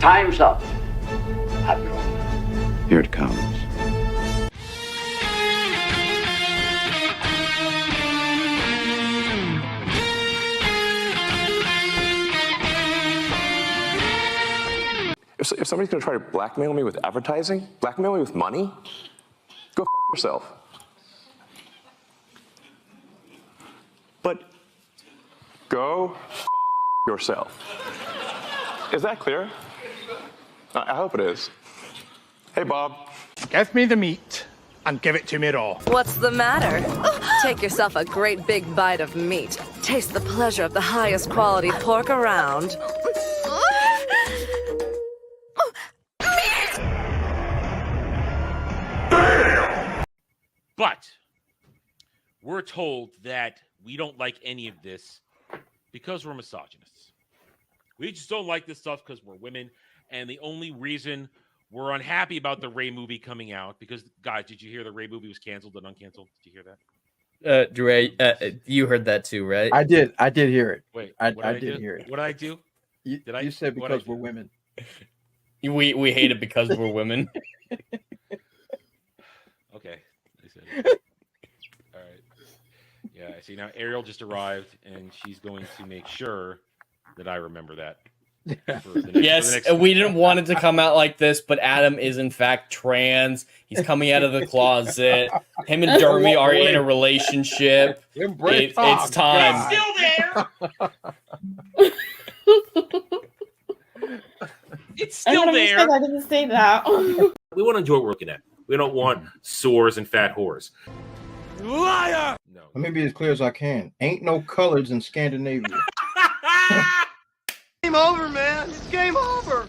Time's up, Admiral. Here it comes. If somebody's going to try to blackmail me with advertising, blackmail me with money, go f*** yourself. But go f*** yourself. Is that clear? I hope it is. Hey, Bob. Give me the meat and give it to me raw. What's the matter? Take yourself a great big bite of meat. Taste the pleasure of the highest quality pork around. But we're told that we don't like any of this because we're misogynists. We just don't like this stuff because we're women. And the only reason we're unhappy about the Ray movie coming out, because, guys, did you hear the Ray movie was canceled and uncanceled? Did you hear that? Dre, you heard that too, right? I did hear it. Wait, I did hear it. What did I do? You said because we're women. We hate it because we're women. Okay. I said it. All right. Yeah, I see. Now Ariel just arrived, and she's going to make sure that I remember that. Yes, we didn't want it to come out like this, but Adam is in fact trans. He's coming out of the closet. Him and Jeremy are in a relationship. It's time. It's still there. I didn't say that. We want to enjoy what we're looking at. We don't want sores and fat whores. Liar! No. Let me be as clear as I can. Ain't no colors in Scandinavia. Game over, man. It's game over.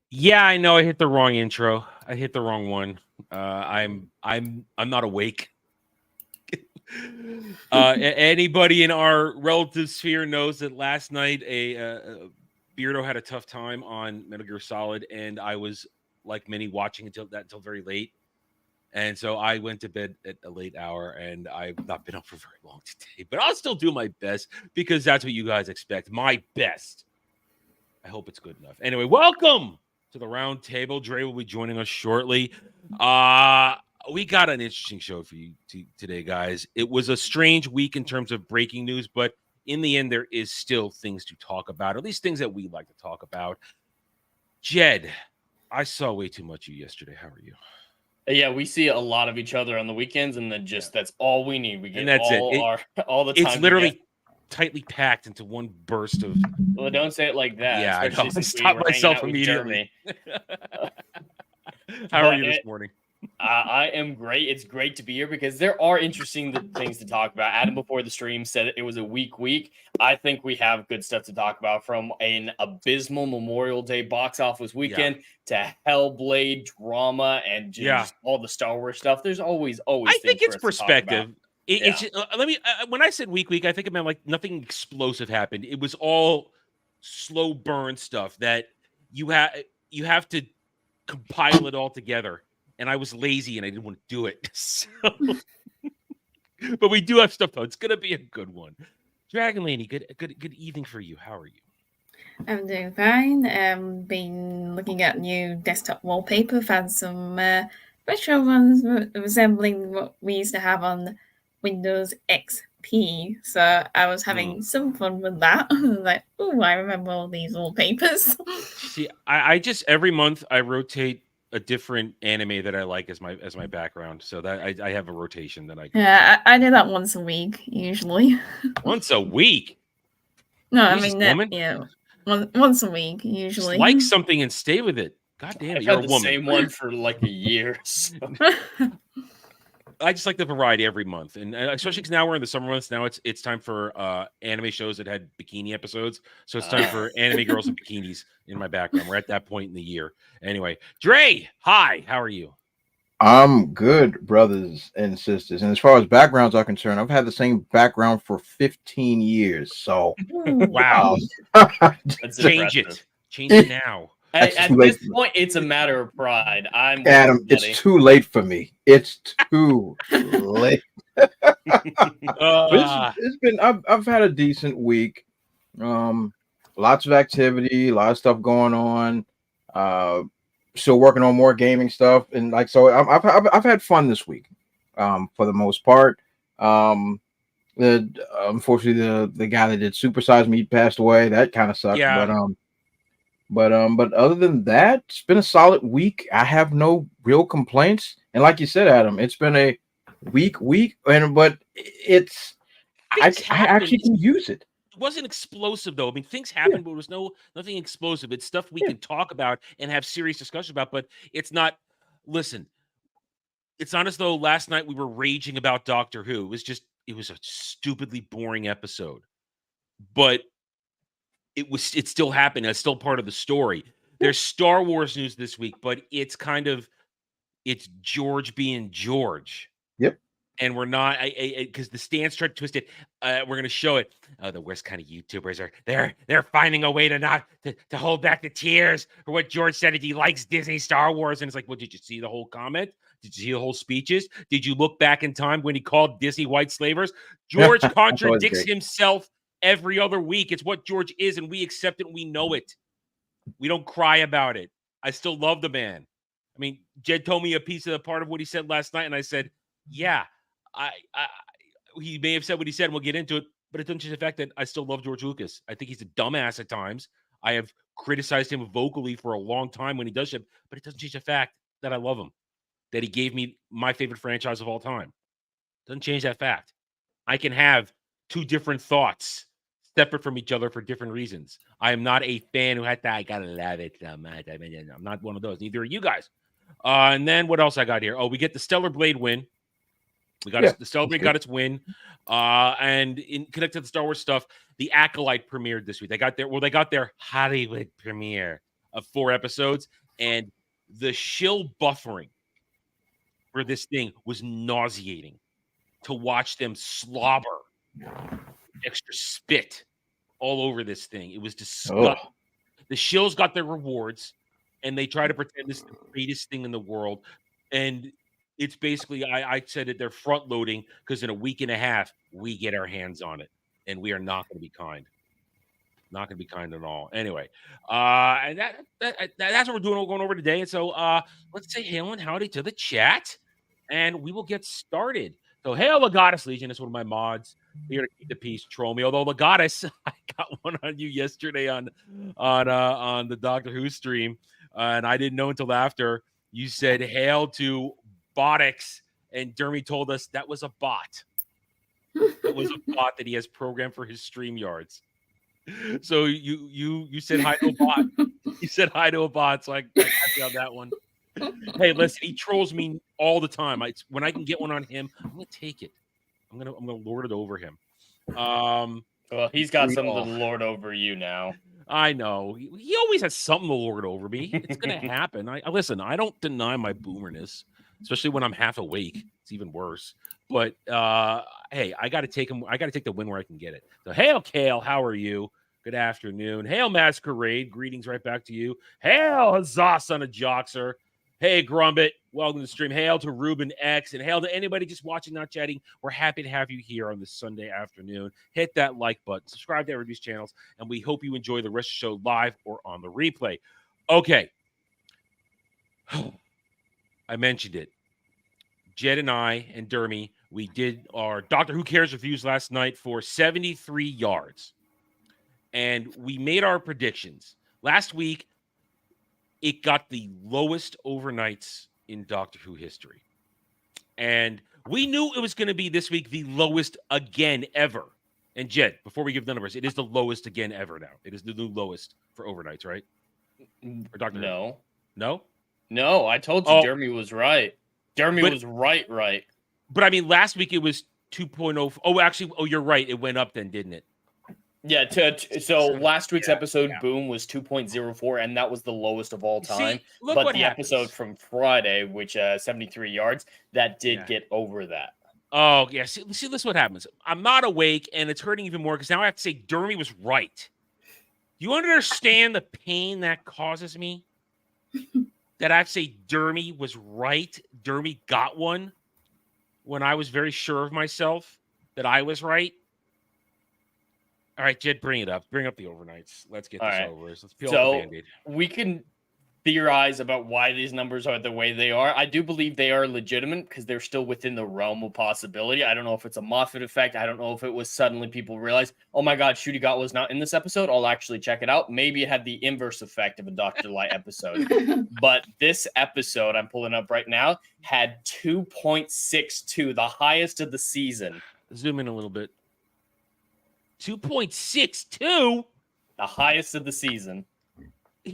Yeah, I know. I hit the wrong intro. I hit the wrong one. I'm not awake. Anybody in our relative sphere knows that last night a Beardo had a tough time on Metal Gear Solid, and I was like many watching until very late. And so I went to bed at a late hour, and I've not been up for very long today. But I'll still do my best because that's what you guys expect. My best. I hope it's good enough. Anyway, welcome to the round table. Dre will be joining us shortly. We got an interesting show for you today, guys. It was a strange week in terms of breaking news, but in the end, there is still things to talk about, at least things that we like to talk about. Jed, I saw way too much of you yesterday. How are you? Yeah, we see a lot of each other on the weekends, and then that's all we need. We get and that's all the time. It's literally tightly packed into one burst of. Well, don't say it like that. Yeah, I know. I stopped myself immediately. How are you this morning? I am great. It's great to be here because there are interesting things to talk about. Adam before the stream said it was a weak week. I think we have good stuff to talk about, from an abysmal Memorial Day box office weekend to Hellblade drama and just all the Star Wars stuff. There's always. I think it's perspective. Let me. When I said week, I think it meant like nothing explosive happened. It was all slow burn stuff that you have to compile it all together. And I was lazy and I didn't want to do it. So, but we do have stuff though. It's gonna be a good one. Dragon Lady, good evening for you. How are you? I'm doing fine. Been looking at new desktop wallpaper. Found some retro ones resembling what we used to have on Windows XP. So I was having some fun with that. I was like, oh, I remember all these wallpapers. See, I just every month I rotate a different anime that I like as my background, so that I have a rotation that I. Yeah, I do that once a week usually. Once a week? No, I mean once a week usually. Just like something and stay with it. God damn it, you're a woman. Same one for like a year. So. I just like the variety every month, and especially because now we're in the summer months. Now it's time for anime shows that had bikini episodes, so it's time for anime girls in bikinis in my background. We're at that point in the year. Anyway, Dre, hi, how are you? I'm good, brothers and sisters. And as far as backgrounds are concerned, I've had the same background for 15 years. So wow, change it now. At this point, it's a matter of pride. Adam, it's too late for me. It's too late. It's been. I've had a decent week. Lots of activity, a lot of stuff going on. Still working on more gaming stuff, and like so, I've had fun this week, for the most part. Unfortunately, the guy that did Super Size Me passed away. That kind of sucked. Yeah. But other than that, it's been a solid week. I have no real complaints. And like you said, Adam, it's been a week, but it's I actually can use it. It wasn't explosive though. I mean, things happened, but it was nothing explosive. It's stuff we can talk about and have serious discussion about, but it's not. Listen, it's not as though last night we were raging about Doctor Who. It was a stupidly boring episode, but it still happened. It's still part of the story. There's Star Wars news this week, but it's George being George. Yep. And we're not, because the stance tried to twist it. We're going to show it. Oh, the worst kind of YouTubers are they're finding a way to hold back the tears for what George said. He likes Disney Star Wars, and it's like, well, did you see the whole comment? Did you see the whole speeches? Did you look back in time when he called Disney white slavers? George contradicts himself every other week. It's what George is, and we accept it and we know it. We don't cry about it. I still love the man. I mean, Jed told me a piece of the part of what he said last night, and I said, yeah, he may have said what he said, and we'll get into it, but it doesn't change the fact that I still love George Lucas. I think he's a dumbass at times. I have criticized him vocally for a long time when he does shit, but it doesn't change the fact that I love him, that he gave me my favorite franchise of all time. Doesn't change that fact. I can have two different thoughts separate from each other for different reasons. I am not a fan who had that. I gotta love it. I'm not one of those. Neither are you guys. And then what else I got here? Oh, we get the Stellar Blade win. The Stellar Blade got its win. And in connected to the Star Wars stuff, the Acolyte premiered this week. They got their Hollywood premiere of 4 episodes, and the Shill buffering for this thing was nauseating to watch them slobber extra spit all over this thing. It was disgusting. Oh. The Shills got their rewards, and they try to pretend this is the greatest thing in the world. And it's basically, I said that they're front loading because in a week and a half, we get our hands on it, and we are not going to be kind. Not going to be kind at all. Anyway, and that's what we're doing. We're going over today. And so let's say hail and howdy to the chat, and we will get started. So hail the Goddess Legion. It's one of my mods here to keep the peace, troll me. Although the Goddess, I got one on you yesterday on the Doctor Who stream, and I didn't know until after you said hail to Botix, and Dermy told us that was a bot. It was a bot that he has programmed for his StreamYards. So you said hi to a bot. You said hi to a bot, so I got you on that one. Hey, listen, he trolls me all the time. When I can get one on him, I'm gonna take it. I'm gonna lord it over him. Well, he's got something to lord over you now. I know. He always has something to lord over me. It's gonna happen. I listen. I don't deny my boomerness, especially when I'm half awake. It's even worse. But hey, I got to take him. I got to take the win where I can get it. So, hail, Kale. How are you? Good afternoon. Hail, Masquerade. Greetings right back to you. Hail, Huzzah, son of Joxer. Hey, Grumbit. Welcome to the stream. Hail to Ruben X, and hail to anybody just watching, not chatting. We're happy to have you here on this Sunday afternoon. Hit that like button. Subscribe to everybody's channels, and we hope you enjoy the rest of the show live or on the replay. Okay. I mentioned it. Jed and I and Dermy, we did our Doctor Who Cares reviews last night for 73 yards. And we made our predictions. Last week, it got the lowest overnights in Doctor Who history. And we knew it was going to be this week the lowest again ever. And Jed, before we give the numbers, it is the lowest again ever now. It is the new lowest for overnights, right? For Doctor Who. No? No, I told you Dermy was right. Dermy was right. But I mean, last week it was 2.0. Oh, actually, you're right. It went up then, didn't it? Yeah. So last week's episode, Boom, was 2.04, and that was the lowest of all time. But the episode from Friday, which 73 yards, that did get over that. Oh, yeah. See, this is what happens. I'm not awake, and it's hurting even more because now I have to say Dermy was right. You understand the pain that causes me? That I have to say Dermy was right. Dermy got one when I was very sure of myself that I was right. All right, Jed, bring it up. Bring up the overnights. Let's get this over. Let's peel off the Band-Aid. We can theorize about why these numbers are the way they are. I do believe they are legitimate because they're still within the realm of possibility. I don't know if it's a Moffat effect. I don't know if it was suddenly people realized, oh my God, Shooty Got was not in this episode. I'll actually check it out. Maybe it had the inverse effect of a Dr. Light episode. But this episode I'm pulling up right now had 2.62, the highest of the season. Zoom in a little bit. 2.62? The highest of the season.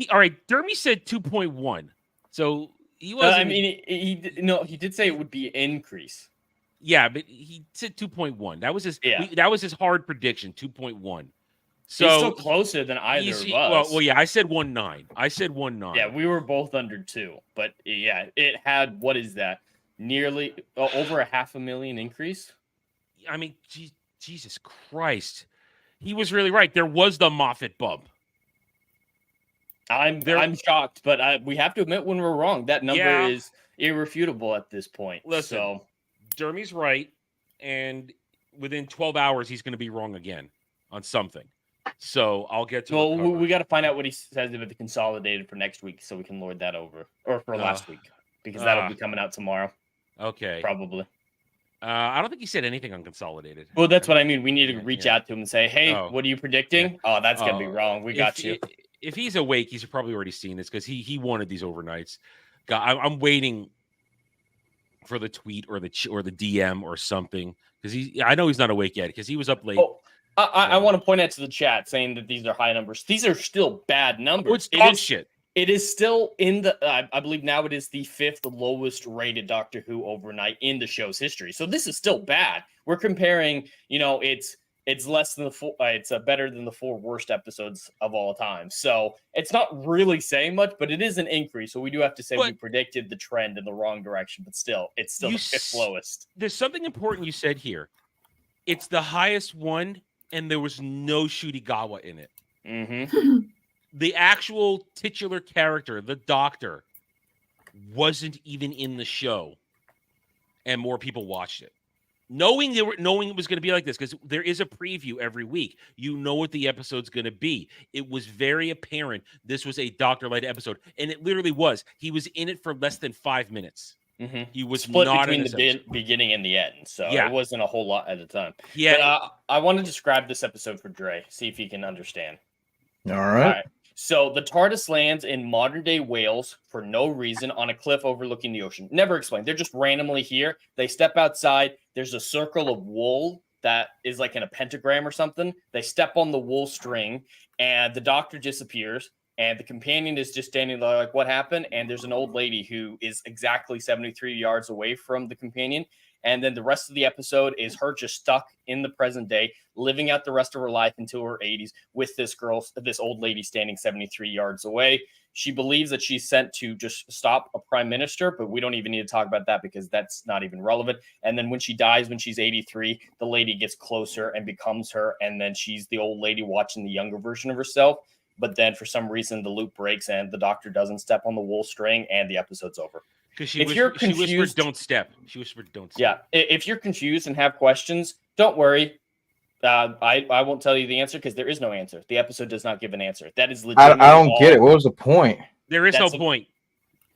All right, Dermy said 2.1. So he was. I mean, he did say it would be an increase. Yeah, but he said 2.1. That was his. Yeah. That was his hard prediction. 2.1. So He's still closer than either of us. Well, yeah, I said 1.9. I said 1.9. Yeah, we were both under 2, but yeah, it had, what is that? Nearly over a 500,000 increase. I mean, Jesus Christ, he was really right. There was the Moffat bump. I'm shocked, but we have to admit when we're wrong. That number is irrefutable at this point. Listen, so Dermy's right, and within 12 hours, he's going to be wrong again on something. So I'll get to. Well, we got to find out what he says about the consolidated for next week, so we can lord that over, or for last week, because that'll be coming out tomorrow. Okay, probably. I don't think he said anything on consolidated. Well, that's what I mean. We need to reach out to him and say, "Hey, what are you predicting?" Yeah. Oh, that's gonna be wrong. We got you. If he's awake, he's probably already seen this because he wanted these overnights. God, I'm waiting for the tweet or the DM or something because I know he's not awake yet because he was up late. Oh, I want to point out to the chat saying that these are high numbers. These are still bad numbers. It's dog shit. It is still in the. I believe now it is the 5th lowest rated Doctor Who overnight in the show's history. So this is still bad. We're comparing. It's less than the 4. It's better than the 4 worst episodes of all time. So it's not really saying much, but it is an increase. So we do have to say we predicted the trend in the wrong direction, but still, it's still the 5th lowest. There's something important you said here. It's the highest one, and there was no Shutigawa in it. Mm-hmm. The actual titular character, the Doctor, wasn't even in the show, and more people watched it. Knowing it was going to be like this, because there is a preview every week. You know what the episode's going to be. It was very apparent this was a Dr. Light episode, and it literally was. He was in it for less than 5 minutes. Mm-hmm. He was split not between in the beginning and the end, so it wasn't a whole lot at a time. Yeah, but, I want to describe this episode for Dre, see if he can understand. All right. So the TARDIS lands in modern-day Wales for no reason on a cliff overlooking the ocean. Never explained. They're just randomly here. They step outside. There's a circle of wool that is like in a pentagram or something. They step on the wool string, and the Doctor disappears. And the companion is just standing there like, what happened? And there's an old lady who is exactly 73 yards away from the companion. And then the rest of the episode is her just stuck in the present day, living out the rest of her life into her 80s with this old lady standing 73 yards away. She believes that she's sent to just stop a prime minister, but we don't even need to talk about that because that's not even relevant. And then when she dies, when she's 83, the lady gets closer and becomes her. And then she's the old lady watching the younger version of herself. But then for some reason, the loop breaks and the Doctor doesn't step on the wool string and the episode's over. Because she whispered, "Don't step." She whispered, "Don't step." Yeah, if you're confused and have questions, don't worry. I won't tell you the answer because there is no answer. The episode does not give an answer. That is legit. I don't get it. What was the point? There is no point.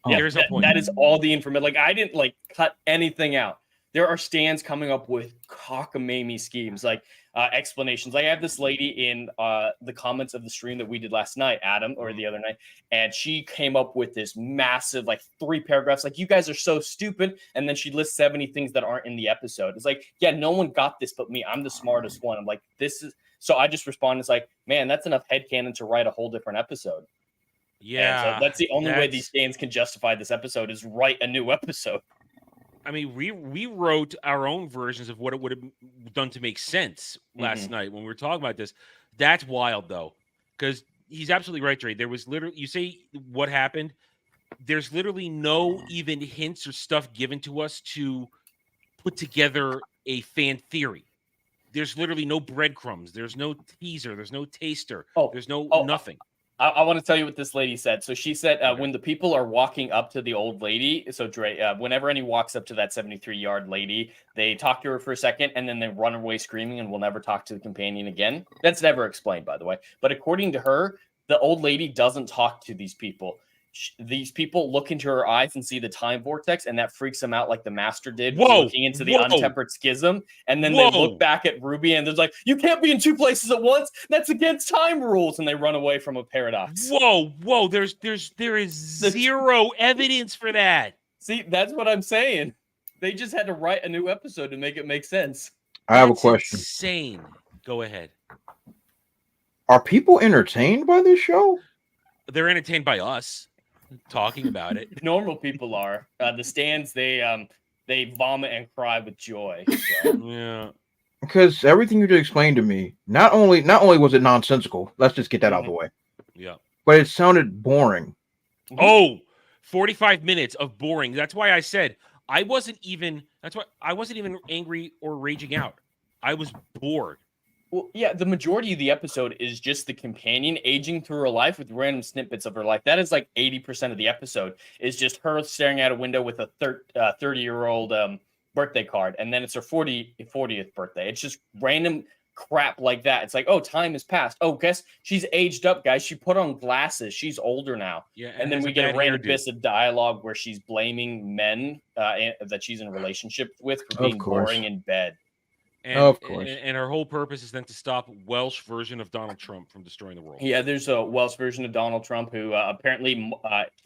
Yeah, there is no point. That is all the information. Like I didn't cut anything out. There are stands coming up with cockamamie schemes, like explanations. Like I have this lady in the comments of the stream that we did last night, Adam, or the other night, and she came up with this massive, 3 paragraphs, like, you guys are so stupid. And then she lists 70 things that aren't in the episode. It's like, yeah, no one got this but me. I'm the smartest one. I'm like, this is, so I just respond. It's like, man, that's enough headcanon to write a whole different episode. Yeah. And so that's the only way these stands can justify this episode is write a new episode. I mean, we wrote our own versions of what it would have done to make sense last night when we were talking about this. That's wild, though, because he's absolutely right, Dre. There was literally, you say what happened. There's literally no even hints or stuff given to us to put together a fan theory. There's literally no breadcrumbs. There's no teaser. There's no taster. There's nothing. I want to tell you what this lady said. So she said when the people are walking up to the old lady, so Dre, whenever any walks up to that 73-yard lady, they talk to her for a second and then they run away screaming and will never talk to the companion again. That's never explained, by the way. But according to her, the old lady doesn't talk to these people. these people look into her eyes and see the time vortex, and that freaks them out like the Master did, Whoa, looking into the untempered schism. And then Whoa. they look back at Ruby, and they're like, "You can't be in two places at once. That's against time rules." And they run away from a paradox. Whoa! There is zero evidence for that. See, that's what I'm saying. They just had to write a new episode to make it make sense. I have a That's question. Insane. Go ahead. Are people entertained by this show? They're entertained by us talking about it. Normal people are. The stands, they vomit and cry with joy. So. Yeah. Because everything you just explained to me, not only was it nonsensical, let's just get that out of the way, Yeah. but it sounded boring. Oh, 45 minutes of boring. That's why I said I wasn't even angry or raging out. I was bored. Well, yeah, the majority of the episode is just the companion aging through her life with random snippets of her life. That is like 80% of the episode is just her staring out a window with a 30-year-old birthday card, and then it's her 40th birthday. It's just random crap like that. It's like, oh, time has passed. Oh, guess she's aged up, guys. She put on glasses. She's older now. Yeah, and then we get a random bit of dialogue where she's blaming men that she's in a relationship with for being boring in bed. And, of course. And her whole purpose is then to stop Welsh version of Donald Trump from destroying the world. Yeah, there's a Welsh version of Donald Trump who apparently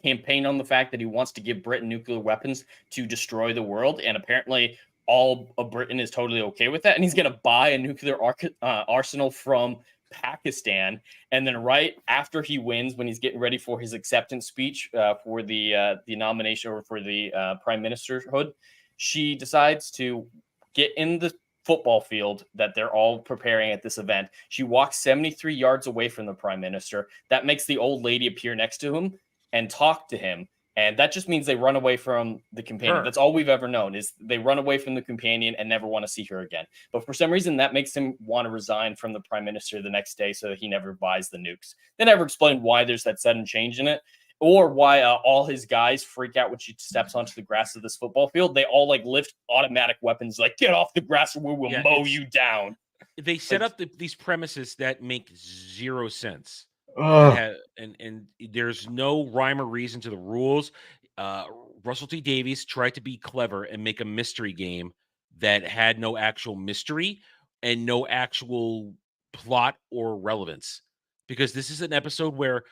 campaigned on the fact that he wants to give Britain nuclear weapons to destroy the world. And apparently all of Britain is totally okay with that. And he's going to buy a nuclear arsenal from Pakistan. And then right after he wins, when he's getting ready for his acceptance speech for the nomination or for the prime ministerhood, she decides to get in the football field that they're all preparing at this event. She walks 73 yards away from the prime minister. That makes the old lady appear next to him and talk to him. And that just means they run away from the companion. Her. That's all we've ever known is they run away from the companion and never want to see her again. But for some reason, that makes him want to resign from the prime minister the next day so he never buys the nukes. They never explain why there's that sudden change in it, or why all his guys freak out when she steps onto the grass of this football field. They all like lift automatic weapons, like, get off the grass or we will mow you down. They set up these premises that make zero sense. And there's no rhyme or reason to the rules. Russell T. Davies tried to be clever and make a mystery game that had no actual mystery and no actual plot or relevance. Because this is an episode where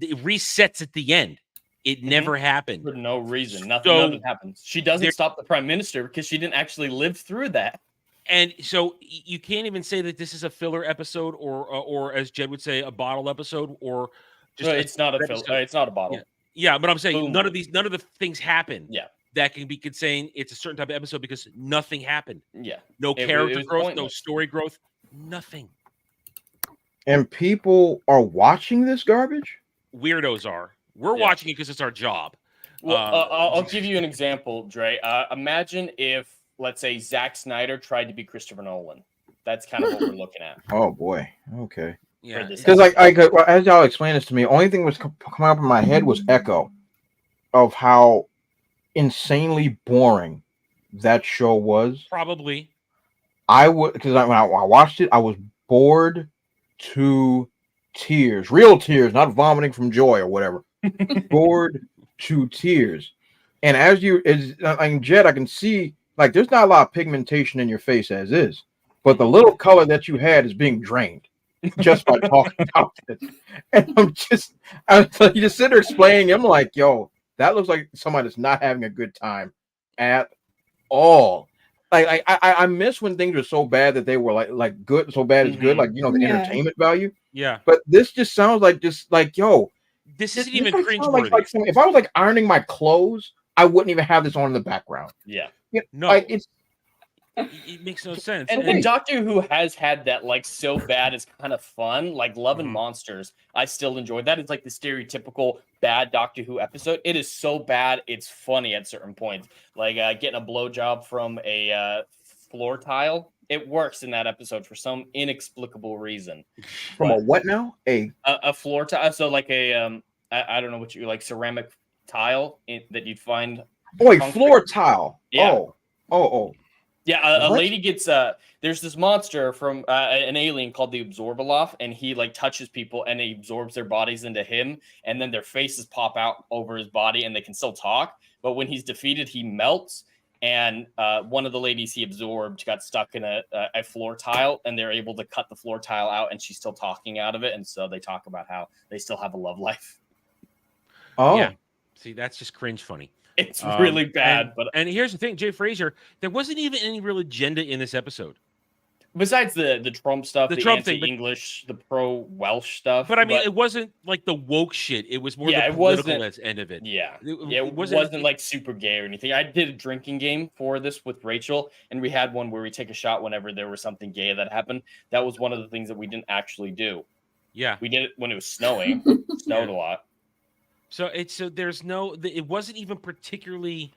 it resets at the end. It never happened. For no reason. Nothing happens. She doesn't stop the prime minister because she didn't actually live through that. And so you can't even say that this is a filler episode or as Jed would say, a bottle episode or just it's not a filler. It's not a bottle. Yeah, but I'm saying none of the things happen. Yeah. That can be saying it's a certain type of episode because nothing happened. Yeah. No character growth, pointless. no story growth, nothing. And people are watching this garbage? Weirdos are. We're watching it because it's our job. Well, I'll give you an example, Dre. Imagine if, let's say, Zack Snyder tried to be Christopher Nolan. That's kind of what we're looking at. Oh boy. Okay. Yeah. Because as y'all explained this to me, only thing was coming up in my head was echo of how insanely boring that show was. Probably. I would, because when I watched it, I was bored to tears, real tears, not vomiting from joy or whatever. Bored to tears. And Jed, I can see like there's not a lot of pigmentation in your face as is, but the little color that you had is being drained just by talking about it. And you just sit there explaining. I'm like, yo, that looks like somebody that's not having a good time at all. Like I miss when things were so bad that they were like good, so bad is good, like the entertainment value. Yeah. But this just sounds like yo, this isn't even cringe like if I was like ironing my clothes, I wouldn't even have this on in the background. Yeah. No, like it makes no sense. And Doctor Who has had that like so bad it's kind of fun, like Love and Monsters. I still enjoy that. It's like the stereotypical bad Doctor Who episode. It is so bad it's funny at certain points, like getting a blowjob from a floor tile. It works in that episode for some inexplicable reason. From a what now? A floor tile. So like a I don't know what you like, ceramic tile that you'd find. Oh, a floor tile. Yeah. Oh. Yeah, a What? lady gets there's this monster from an alien called the Absorbaloff, and he like touches people and he absorbs their bodies into him, and then their faces pop out over his body and they can still talk. But when he's defeated, he melts. And one of the ladies he absorbed got stuck in a floor tile, and they're able to cut the floor tile out, and she's still talking out of it. And so they talk about how they still have a love life. Oh, Yeah. See, that's just cringe funny. It's really bad. And here's the thing, Jay Frazier, there wasn't even any real agenda in this episode. Besides the Trump stuff, the Trump thing, anti-English, the pro-Welsh stuff. But I mean, it wasn't like the woke shit. It was more the political end of it. Yeah. It wasn't like super gay or anything. I did a drinking game for this with Rachel, and we had one where we take a shot whenever there was something gay that happened. That was one of the things that we didn't actually do. Yeah. We did it when it was snowing. It snowed a lot. So there's no, it wasn't even particularly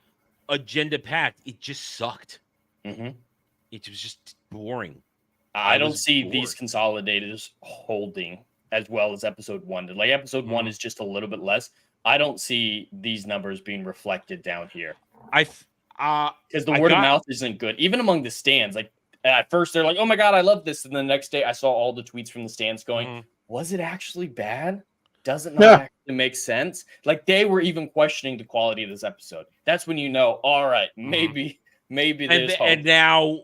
agenda packed. It just sucked. Mm-hmm. It was just boring. I don't see these consolidators holding as well as episode 1 did. Like episode 1 is just a little bit less. I don't see these numbers being reflected down here. Because the word of mouth isn't good, even among the stands. Like at first they're like, "Oh my god, I love this," and the next day I saw all the tweets from the stands going, "Was it actually bad? Does it not actually make sense?" Like they were even questioning the quality of this episode. That's when you know, all right, maybe there's hope. And now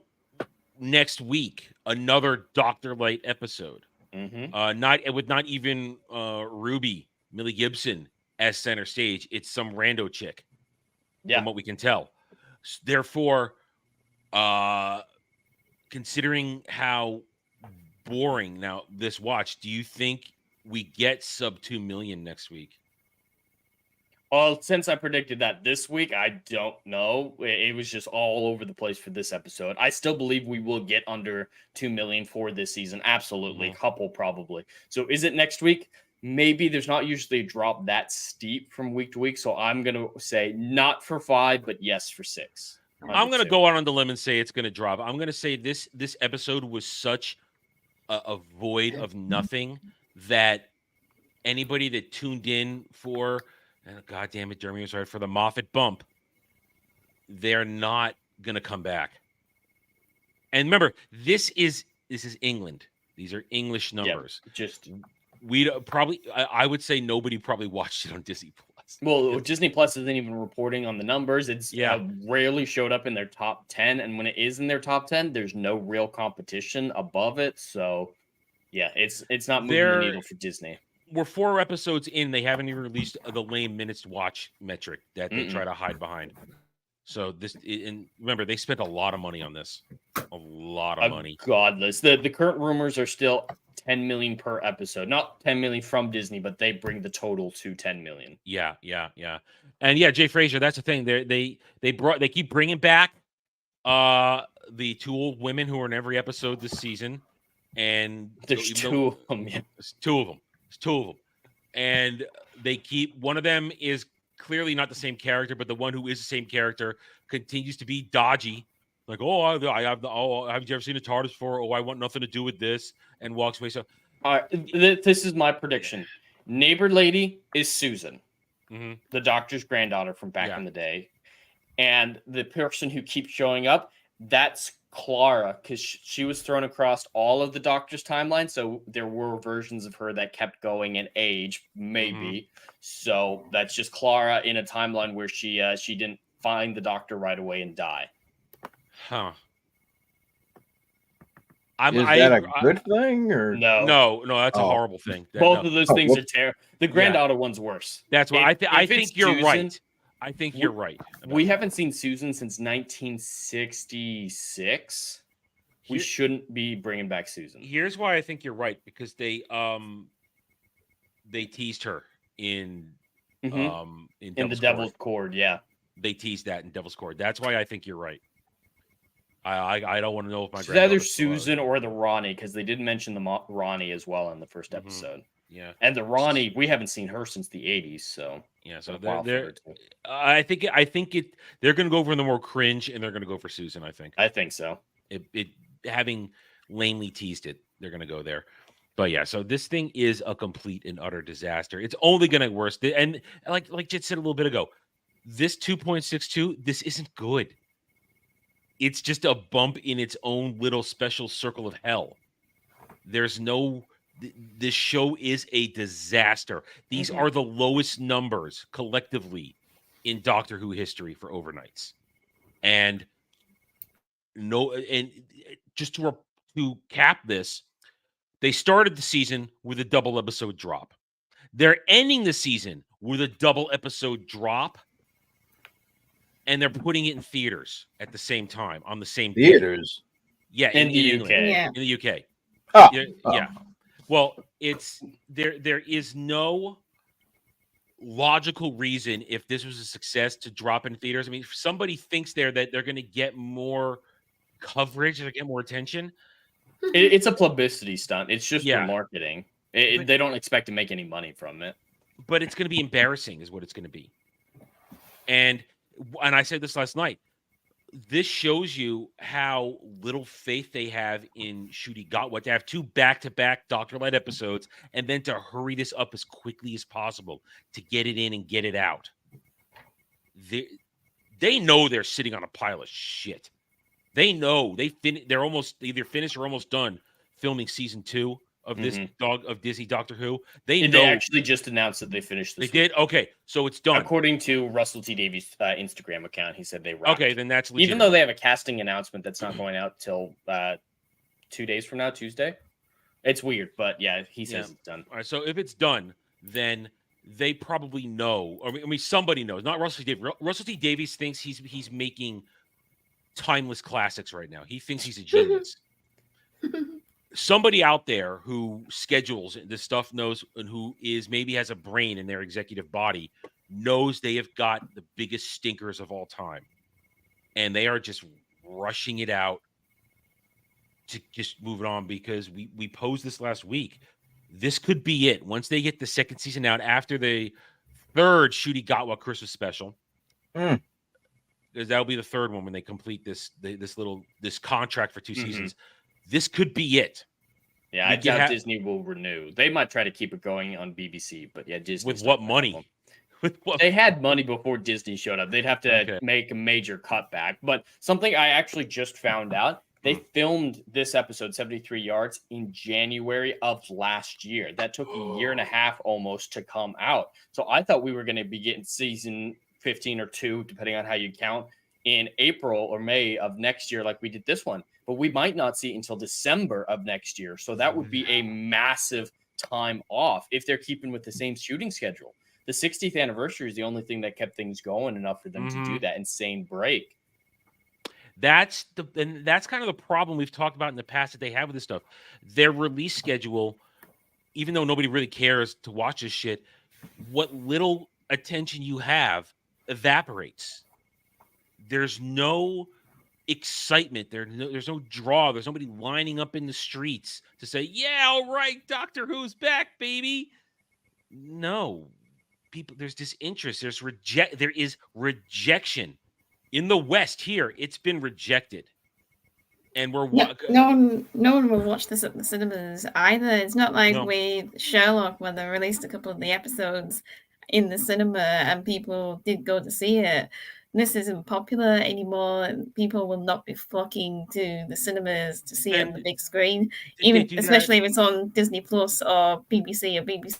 next week another Dr. Light episode. Not even Ruby Millie Gibson as center stage. It's some rando chick. Yeah, from what we can tell. Therefore, considering how boring now this watch, do you think we get sub 2 million next week? Well, since I predicted that this week, I don't know. It was just all over the place for this episode. I still believe we will get under 2 million for this season. Absolutely. Couple probably. So is it next week? Maybe. There's not usually a drop that steep from week to week. So I'm going to say not for 5, but yes for 6. I'm going to go out on the limb and say it's going to drop. I'm going to say this episode was such a void of nothing that anybody that tuned in for, God damn it, Jeremy was right, for the Moffat bump, they're not going to come back. And remember, this is England. These are English numbers. Yeah, just we probably, I would say nobody probably watched it on Disney Plus. Well, Disney Plus isn't even reporting on the numbers. It's rarely showed up in their top 10, and when it is in their top 10, there's no real competition above it. So, yeah, it's not moving the needle for Disney. We're 4 episodes in; they haven't even released the lame minutes to watch metric that they try to hide behind. So and remember, they spent a lot of money on this, a lot of money. Godless. The current rumors are still 10 million per episode, not 10 million from Disney, but they bring the total to 10 million. Yeah. And yeah, Jay Frazier, that's the thing. They keep bringing back the 2 old women who are in every episode this season, and there's 2 of them. Yeah. There's 2 of them, and they keep, one of them is clearly not the same character, but the one who is the same character continues to be dodgy. Like, haven't you ever seen a TARDIS before? Oh, I want nothing to do with this, and walks away. So, all right, this is my prediction. Neighbor lady is Susan, the Doctor's granddaughter from back in the day, and the person who keeps showing up, that's Clara, because she was thrown across all of the Doctor's timeline. So there were versions of her that kept going in age, maybe. So that's just Clara in a timeline where she didn't find the Doctor right away and die. Huh. Is that a good thing or no? That's a horrible thing. Both of those things are terrible. The granddaughter one's worse. That's why I think you're Susan, right. I think you're right. We haven't seen Susan since 1966. We shouldn't be bringing back Susan. Here's why I think you're right, because they teased her in the Devil's Cord. Yeah, they teased that in Devil's Cord. That's why I think you're right. I don't want to know if my it's either Susan or the Ronnie, because they did mention the Ronnie as well in the first episode. Yeah, and the Ronnie, we haven't seen her since the 80s. So yeah, so I think they're going to go for the more cringe, and they're going to go for Susan. I think so. It having lamely teased it, they're going to go there. But yeah, so this thing is a complete and utter disaster. It's only going to get worse. And like Jit said a little bit ago, this 2.62, this isn't good. It's just a bump in its own little special circle of hell. There's no. This show is a disaster. These are the lowest numbers collectively in Doctor Who history for overnights, and just to cap this, they started the season with a double episode drop. They're ending the season with a double episode drop, and they're putting it in theaters at the same time on the same day. Theaters. Yeah, In the UK. Yeah. In the UK. Oh, Yeah. Well, it's there is no logical reason if this was a success to drop in theaters. I mean, if somebody thinks that they're going to get more coverage or get more attention. It's a publicity stunt. It's just Yeah. for marketing. They don't expect to make any money from it. But it's going to be embarrassing is what it's going to be. And I said this last night. This shows you how little faith they have in Ncuti Gatwa to have 2 back-to-back Dr. Light episodes and then to hurry this up as quickly as possible to get it in and get it out. They know they're sitting on a pile of shit. They know they're almost either finished or almost done filming season 2 of this Disney Doctor Who. They actually just announced that they finished this. They did? Okay, so it's done. According to Russell T Davies' Instagram account, he said they wrapped. Okay, then that's legit. Even though they have a casting announcement that's not going out till 2 days from now, Tuesday. It's weird, but yeah, he says it's done. All right, so if it's done, then they probably know. I mean, somebody knows. Not Russell T. Davies. Russell T. Davies thinks he's making timeless classics right now. He thinks he's a genius. Somebody out there who schedules this stuff knows, and who maybe has a brain in their executive body, knows they have got the biggest stinkers of all time, and they are just rushing it out to just move it on, because we posed this last week. This could be it. Once they get the second season out after the third Ncuti Gatwa Christmas special, because that'll be the third one when they complete this contract for 2 seasons. This could be it. Yeah, I doubt Disney will renew. They might try to keep it going on BBC, but yeah, Disney. With what money? They had money before Disney showed up. They'd have to make a major cutback. But something I actually just found out, they filmed this episode, 73 Yards, in January of last year. That took a year and a half almost to come out. So I thought we were going to be getting season 15 or 2, depending on how you count, in April or May of next year, like we did this one. But we might not see it until December of next year. So that would be a massive time off if they're keeping with the same shooting schedule. The 60th anniversary is the only thing that kept things going enough for them to do that insane break. That's kind of the problem we've talked about in the past that they have with this stuff. Their release schedule, even though nobody really cares to watch this shit, what little attention you have evaporates. There's no excitement. There's no draw. There's nobody lining up in the streets to say, yeah, all right, Doctor Who's back, baby. No. People, there's disinterest. There is rejection. In the West here, it's been rejected. And we're no one will watch this at the cinemas either. It's not like with Sherlock, where they released a couple of the episodes in the cinema and people did go to see it. This isn't popular anymore, and people will not be flocking to the cinemas to see it on the big screen, especially if it's on Disney Plus or BBC or BBC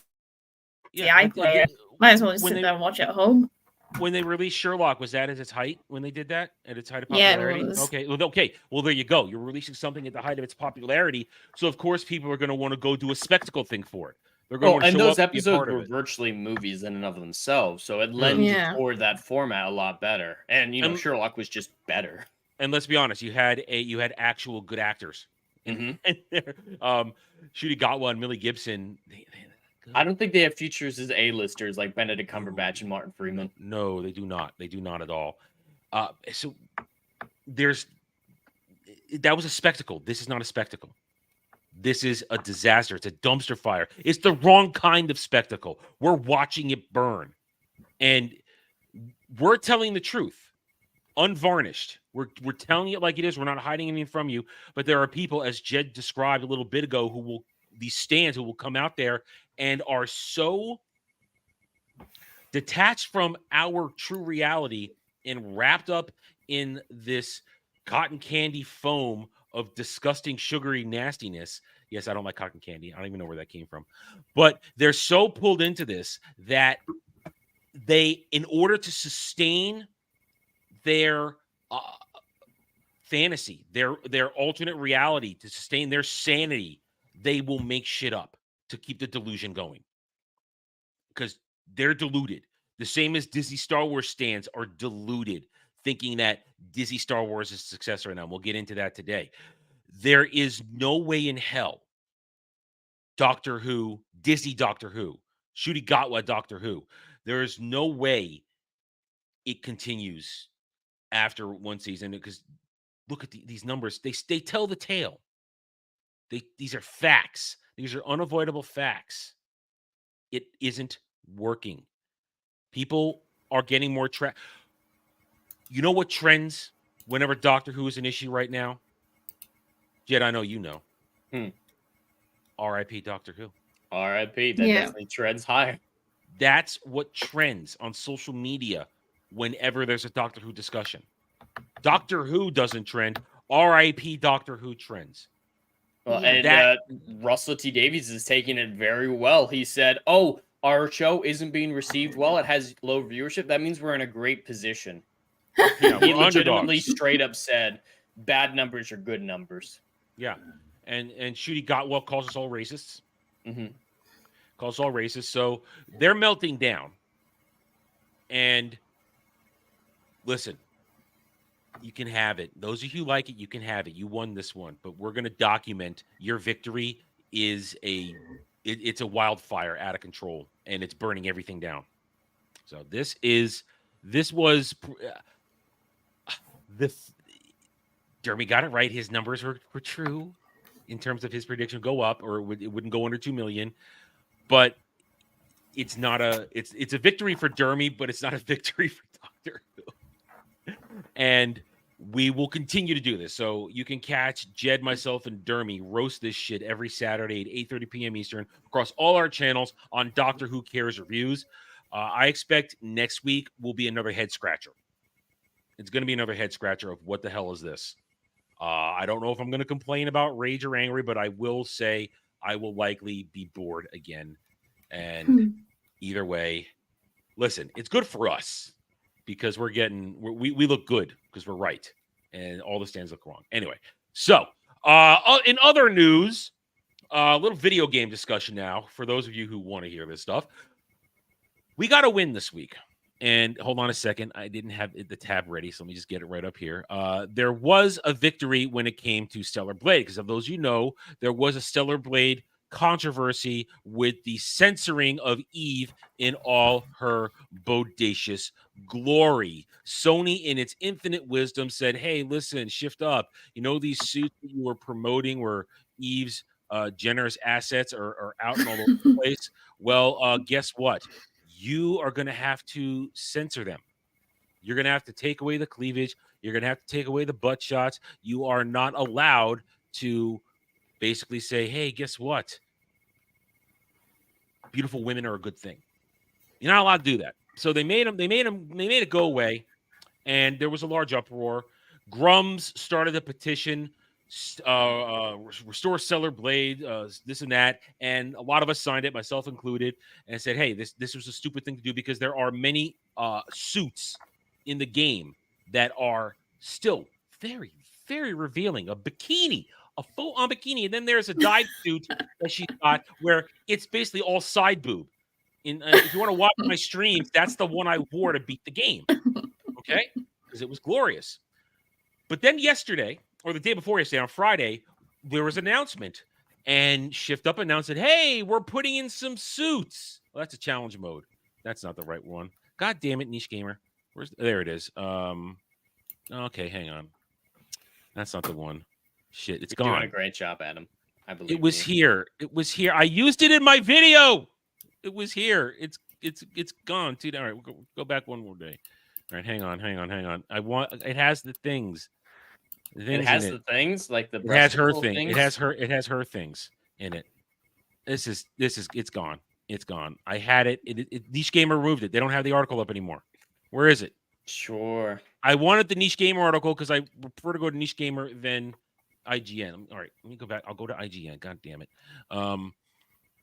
iPlayer. Might as well just sit there and watch it at home. When they released Sherlock, was that at its height when they did that? At its height of popularity? Yeah, it was. Okay. Well, there you go. You're releasing something at the height of its popularity. So, of course, people are going to want to go do a spectacle thing for it. They're going to and show those up, be a episodes part of were it. virtually movies in and of themselves. So it lends toward that format a lot better. And, Sherlock was just better. And let's be honest, you had actual good actors. Mm-hmm. Ncuti Gatwa and Millie Gibson. I don't think they have features as A-listers like Benedict Cumberbatch and Martin Freeman. No, they do not. They do not at all. So that was a spectacle. This is not a spectacle. This is a disaster. It's a dumpster fire. It's the wrong kind of spectacle. We're watching it burn. And we're telling the truth, unvarnished. We're telling it like it is. We're not hiding anything from you. But there are people, as Jed described a little bit ago, these stands who will come out there and are so detached from our true reality and wrapped up in this cotton candy foam of disgusting sugary nastiness. Yes, I don't like cotton candy. I don't even know where that came from. But they're so pulled into this that they, in order to sustain their fantasy, their alternate reality, to sustain their sanity, they will make shit up to keep the delusion going. Because they're deluded. The same as Disney Star Wars stands are deluded, thinking that Disney Star Wars is a success right now. We'll get into that today. There is no way in hell Doctor Who, Disney Doctor Who, Ncuti Gatwa Doctor Who, there is no way it continues after one season, because look at these numbers. They tell the tale. These are facts. These are unavoidable facts. It isn't working. People are getting more You know what trends whenever Doctor Who is an issue right now? Jed, I know you know. R.I.P. Doctor Who. R.I.P. That definitely trends higher. That's what trends on social media whenever there's a Doctor Who discussion. Doctor Who doesn't trend. R.I.P. Doctor Who trends. Well, and Russell T. Davies is taking it very well. He said, "Oh, our show isn't being received well. It has low viewership. That means we're in a great position." He legitimately straight up said, "Bad numbers are good numbers." Yeah, and Ncuti Gatwa calls us all racists. Calls us all racists. So they're melting down. And listen, you can have it. Those of you who like it, you can have it. You won this one, but we're going to document your victory is it's a wildfire out of control, and it's burning everything down. So Jeremy got it right. His numbers were true in terms of his prediction go up, or it wouldn't go under 2 million. But it's not it's a victory for Jeremy, but it's not a victory for Doctor Who. And we will continue to do this. So you can catch Jed, myself, and Dermy roast this shit every Saturday at 8:30 p.m. Eastern across all our channels on Doctor Who Cares Reviews. I expect next week will be another head scratcher. It's going to be another head scratcher of what the hell is this? I don't know if I'm going to complain about rage or angry, but I will say I will likely be bored again. And either way, listen, it's good for us because we look good because we're right. And all the stands look wrong. Anyway, so in other news, a little video game discussion now for those of you who want to hear this stuff. We got a win this week. And hold on a second. I didn't have the tab ready, so let me just get it right up here. There was a victory when it came to Stellar Blade, because of those you know, there was a Stellar Blade controversy with the censoring of Eve in all her bodacious glory. Sony, in its infinite wisdom, said, hey, listen, shift up. You know, these suits that you were promoting were Eve's generous assets are out in all over the place. Well, guess what? You are going to have to censor them. You're going to have to take away the cleavage. You're going to have to take away the butt shots. You are not allowed to basically say, hey, guess what? Beautiful women are a good thing. You're not allowed to do that. So they made it go away. And there was a large uproar. Grums started a petition, restore Stellar Blade, this and that, and a lot of us signed it, myself included, and said, hey, this was a stupid thing to do because there are many suits in the game that are still very, very revealing. A bikini, a full-on bikini, and then there's a dyed suit that she got where it's basically all side boob. If you want to watch my streams, that's the one I wore to beat the game, okay? Because it was glorious. But then yesterday, or the day before yesterday, on Friday, there was an announcement, and Shift Up announced that, hey, we're putting in some suits. Well, that's a challenge mode. That's not the right one. God damn it, Niche Gamer. There it is. Okay, hang on. That's not the one. Shit, it's You're gone. doing a great job, Adam. I believe it was here. It was here. I used it in my video. It was here. It's gone. All right, we'll go back one more day. All right, hang on. It has the things. It has the things like the. It has her thing. Things. It has her things in it. This is. It's gone. It's gone. I had it. Niche Gamer removed it. They don't have the article up anymore. Where is it? Sure. I wanted the Niche Gamer article because I prefer to go to Niche Gamer than IGN. All right, let me go back. I'll go to IGN. God damn it.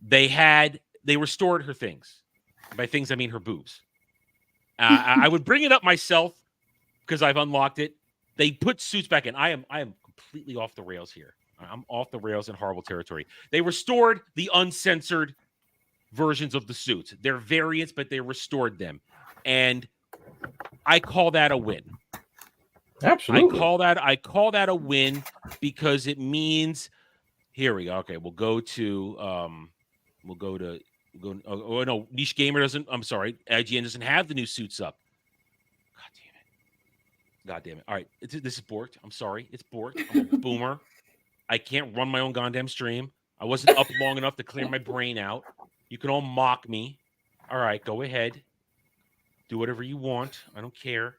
They restored her things. By things, I mean her boobs. I would bring it up myself because I've unlocked it. They put suits back in. I am completely off the rails here. I'm off the rails in horrible territory. They restored the uncensored versions of the suits. They're variants, but they restored them. And I call that a win. Absolutely. I call that a win because it means here we go. Okay, we'll go no, Niche Gamer doesn't. I'm sorry, IGN doesn't have the new suits up. God damn it. All right, this is borked. I'm sorry. It's borked. I'm a boomer. I can't run my own goddamn stream. I wasn't up long enough to clear my brain out. You can all mock me. All right, go ahead. Do whatever you want. I don't care.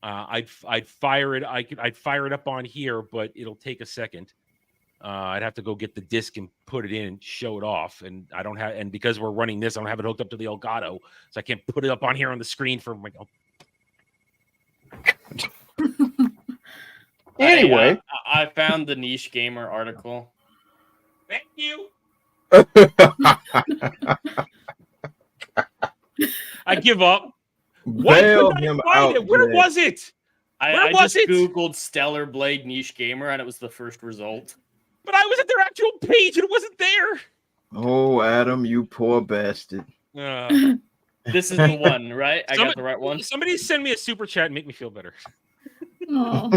I'd fire it. I'd fire it up on here, but it'll take a second. I'd have to go get the disc and put it in and show it off. And I don't have, and because we're running this, I don't have it hooked up to the Elgato, so I can't put it up on here on the screen for my. Anyway, I found the Niche Gamer article. Thank you. I give up. Why bail couldn't I him find out. it? Where Jay. was it? I was just it? Googled Stellar Blade Niche Gamer and it was the first result. But I was at their actual page and it wasn't there. Oh, Adam, you poor bastard. This is the one, right? I got the right one. Somebody send me a super chat and make me feel better. Oh.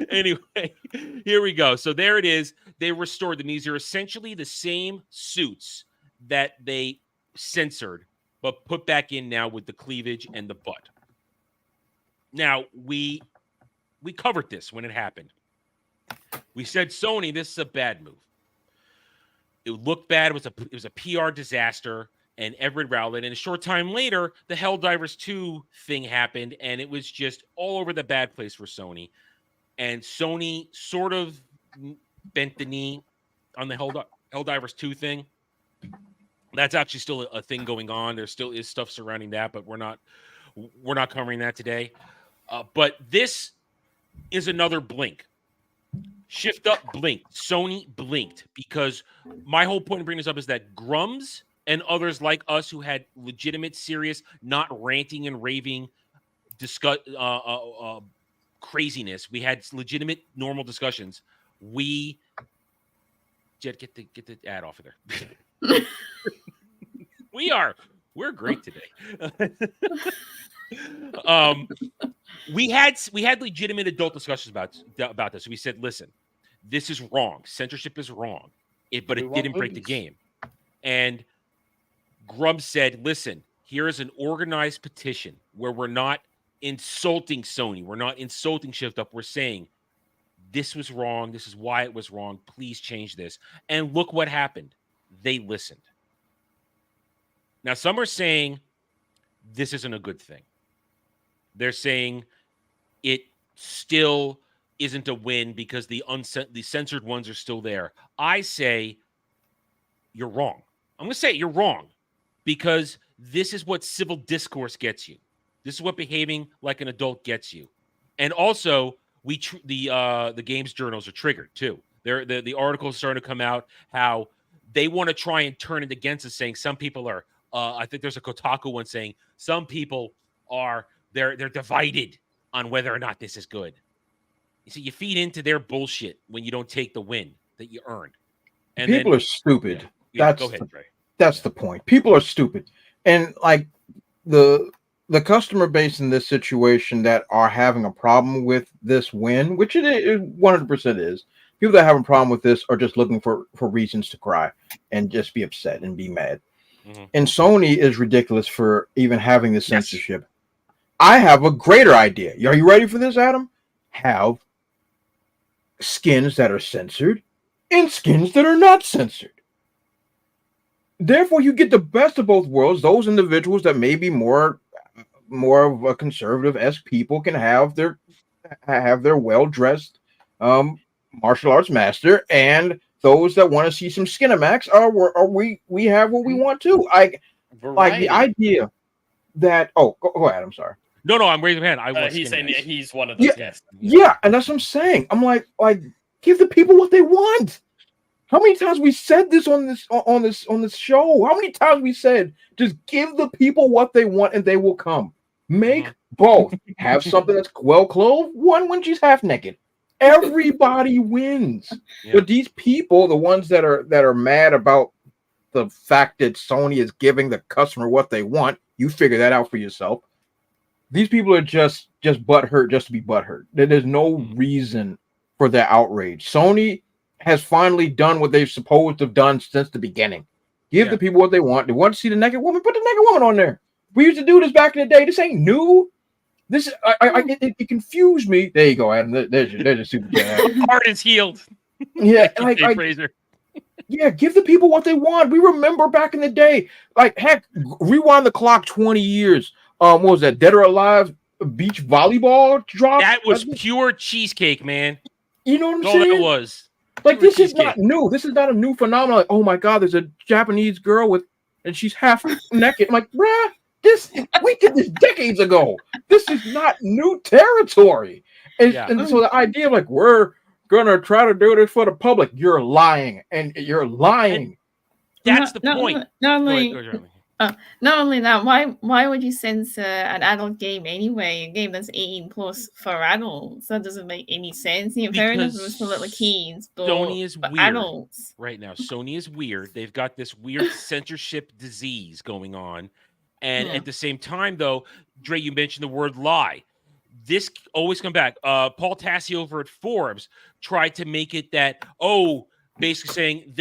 Anyway, here we go. So there it is. They restored them. These are essentially the same suits that they censored, but put back in now with the cleavage and the butt. Now, we covered this when it happenend. We said, Sony, this is a bad move. It looked bad. It was a PR disaster. And Everett Rowland. And a short time later, the Helldivers 2 thing happened, and it was just all over the bad place for Sony. And Sony sort of bent the knee on the Helldivers 2 thing. That's actually still a thing going on. There still is stuff surrounding that, but we're not covering that today. But this is another blink. Shift up blinked. Sony blinked, because my whole point of bringing this up is that Grums and others like us who had legitimate, serious, not ranting and raving, craziness. We had legitimate, normal discussions. Jet, get the ad off of there. We're great today. We had legitimate adult discussions about this. We said, listen, this is wrong. Censorship is wrong. But it didn't break the game. And Grubb said, listen, here is an organized petition where we're not insulting Sony. We're not insulting Shift Up. We're saying this was wrong. This is why it was wrong. Please change this. And look what happened. They listened. Now, some are saying this isn't a good thing. They're saying it still isn't a win because the censored ones are still there. I say you're wrong. I'm going to say you're wrong, because this is what civil discourse gets you. This is what behaving like an adult gets you. And also, the games journals are triggered too. The articles are starting to come out how they want to try and turn it against us, saying some people are. I think there's a Kotaku one saying some people are they're divided on whether or not this is good. You see, you feed into their bullshit when you don't take the win that you earned. And people are stupid. Yeah, go ahead, Trey. That's the point. People are stupid, and like the customer base in this situation that are having a problem with this win, which it 100% is. People that have a problem with this are just looking for reasons to cry and just be upset and be mad. Mm-hmm. And Sony is ridiculous for even having this censorship. Yes. I have a greater idea. Are you ready for this, Adam? Have skins that are censored and skins that are not censored. Therefore, you get the best of both worlds. Those individuals that may be more of a conservative-esque people can have their well-dressed martial arts master, and those that want to see some Skinamax we have what we want to. Like the idea that go ahead. I'm sorry. No, I'm raising my hand. I want He's saying skinheads. he's one of those. Yeah. Yes. Yeah, and that's what I'm saying. I'm like, give the people what they want. How many times we said this on this show? How many times we said just give the people what they want and they will come. Make both. Have something that's well clothed. One when she's half naked. Everybody wins. Yeah. But these people, the ones that are mad about the fact that Sony is giving the customer what they want, you figure that out for yourself. These people are just butthurt just to be butthurt. There's no reason for their outrage. Sony has finally done what they're supposed to have done since the beginning. Give the people what they want. They want to see the naked woman, put the naked woman on there. We used to do this back in the day. This ain't new. This it confused me. There you go, Adam. There's your super chat. Heart is healed. Yeah, Fraser. Yeah, give the people what they want. We remember back in the day. Like, heck, rewind the clock 20 years. What was that? Dead or Alive beach volleyball drop? That was pure cheesecake, man. You know what I'm That's saying? all that was. Like, Pure this is not new. This is not a new phenomenon. Like, oh my God, there's a Japanese girl and she's half naked. I'm like, bruh, we did this decades ago. This is not new territory. And so the idea of like, we're gonna try to do this for the public, you're lying. And you're lying. And that's the point. Not only that, why would you censor an adult game anyway? A game that's 18 plus for adults. That doesn't make any sense. Fair enough, it was for little kids, but Sony is weird adults right now. Sony is weird. They've got this weird censorship disease going on. And at the same time, though, Dre, you mentioned the word lie. This always come back. Paul Tassi over at Forbes tried to make it that, basically saying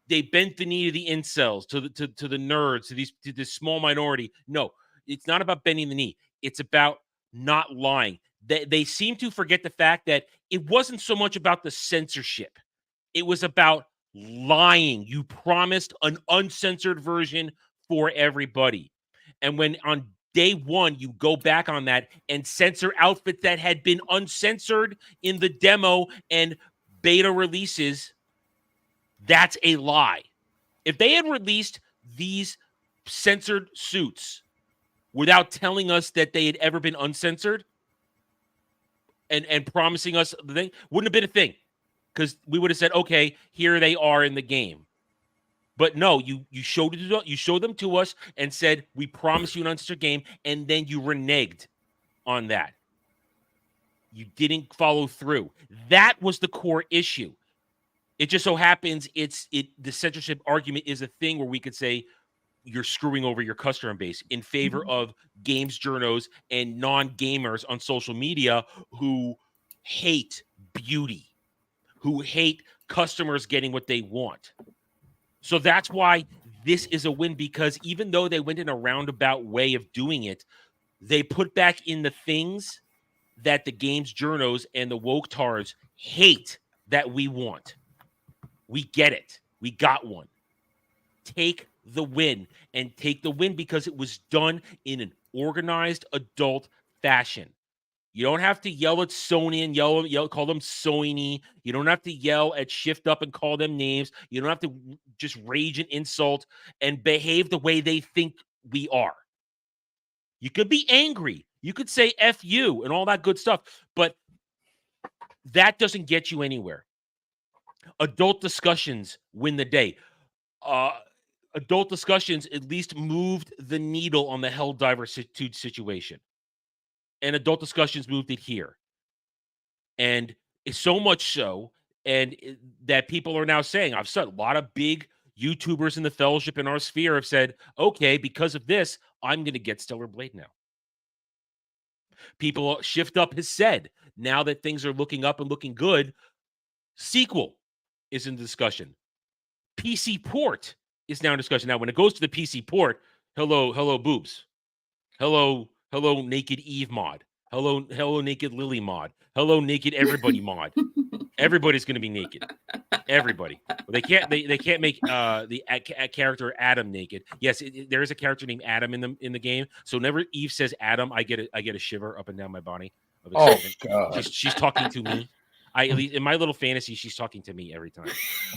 they bent the knee to the incels, to the nerds, to this small minority. No, it's not about bending the knee. It's about not lying. They seem to forget the fact that it wasn't so much about the censorship. It was about lying. You promised an uncensored version for everybody. And when on day one, you go back on that and censor outfits that had been uncensored in the demo and beta releases, that's a lie. If they had released these censored suits without telling us that they had ever been uncensored and promising us the thing, wouldn't have been a thing. Because we would have said, okay, here they are in the game. But no, you showed them to us and said, we promise you an uncensored game, and then you reneged on that. You didn't follow through. That was the core issue. It just so happens the censorship argument is a thing where we could say you're screwing over your customer base in favor of games journos and non-gamers on social media who hate beauty, who hate customers getting what they want. So that's why this is a win, because even though they went in a roundabout way of doing it, they put back in the things that the games journos and the woke tards hate that we want. We get it. We got one. Take the win, and take the win because it was done in an organized adult fashion. You don't have to yell at Sony and yell, call them Sony. You don't have to yell at Shift Up and call them names. You don't have to just rage and insult and behave the way they think we are. You could be angry. You could say F you and all that good stuff, but that doesn't get you anywhere. Adult discussions win the day. Adult discussions at least moved the needle on the Helldiver situation. And adult discussions moved it here. And it's so much so, and that people are now saying, I've said a lot of big YouTubers in the fellowship in our sphere have said, okay, because of this, I'm going to get Stellar Blade now. People, Shift Up has said, now that things are looking up and looking good, sequel is in discussion. PC port is now in discussion. Now, when it goes to the PC port, hello, boobs. Hello, naked Eve mod. Hello, naked Lily mod. Hello, naked everybody mod. Everybody's going to be naked. Everybody. They can't make the character Adam naked. Yes, there is a character named Adam in the game. So whenever Eve says Adam, I get a shiver up and down my body. Oh God. She's talking to me. At least in my little fantasy, she's talking to me every time.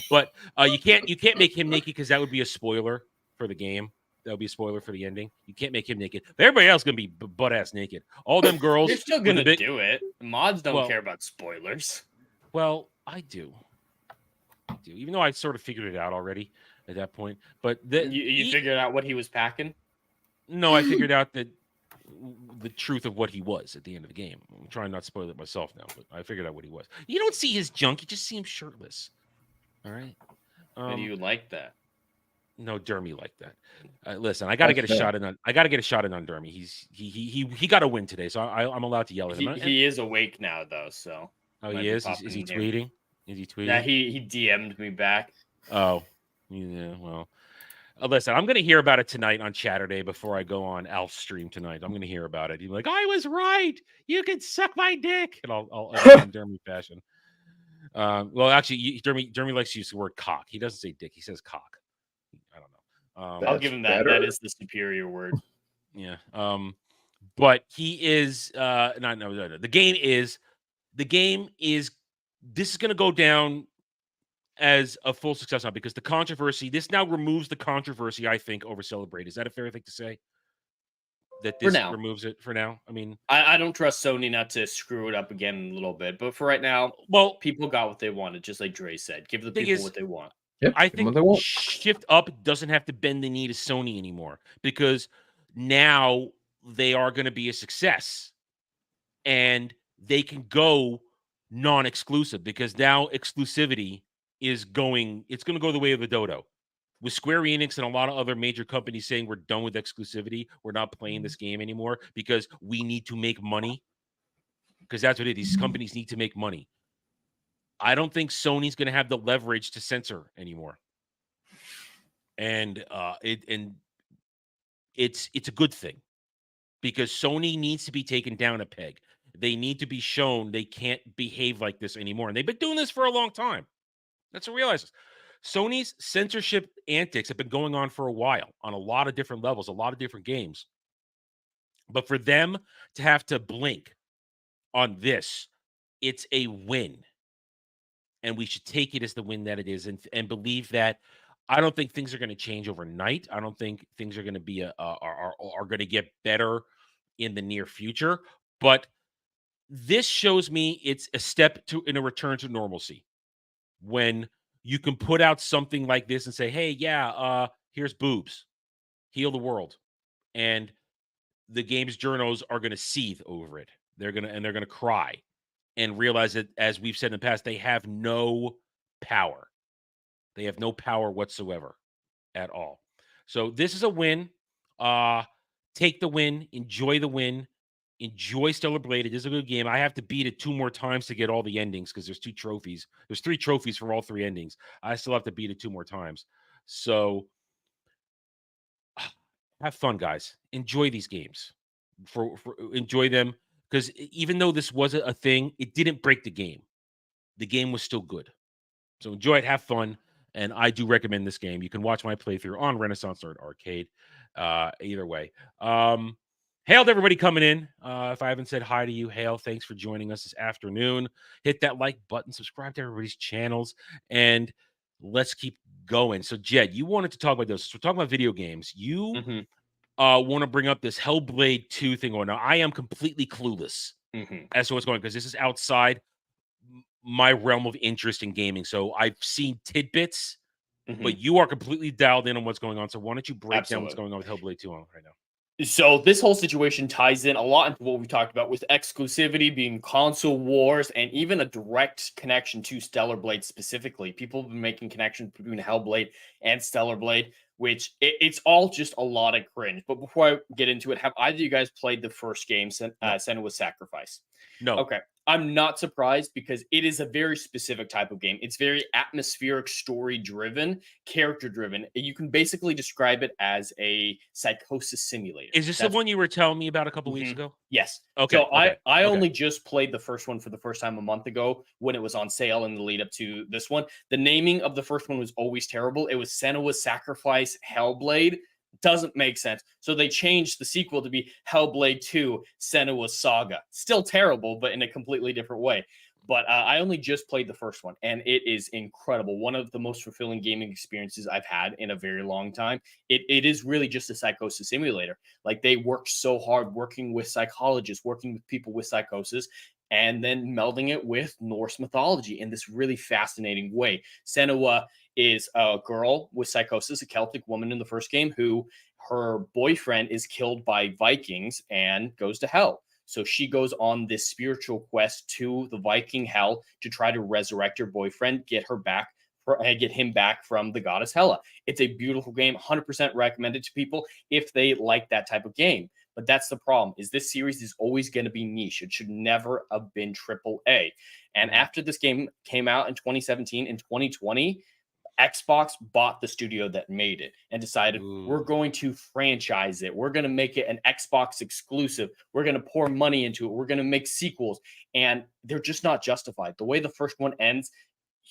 But you can't make him naked because that would be a spoiler for the game. That'll be a spoiler for the ending. You can't make him naked. But everybody else is gonna be butt ass naked. All them girls. They're still with the gonna do it. Mods don't Well- care about spoilers. Well, I do. Even though I sort of figured it out already at that point. But You figured out what he was packing? No, I figured out that the truth of what he was at the end of the game. I'm trying not to spoil it myself now, but I figured out what he was. You don't see his junk; you just see him shirtless. All right. And you like that? No, Dermy like that. Listen, I got to get a shot in on. I got to get a shot in on Dermy. He got a win today, so I'm allowed to yell at him. He is awake now, though. So he is. Is he tweeting? Is he tweeting? Yeah, he DM'd me back. Oh, yeah. Well, listen, I'm going to hear about it tonight on Chatterday before I go on Alf's stream tonight. I'm going to hear about it. He's like, I was right. You can suck my dick, and I'll in Dermy fashion. Well, actually, Dermy likes to use the word cock. He doesn't say dick. He says cock. I don't know. I'll give him that. better. That is the superior word. Yeah. But he is no. The game is. This is going to go down as a full success now because the controversy. This now removes the controversy. I think over Celebrate. Is that a fair thing to say? That this removes it for now. I mean, I don't trust Sony not to screw it up again a little bit, but for right now, well, people got what they wanted, just like Dre said. Give the people what they want. Yep, I think Shift Up doesn't have to bend the knee to Sony anymore because now they are going to be a success and they can go non-exclusive because now exclusivity is going to go the way of the dodo. With Square Enix and a lot of other major companies saying we're done with exclusivity, we're not playing this game anymore because we need to make money. Because that's what it is. These companies need to make money. I don't think Sony's going to have the leverage to censor anymore. And it's a good thing because Sony needs to be taken down a peg. They need to be shown they can't behave like this anymore. And they've been doing this for a long time. Let's realize this. Sony's censorship antics have been going on for a while on a lot of different levels, a lot of different games. But for them to have to blink on this, it's a win. And we should take it as the win that it is and believe that I don't think things are going to change overnight. I don't think things are going to be are going to get better in the near future. But this shows me it's a step in a return to normalcy when you can put out something like this and say, hey, yeah, here's boobs, heal the world. And the game's journos are going to seethe over it. They're going to cry and realize that, as we've said in the past, they have no power. They have no power whatsoever at all. So this is a win. Take the win. Enjoy the win. Enjoy Stellar Blade. It is a good game. I have to beat it 2 more times to get all the endings because there's 2 trophies. There's 3 trophies for all 3 endings. I still have to beat it 2 more times. So have fun, guys. Enjoy these games. Enjoy them because even though this was a thing, it didn't break the game. The game was still good. So enjoy it. Have fun. And I do recommend this game. You can watch my playthrough on Renaissance or Arcade. Either way. Hail to everybody coming in. If I haven't said hi to you, hail. Thanks for joining us this afternoon. Hit that like button, subscribe to everybody's channels, and let's keep going. So, Jed, you wanted to talk about this. So we're talking about video games. You want to bring up this Hellblade 2 thing going on. Now, I am completely clueless as to what's going on because this is outside my realm of interest in gaming. So I've seen tidbits, but you are completely dialed in on what's going on. So why don't you break down what's going on with Hellblade 2 right now? So this whole situation ties in a lot into what we talked about with exclusivity being console wars and even a direct connection to Stellar Blade specifically. People have been making connections between Hellblade and Stellar Blade, which it's all just a lot of cringe. But before I get into it, have either of you guys played the first game, Senua's Sacrifice? No. Okay. I'm not surprised because it is a very specific type of game. It's very atmospheric, story-driven, character-driven. You can basically describe it as a psychosis simulator. Is this the one you were telling me about a couple weeks ago? Yes. Okay. So I only just played the first one for the first time a month ago when it was on sale in the lead up to this one. The naming of the first one was always terrible. It was Senua's Sacrifice Hellblade. Doesn't make sense. So they changed the sequel to be Hellblade 2 Senua's Saga. Still terrible, but in a completely different way. But I only just played the first one, and it is incredible. One of the most fulfilling gaming experiences I've had in a very long time. It is really just a psychosis simulator. Like, they work so hard working with psychologists, working with people with psychosis, and then melding it with Norse mythology in this really fascinating way. Senua is a girl with psychosis, a Celtic woman in the first game, who her boyfriend is killed by Vikings and goes to hell. So she goes on this spiritual quest to the Viking hell to try to resurrect her boyfriend, get him back from the goddess Hela. It's a beautiful game, 100% recommended to people if they like that type of game. But that's the problem, is this series is always going to be niche. It should never have been AAA. And after this game came out in 2017, in 2020, Xbox bought the studio that made it and decided, we're going to franchise it. We're going to make it an Xbox exclusive. We're going to pour money into it. We're going to make sequels. And they're just not justified. The way the first one ends,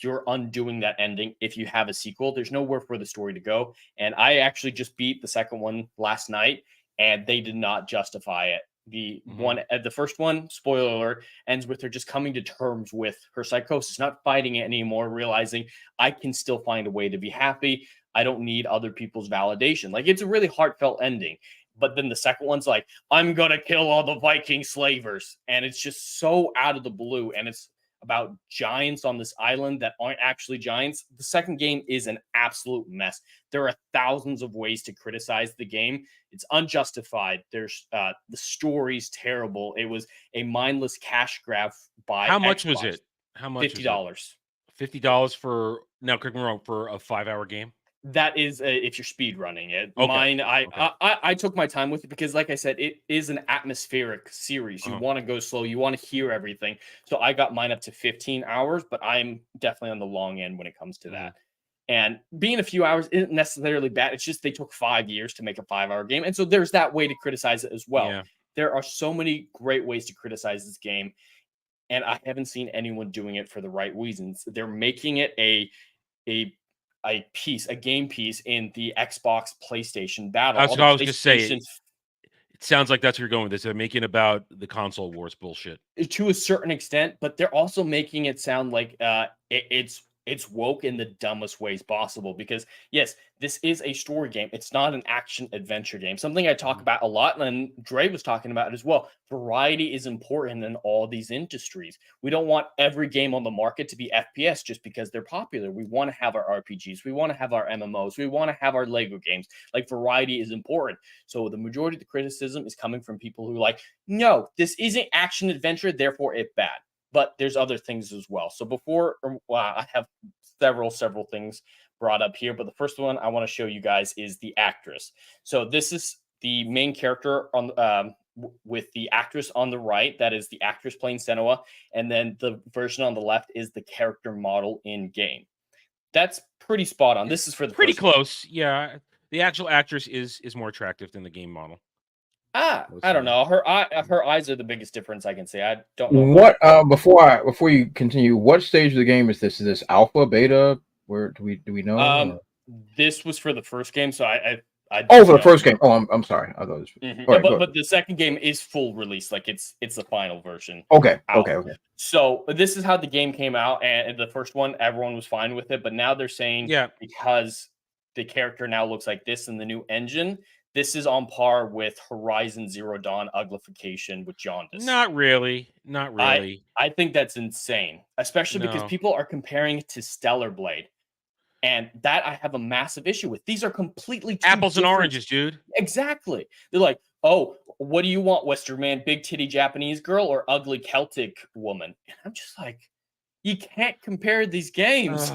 you're undoing that ending. If you have a sequel, there's nowhere for the story to go. And I actually just beat the second one last night, and they did not justify it. The first one, spoiler alert, ends with her just coming to terms with her psychosis, not fighting it anymore, realizing I can still find a way to be happy. I don't need other people's validation. Like, it's a really heartfelt ending. But then the second one's like, I'm going to kill all the Viking slavers. And it's just so out of the blue. And it's about giants on this island that aren't actually giants. The second game is an absolute mess. There are thousands of ways to criticize the game. It's unjustified. There's the story's terrible. It was a mindless cash grab by How much Xbox. was it? How much? $50. $50 for, now correct me wrong, for a 5-hour game? That is if you're speed running it. Okay. Mine, I took my time with it because, like I said, it is an atmospheric series. You want to go slow. You want to hear everything. So I got mine up to 15 hours, but I'm definitely on the long end when it comes to that. And being a few hours isn't necessarily bad. It's just they took 5 years to make a 5-hour game. And so there's that way to criticize it as well. Yeah. There are so many great ways to criticize this game, and I haven't seen anyone doing it for the right reasons. They're making it a game piece in the Xbox PlayStation battle. That's what I was just saying. It sounds like that's where you're going with this. They're making about the console wars bullshit to a certain extent, but they're also making it sound like it's woke in the dumbest ways possible. Because yes, this is a story game. It's not an action adventure game. Something I talk about a lot, and Dre was talking about it as well. Variety is important in all these industries. We don't want every game on the market to be FPS just because they're popular. We want to have our RPGs. We want to have our MMOs. We want to have our Lego games. Like, variety is important. So the majority of the criticism is coming from people who are like, no, this isn't action adventure, therefore it's bad. But there's other things as well. So I have several things brought up here, but the first one I want to show you guys is the actress. So this is the main character on with the actress on the right. That is the actress playing Senua, and then the version on the left is the character model in game. That's pretty spot on. This is for the pretty close. Yeah, the actual actress is more attractive than the game model. I don't know. Her eyes are the biggest difference I can say. I don't know. What before you continue, what stage of the game is this? Is this alpha, beta? Where do we know? This was for the first game, so I for the first game. Oh, I'm sorry. I thought it was right, but the second game is full release, like it's the final version. Okay. So this is how the game came out, and the first one everyone was fine with it, but now they're saying because the character now looks like this in the new engine, this is on par with Horizon Zero Dawn uglification with jaundice. Not really. I think that's insane, especially because people are comparing it to Stellar Blade. And that I have a massive issue with. These are completely apples and oranges, dude. Exactly. They're like, oh, what do you want, Western man? Big titty Japanese girl or ugly Celtic woman? And I'm just like, you can't compare these games.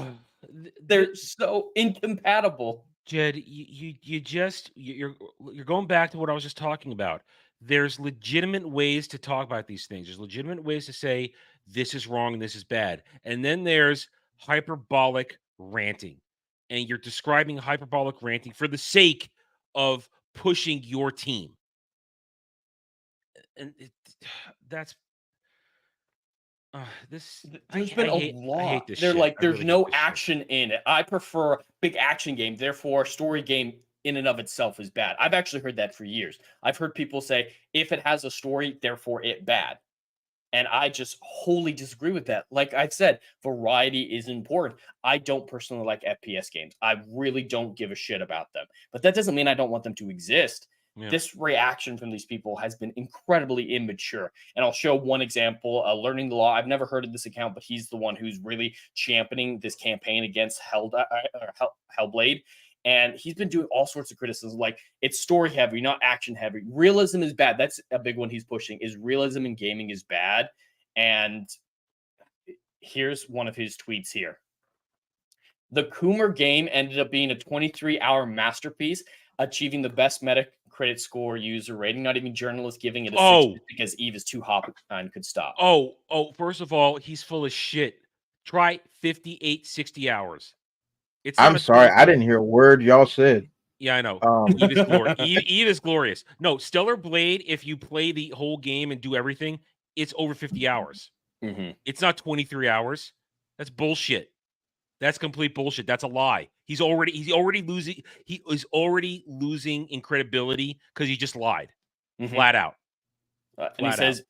They're so incompatible. Jed, you're going back to what I was just talking about. There's legitimate ways to talk about these things. There's legitimate ways to say this is wrong and this is bad. And then there's hyperbolic ranting. And you're describing hyperbolic ranting for the sake of pushing your team. And there's been a lot. They're like, there's no action in it. I prefer big action game. Therefore, story game in and of itself is bad. I've actually heard that for years. I've heard people say, if it has a story, therefore it bad. And I just wholly disagree with that. Like I said, variety is important. I don't personally like FPS games. I really don't give a shit about them. But that doesn't mean I don't want them to exist. Yeah. This reaction from these people has been incredibly immature. And I'll show one example. Learning the Law. I've never heard of this account, but he's the one who's really championing this campaign against Hellblade. And he's been doing all sorts of criticism, like it's story heavy, not action heavy. Realism is bad. That's a big one he's pushing, is realism in gaming is bad. And here's one of his tweets here. The Coomer game ended up being a 23-hour masterpiece, achieving the best Metacritic score user rating. Not even journalists giving it a 6 because Eve is too hot and could stop. First of all, he's full of shit. Try 58, 60 hours. I'm sorry, I didn't hear a word y'all said. Yeah, I know. Eve is glorious. No, Stellar Blade, if you play the whole game and do everything, it's over 50 hours. Mm-hmm. It's not 23 hours. That's bullshit. That's complete bullshit. That's a lie. He's already losing. He is already losing in credibility because he just lied, flat out. And he says,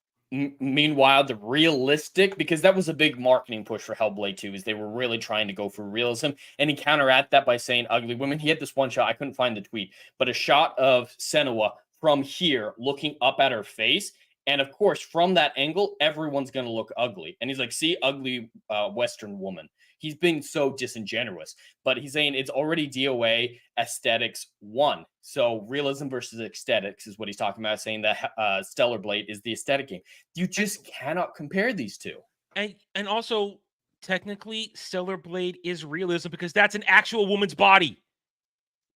meanwhile, the realistic, because that was a big marketing push for Hellblade 2, is they were really trying to go for realism. And he counteracted that by saying ugly women. He had this one shot, I couldn't find the tweet, but a shot of Senua from here looking up at her face. And of course, from that angle, everyone's going to look ugly. And he's like, see, ugly Western woman. He's being so disingenuous, but he's saying it's already DOA aesthetics 1. So realism versus aesthetics is what he's talking about, saying that Stellar Blade is the aesthetic game. You just cannot compare these two. And also, technically, Stellar Blade is realism because that's an actual woman's body.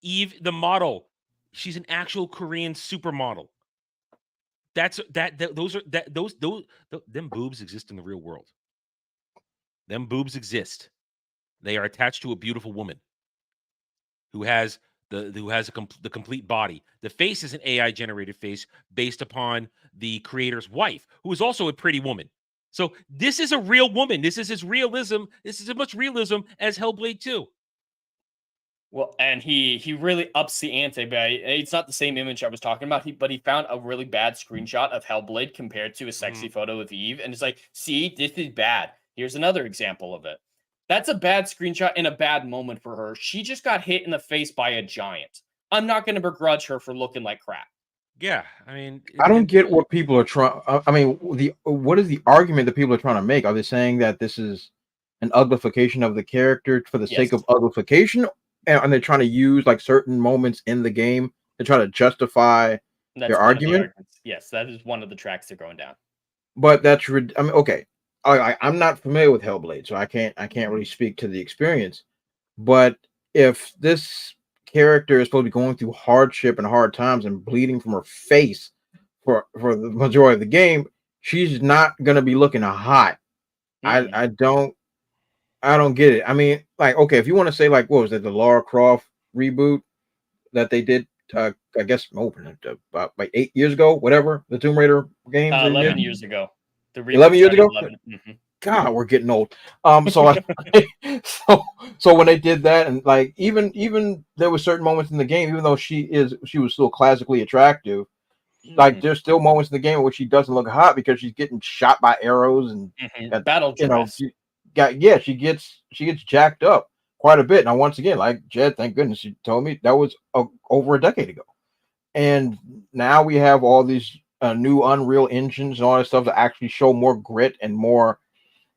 Eve, the model, she's an actual Korean supermodel. Them boobs exist in the real world. Them boobs exist. They are attached to a beautiful woman who has the complete body. The face is an AI generated face based upon the creator's wife, who is also a pretty woman. So this is a real woman. This is as realism. This is as much realism as Hellblade 2. Well, and he really ups the ante. But it's not the same image I was talking about. But he found a really bad screenshot of Hellblade compared to a sexy photo of Eve, and it's like, see, this is bad. Here's another example of it. That's a bad screenshot and a bad moment for her. She just got hit in the face by a giant. I'm not going to begrudge her for looking like crap. Yeah, I mean, I don't get what people are trying. I mean, what is the argument that people are trying to make? Are they saying that this is an uglification of the character for the sake of uglification, and are they trying to use like certain moments in the game to try to justify their argument? Yes, that is one of the tracks they're going down. But that's, I mean, okay. I'm not familiar with Hellblade, so I can't really speak to the experience. But if this character is supposed to be going through hardship and hard times and bleeding from her face for the majority of the game, she's not gonna be looking hot. I don't get it. I mean, like, okay, if you want to say like, what was it, the Lara Croft reboot that they did? I guess about like 8 years ago, whatever, the Tomb Raider games. 11 years ago. 11 years ago. God, we're getting old. So when they did that, and like even there were certain moments in the game, even though she was still classically attractive, like there's still moments in the game where she doesn't look hot because she's getting shot by arrows and battle. She gets jacked up quite a bit. Now, once again, like Jed, thank goodness you told me that was over a decade ago, and now we have all these new Unreal engines and all that stuff to actually show more grit and more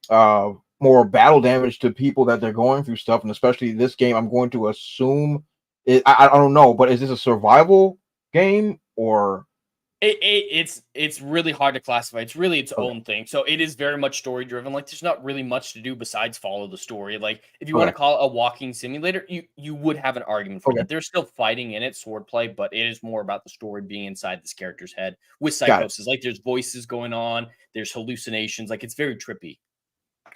battle damage to people that they're going through stuff. And especially this game, I'm going to assume I don't know, but is this a survival game or? It's really hard to classify. It's really its own thing. So it is very much story driven. Like there's not really much to do besides follow the story. Like if you want to call it a walking simulator, you would have an argument for that. There's still fighting in it, swordplay, but it is more about the story being inside this character's head with psychosis. Like there's voices going on, there's hallucinations. Like it's very trippy.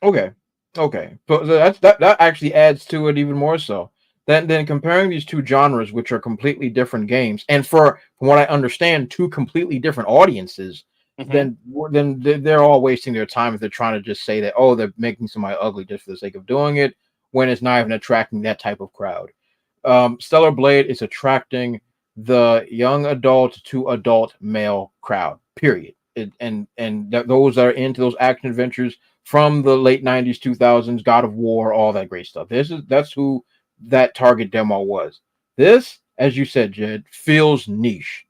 Okay. So that actually adds to it even more so. Then comparing these two genres, which are completely different games, and from what I understand, two completely different audiences, then they're all wasting their time if they're trying to just say that, they're making somebody ugly just for the sake of doing it, when it's not even attracting that type of crowd. Stellar Blade is attracting the young adult to adult male crowd. Period. Those that are into those action adventures from the late 90s, 2000s, God of War, all that great stuff. That's who that target demo was. This, as you said, Jed, feels niche.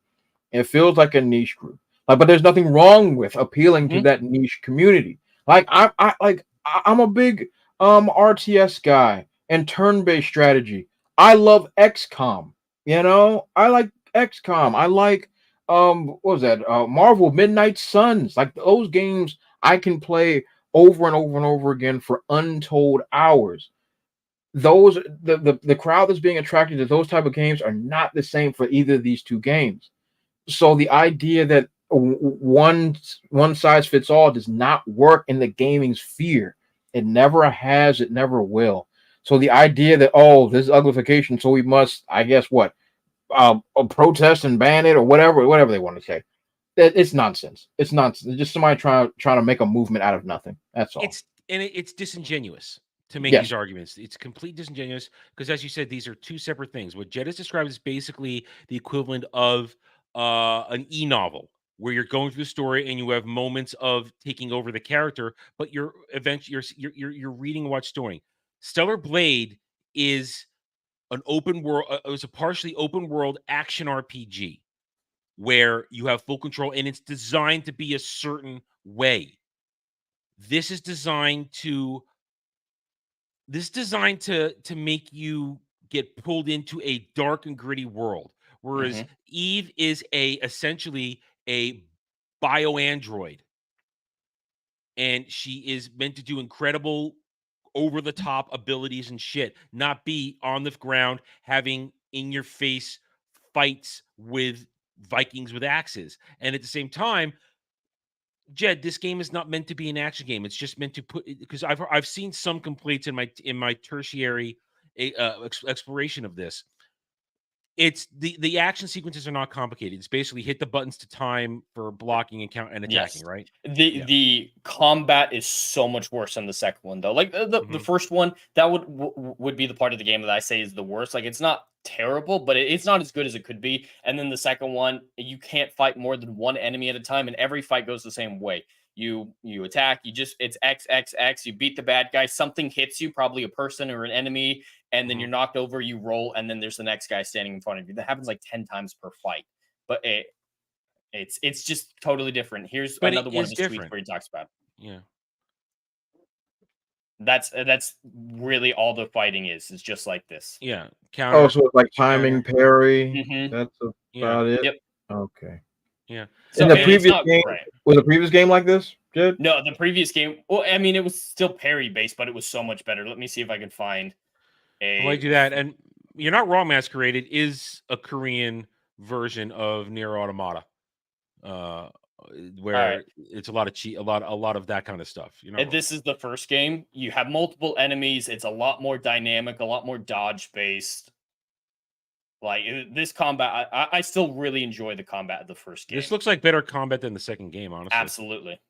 It feels like a niche group. Like, but there's nothing wrong with appealing to that niche community. Like I'm a big RTS guy and turn-based strategy. I love XCOM. You know, I like XCOM. I like what was that? Marvel Midnight Suns. Like those games I can play over and over and over again for untold hours. Those the crowd that's being attracted to those type of games are not the same for either of these two games. So the idea that one size fits all does not work in the gaming sphere. It never has. It never will. So the idea that this is uglification, so we must, I guess, protest and ban it or whatever they want to say. It's nonsense. It's nonsense. It's just somebody trying to make a movement out of nothing. That's all. It's disingenuous to make Yes. these arguments. It's complete disingenuous because, as you said, these are two separate things. What Jed has described is basically the equivalent of an e-novel where you're going through the story and you have moments of taking over the character, but you're reading what's story. Stellar Blade is an open world. It was a partially open world action RPG where you have full control, and it's designed to be a certain way. This is designed to make you get pulled into a dark and gritty world. Whereas Eve is essentially a bio-android. And she is meant to do incredible over-the-top abilities and shit, not be on the ground having in-your-face fights with Vikings with axes. And at the same time, Jed, this game is not meant to be an action game. It's just meant to because I've seen some complaints in my tertiary exploration of this. It's the action sequences are not complicated. It's basically hit the buttons to time for blocking and count and attacking, right? The combat is so much worse than the second one, though. Like the first one, that would be the part of the game that I say is the worst. Like it's not terrible, but it's not as good as it could be. And then the second one, you can't fight more than one enemy at a time, and every fight goes the same way. You attack, it's X, X, X, you beat the bad guy, something hits you, probably a person or an enemy, and then you're knocked over, you roll, and then there's the next guy standing in front of you. That happens like 10 times per fight. But it's just totally different. Here's another one of the tweets where he talks about. Yeah. That's really all the fighting is. It's just like this. Yeah. Counter. So it's like timing, parry. That's about it. Yep. Okay. Yeah. So in the previous game, was the previous game like this, Jed? No, the previous game. Well, I mean, it was still parry based, but it was so much better. Let me see if I can find Well, I do that, and you're not wrong. Masquerade is a Korean version of Nier Automata, where it's a lot of cheat, a lot of that kind of stuff. You know, this is the first game. You have multiple enemies. It's a lot more dynamic, a lot more dodge based. Like this combat, I still really enjoy the combat of the first game. This looks like better combat than the second game, honestly. Absolutely.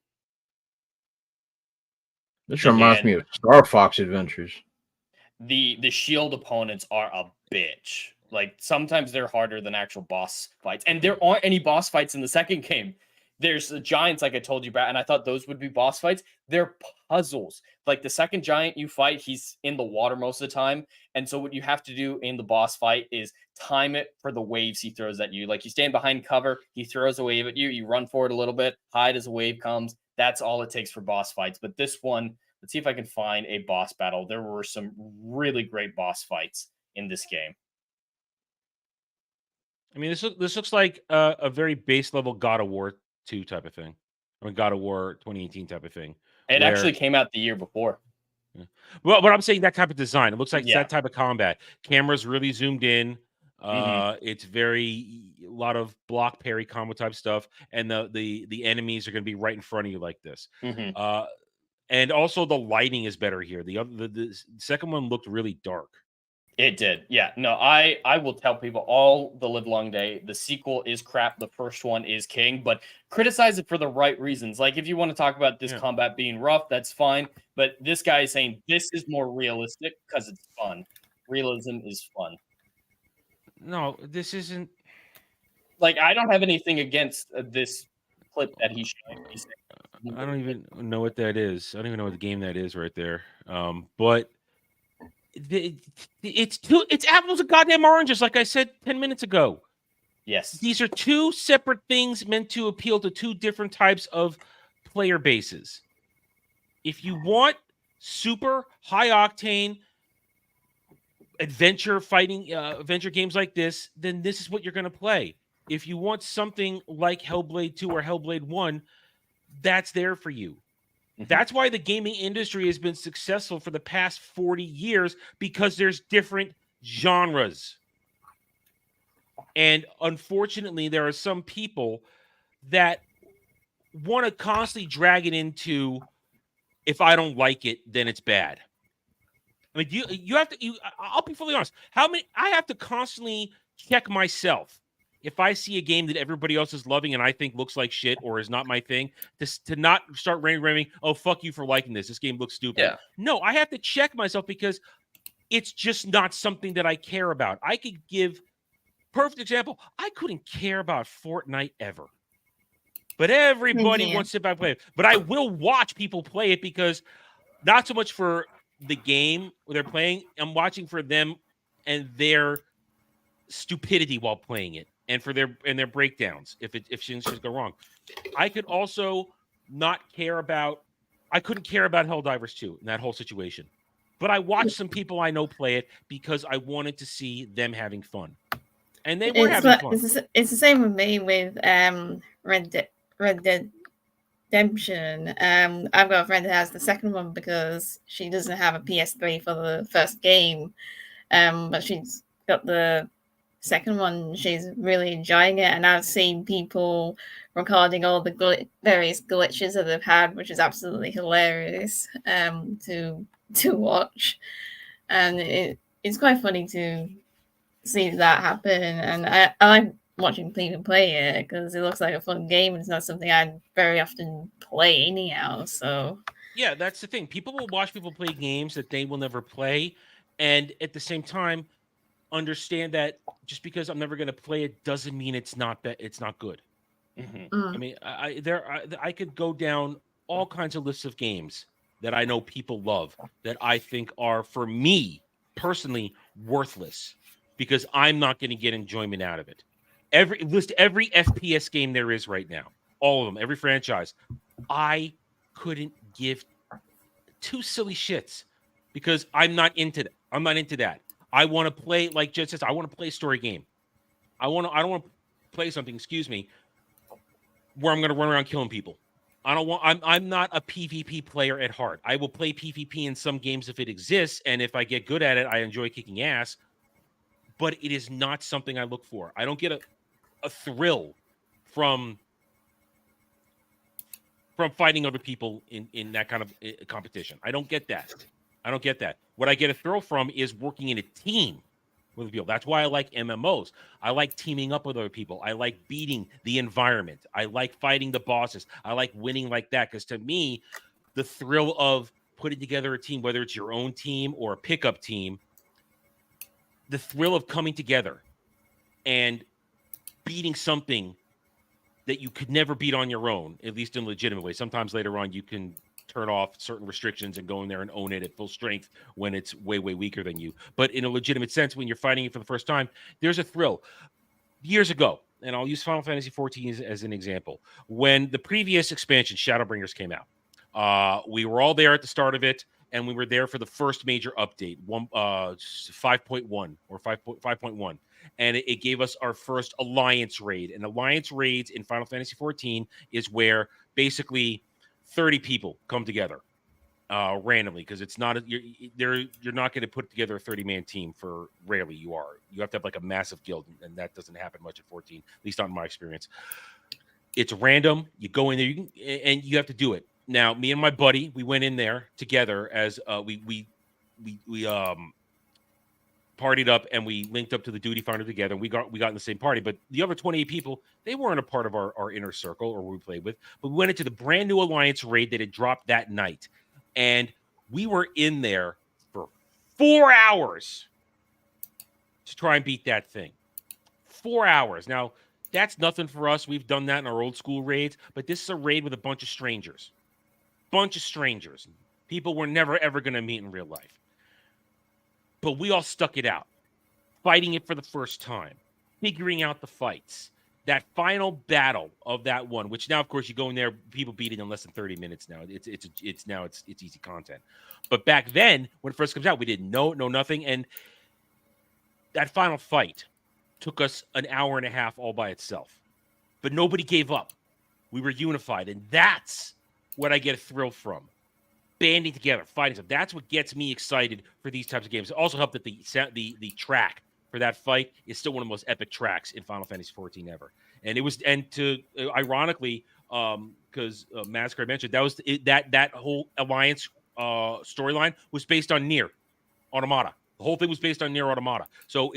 This reminds me of Star Fox Adventures. The shield opponents are a bitch. Like sometimes they're harder than actual boss fights, and there aren't any boss fights in the second game. There's the giants, like I told you about, and I thought those would be boss fights. They're puzzles. Like the second giant you fight, he's in the water most of the time. And so what you have to do in the boss fight is time it for the waves he throws at you. Like you stand behind cover, he throws a wave at you, you run forward a little bit, hide as a wave comes. That's all it takes for boss fights. But this one, let's see if I can find a boss battle. There were some really great boss fights in this game. I mean, this looks like a very base level God of War 2 type of thing. I mean, God of War 2018 type of thing. It actually came out the year before. Yeah. Well, but I'm saying that type of design. It looks like that type of combat. Camera's really zoomed in. It's a lot of block parry combo type stuff, and the enemies are going to be right in front of you like this. And also the lighting is better here. The second one looked really dark. It did. Yeah. No, I will tell people all the live long day. The sequel is crap. The first one is king, but criticize it for the right reasons. Like if you want to talk about this combat being rough, that's fine. But this guy is saying this is more realistic because it's fun. Realism is fun. No, this isn't. Like, I don't have anything against this clip that he showed. I don't even know what that is. I don't even know what the game that is right there. But it's apples and goddamn oranges, like I said 10 minutes ago. Yes. These are two separate things meant to appeal to two different types of player bases. If you want super high octane adventure fighting adventure games like this, then this is what you're going to play. If you want something like Hellblade 2 or Hellblade 1, that's there for you. That's why the gaming industry has been successful for the past 40 years, because there's different genres. And unfortunately, there are some people that want to constantly drag it into, if I don't like it, then it's bad. I mean, you have to. I'll be fully honest. I have to constantly check myself if I see a game that everybody else is loving and I think looks like shit or is not my thing, to not start ramming, oh, fuck you for liking this. This game looks stupid. Yeah. No, I have to check myself, because it's just not something that I care about. I could give perfect example. I couldn't care about Fortnite ever. But everybody wants to play it. But I will watch people play it, because not so much for the game they're playing, I'm watching for them and their stupidity while playing it, and for their breakdowns if things go wrong. I could also not care about. I couldn't care about Helldivers 2 in that whole situation, but I watched some people I know play it because I wanted to see them having fun, and they were having fun. It's the same with me with Red Dead Redemption. I've got a friend that has the second one because she doesn't have a PS3 for the first game, but she's got the second one. She's really enjoying it, and I've seen people recording all the various glitches that they've had, which is absolutely hilarious to watch, and it's quite funny to see that happen. And I like watching people play it because it looks like a fun game, and it's not something I very often play anyhow. So yeah, that's the thing. People will watch people play games that they will never play, and at the same time understand that just because I'm never going to play it doesn't mean it's not good. I mean, I could go down all kinds of lists of games that I know people love that I think are, for me personally, worthless, because I'm not going to get enjoyment out of it. Every FPS game there is right now, all of them, every franchise, I couldn't give two silly shits, because I'm not into that. I'm not into that. I want to play, like Jed says, I want to play a story game. I don't want to play something, where I'm going to run around killing people. I'm not a PvP player at heart. I will play PvP in some games if it exists, and if I get good at it, I enjoy kicking ass. But it is not something I look for. I don't get a thrill from fighting other people in that kind of competition. I don't get that. What I get a thrill from is working in a team with people. That's why I like MMOs. I like teaming up with other people. I like beating the environment. I like fighting the bosses. I like winning like that, because to me, the thrill of putting together a team, whether it's your own team or a pickup team, the thrill of coming together and beating something that you could never beat on your own, at least in a legitimate way. Sometimes later on you can turn off certain restrictions and go in there and own it at full strength when it's way, way weaker than you. But in a legitimate sense, when you're fighting it for the first time, there's a thrill. Years ago, and I'll use Final Fantasy XIV as an example, when the previous expansion, Shadowbringers, came out, we were all there at the start of it, and we were there for the first major update, 5.1 or 5.1. And it gave us our first Alliance raid. And Alliance raids in Final Fantasy XIV is where basically 30 people come together randomly, because it's not you're not going to put together a 30-man team. For rarely you have to have like a massive guild, and that doesn't happen much at 14, at least not in my experience. It's random. You go in there, and you have to do it. Now, me and my buddy, we went in there together as we partied up, and we linked up to the duty finder together, and we got in the same party. But the other 28 people, they weren't a part of our inner circle or who we played with. But we went into the brand new Alliance raid that had dropped that night, and we were in there for 4 hours to try and beat that thing. 4 hours. Now, that's nothing for us. We've done that in our old school raids, but this is a raid with a bunch of strangers. People we're never, ever going to meet in real life. But we all stuck it out, fighting it for the first time, figuring out the fights. That final battle of that one, which now, of course, you go in there, people beat it in less than 30 minutes now. It's easy content. But back then, when it first comes out, we didn't know nothing. And that final fight took us an hour and a half all by itself. But nobody gave up. We were unified. And that's what I get a thrill from. Banding together, fighting stuff. That's what gets me excited for these types of games. It also helped that the track for that fight is still one of the most epic tracks in Final Fantasy XIV ever. And it was, ironically, because Massacre mentioned, that whole Alliance storyline was based on Nier Automata. The whole thing was based on Nier Automata. So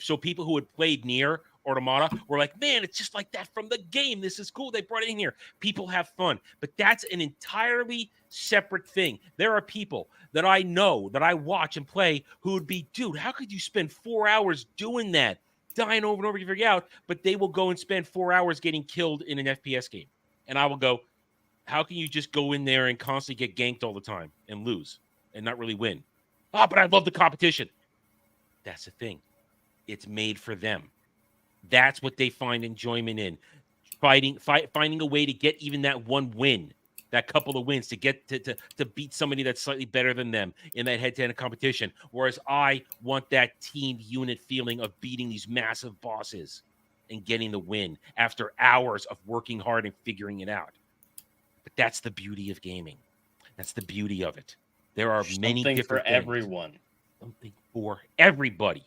so people who had played Nier Automata were like, man, it's just like that from the game. This is cool. They brought it in here. People have fun. But that's an entirely separate thing. There are people that I know, that I watch and play, who would be, dude, how could you spend 4 hours doing that? Dying over and over to figure out, but they will go and spend 4 hours getting killed in an FPS game. And I will go, how can you just go in there and constantly get ganked all the time and lose and not really win? Oh, but I love the competition. That's the thing. It's made for them. That's what they find enjoyment in. Finding a way to get even that one win, that couple of wins, to get to beat somebody that's slightly better than them in that head-to-head competition. Whereas I want that team unit feeling of beating these massive bosses and getting the win after hours of working hard and figuring it out. But that's the beauty of gaming. That's the beauty of it. There are many different for things. everyone. Something for everybody.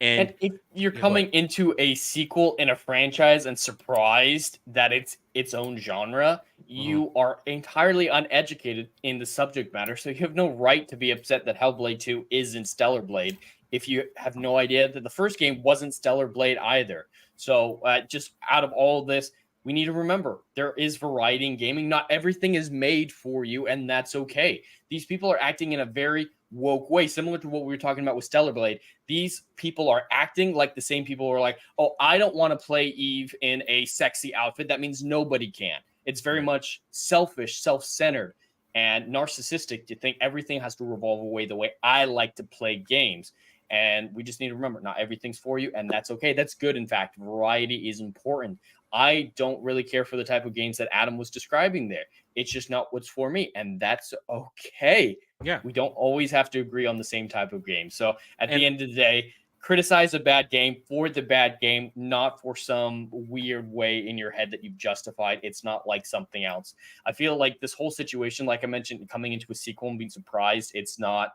And if you're coming into a sequel in a franchise and surprised that it's its own genre, you are entirely uneducated in the subject matter. So you have no right to be upset that Hellblade 2 isn't Stellar Blade if you have no idea that the first game wasn't Stellar Blade either. So just out of all of this, we need to remember there is variety in gaming. Not everything is made for you, and that's okay. These people are acting in a very woke way, similar to what we were talking about with Stellar Blade. These people are acting like the same people who are like, oh, I don't want to play Eve in a sexy outfit. That means nobody can. It's very much selfish, self-centered, and narcissistic to think everything has to revolve away the way I like to play games. And we just need to remember, not everything's for you, and that's okay. That's good. In fact, variety is important. I don't really care for the type of games that Adam was describing there. It's just not what's for me, and that's okay. Yeah. We don't always have to agree on the same type of game. So at the end of the day, criticize a bad game for the bad game, not for some weird way in your head that you've justified. It's not like something else. I feel like this whole situation, like I mentioned, coming into a sequel and being surprised it's not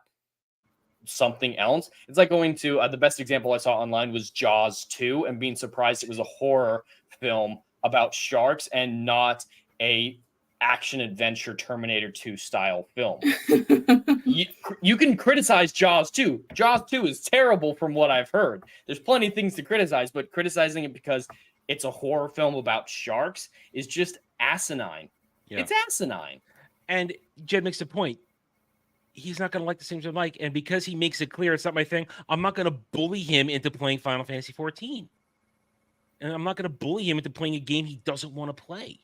something else. It's like going to the best example I saw online was Jaws 2 and being surprised it was a horror film about sharks and not a action adventure Terminator 2 style film. you can criticize Jaws 2. Jaws 2 is terrible from what I've heard. There's plenty of things to criticize, but criticizing it because it's a horror film about sharks is just asinine. Yeah. It's asinine. And Jed makes a point. He's not going to like the same as I like. And because he makes it clear it's not my thing, I'm not going to bully him into playing Final Fantasy XIV. And I'm not going to bully him into playing a game he doesn't want to play.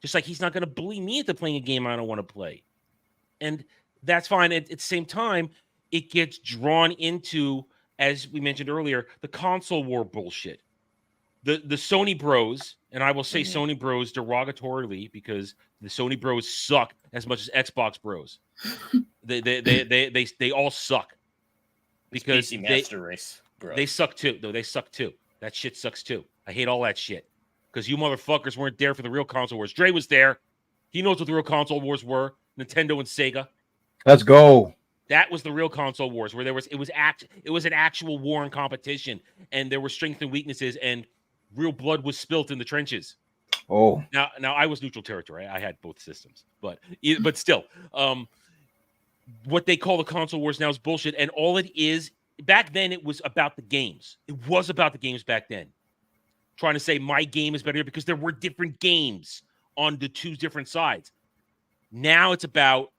Just like he's not going to bully me into playing a game I don't want to play. And that's fine. At the same time, it gets drawn into, as we mentioned earlier, the console war bullshit. The Sony bros, and I will say Sony bros derogatorily because the Sony bros suck as much as Xbox bros. They all suck because PC Master Race, bro. They suck too. Though they suck too. That shit sucks too. I hate all that shit because you motherfuckers weren't there for the real console wars. Dre was there. He knows what the real console wars were. Nintendo and Sega. Let's go. That was the real console wars where it was an actual war and competition, and there were strengths and weaknesses, and real blood was spilt in the trenches. Oh, now I was neutral territory. I had both systems, but still, what they call the console wars now is bullshit. And all it is, back then, it was about the games. It was about the games back then. Trying to say my game is better because there were different games on the two different sides. Now it's about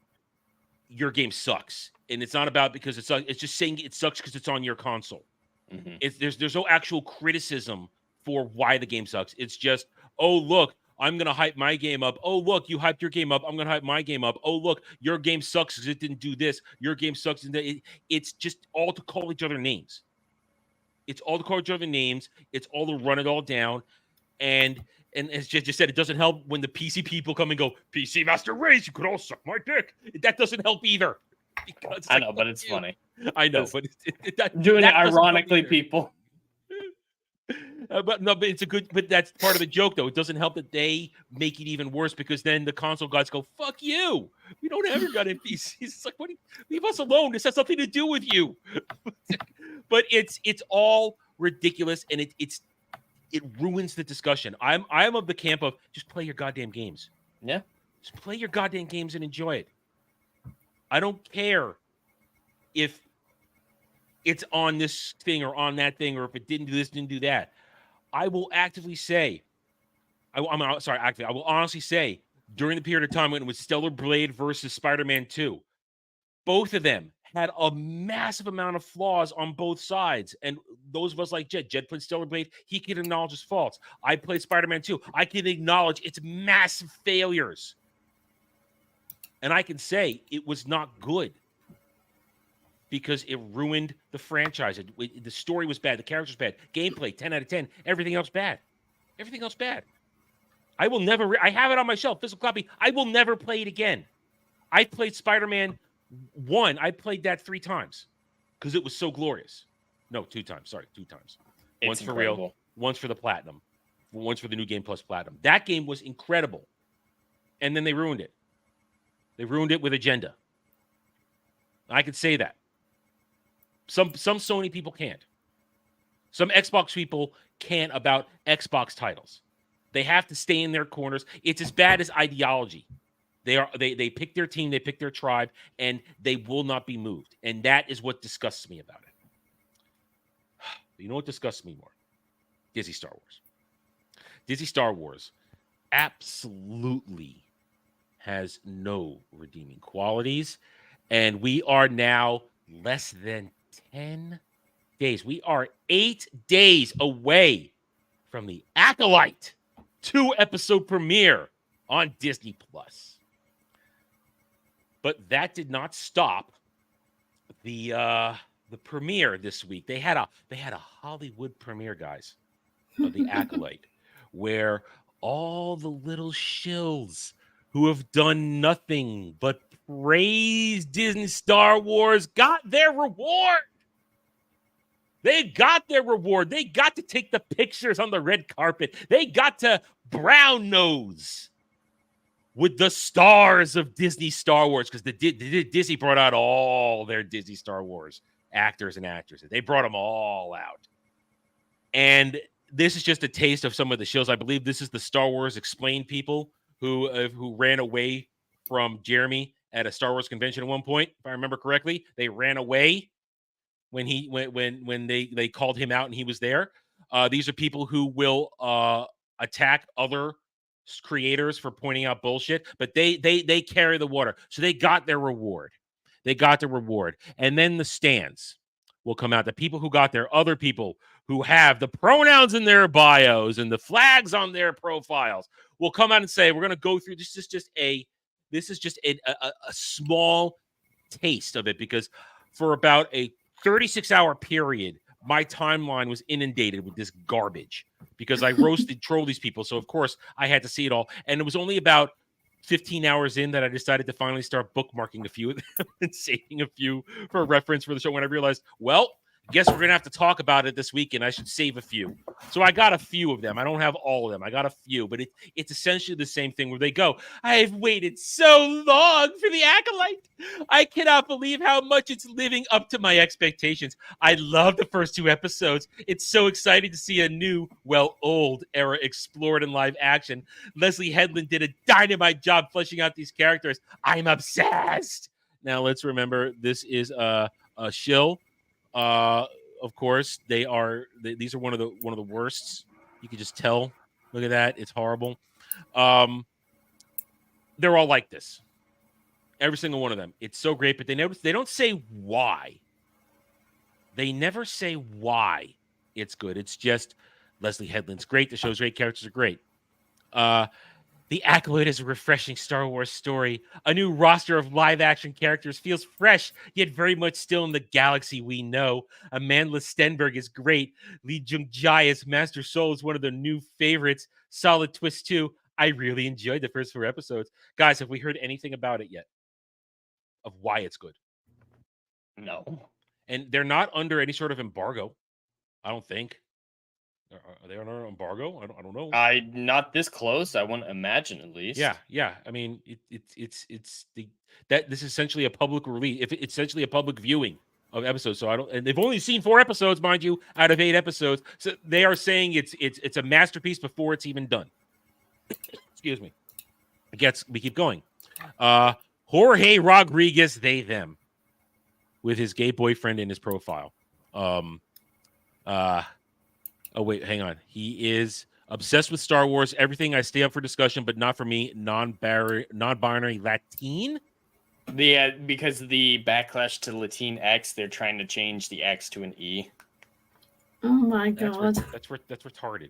your game sucks, and it's not about because it sucks. It's just saying it sucks because it's on your console. Mm-hmm. There's no actual criticism for why the game sucks. It's just, oh, look, I'm going to hype my game up. Oh, look, you hyped your game up. I'm going to hype my game up. Oh, look, your game sucks because it didn't do this. Your game sucks. It's just all to call each other names. It's all to call each other names. It's all to run it all down. And as just said, it doesn't help when the PC people come and go, PC Master Race, you could all suck my dick. That doesn't help either. Because I know, but it's funny. I know, but Doing that it doesn't help ironically, either. people. But it's a good, but that's part of the joke, though. It doesn't help that they make it even worse because then the console guys go, "Fuck you! We don't ever got NPCs." It's like, leave us alone. This has nothing to do with you. But it's all ridiculous, and it ruins the discussion. I'm of the camp of just play your goddamn games. Yeah, just play your goddamn games and enjoy it. I don't care if it's on this thing or on that thing, or if it didn't do this, didn't do that. I will actively say, I will honestly say, during the period of time when it was Stellar Blade versus Spider-Man 2, both of them had a massive amount of flaws on both sides. And those of us like Jed played Stellar Blade, he can acknowledge his faults. I played Spider-Man 2. I can acknowledge its massive failures. And I can say it was not good because it ruined the franchise. The story was bad. The characters bad. Gameplay, 10 out of 10. Everything else bad. Everything else bad. I will never... I have it on my shelf, physical copy. I will never play it again. I played Spider-Man 1. I played that 3 times because it was so glorious. No, 2 times. Sorry, 2 times. Once for real. Once for the Platinum. Once for the New Game Plus Platinum. That game was incredible. And then they ruined it. They ruined it with agenda. I could say that. Some Sony people can't. Some Xbox people can't about Xbox titles. They have to stay in their corners. It's as bad as ideology. They pick their team, they pick their tribe, and they will not be moved. And that is what disgusts me about it. You know what disgusts me more? Disney Star Wars. Disney Star Wars absolutely has no redeeming qualities. And we are now less than 10 days. We are 8 days away from the Acolyte 2-episode premiere on Disney Plus. But that did not stop the premiere this week. They had a Hollywood premiere, guys, of the Acolyte, where all the little shills who have done nothing but praise Disney Star Wars got their reward. They got their reward. They got to take the pictures on the red carpet. They got to brown nose with the stars of Disney Star Wars because Disney brought out all their Disney Star Wars actors and actresses. They brought them all out. And this is just a taste of some of the shows. I believe this is the Star Wars Explained people who ran away from Jeremy at a Star Wars convention at one point, if I remember correctly. They ran away when they called him out and he was there. These are people who will attack other creators for pointing out bullshit, but they carry the water. So they got their reward. They got their reward. And then the stands will come out. The people who got there, other people who have the pronouns in their bios and the flags on their profiles will come out and say, we're going to go through, this is just a small taste of it, because for about a 36-hour period, my timeline was inundated with this garbage because I trolled these people. So, of course, I had to see it all. And it was only about 15 hours in that I decided to finally start bookmarking a few of them and saving a few for reference for the show when I realized, well, guess we're going to have to talk about it this weekend. I should save a few. So I got a few of them. I don't have all of them. I got a few, but it's essentially the same thing where they go, I've waited so long for the Acolyte. I cannot believe how much it's living up to my expectations. I love the first 2 episodes. It's so exciting to see a new, old era explored in live action. Leslie Headland did a dynamite job fleshing out these characters. I'm obsessed. Now let's remember, this is a Shill. Of course, these are one of the worsts. You can just tell. Look at that. It's horrible. They're all like this. Every single one of them. They so great, but they don't say why. They never say why it's good. It's just Leslie Headland's great. The show's great. Characters are great. The Acolyte is a refreshing Star Wars story. A new roster of live-action characters feels fresh, yet very much still in the galaxy we know. Amandla Stenberg is great. Lee Jung-jae as Master Soul is one of the new favorites. Solid twist, too. I really enjoyed the first 4 episodes. Guys, have we heard anything about it yet? Of why it's good? No. And they're not under any sort of embargo, I don't think. Are they under embargo? I don't know. Not this close. I wouldn't imagine, at least. Yeah. I mean, it's this is essentially a public release. If it's essentially a public viewing of episodes, so I don't. And they've only seen 4 episodes, mind you, out of 8 episodes. So they are saying it's a masterpiece before it's even done. Excuse me. We keep going. Jorge Rodriguez, they them, with his gay boyfriend in his profile. Oh, wait, hang on. He is obsessed with Star Wars. Everything I stay up for discussion, but not for me. Non-binary Latin? Yeah, because of the backlash to Latin X, they're trying to change the X to an E. Oh my god. That's retarded.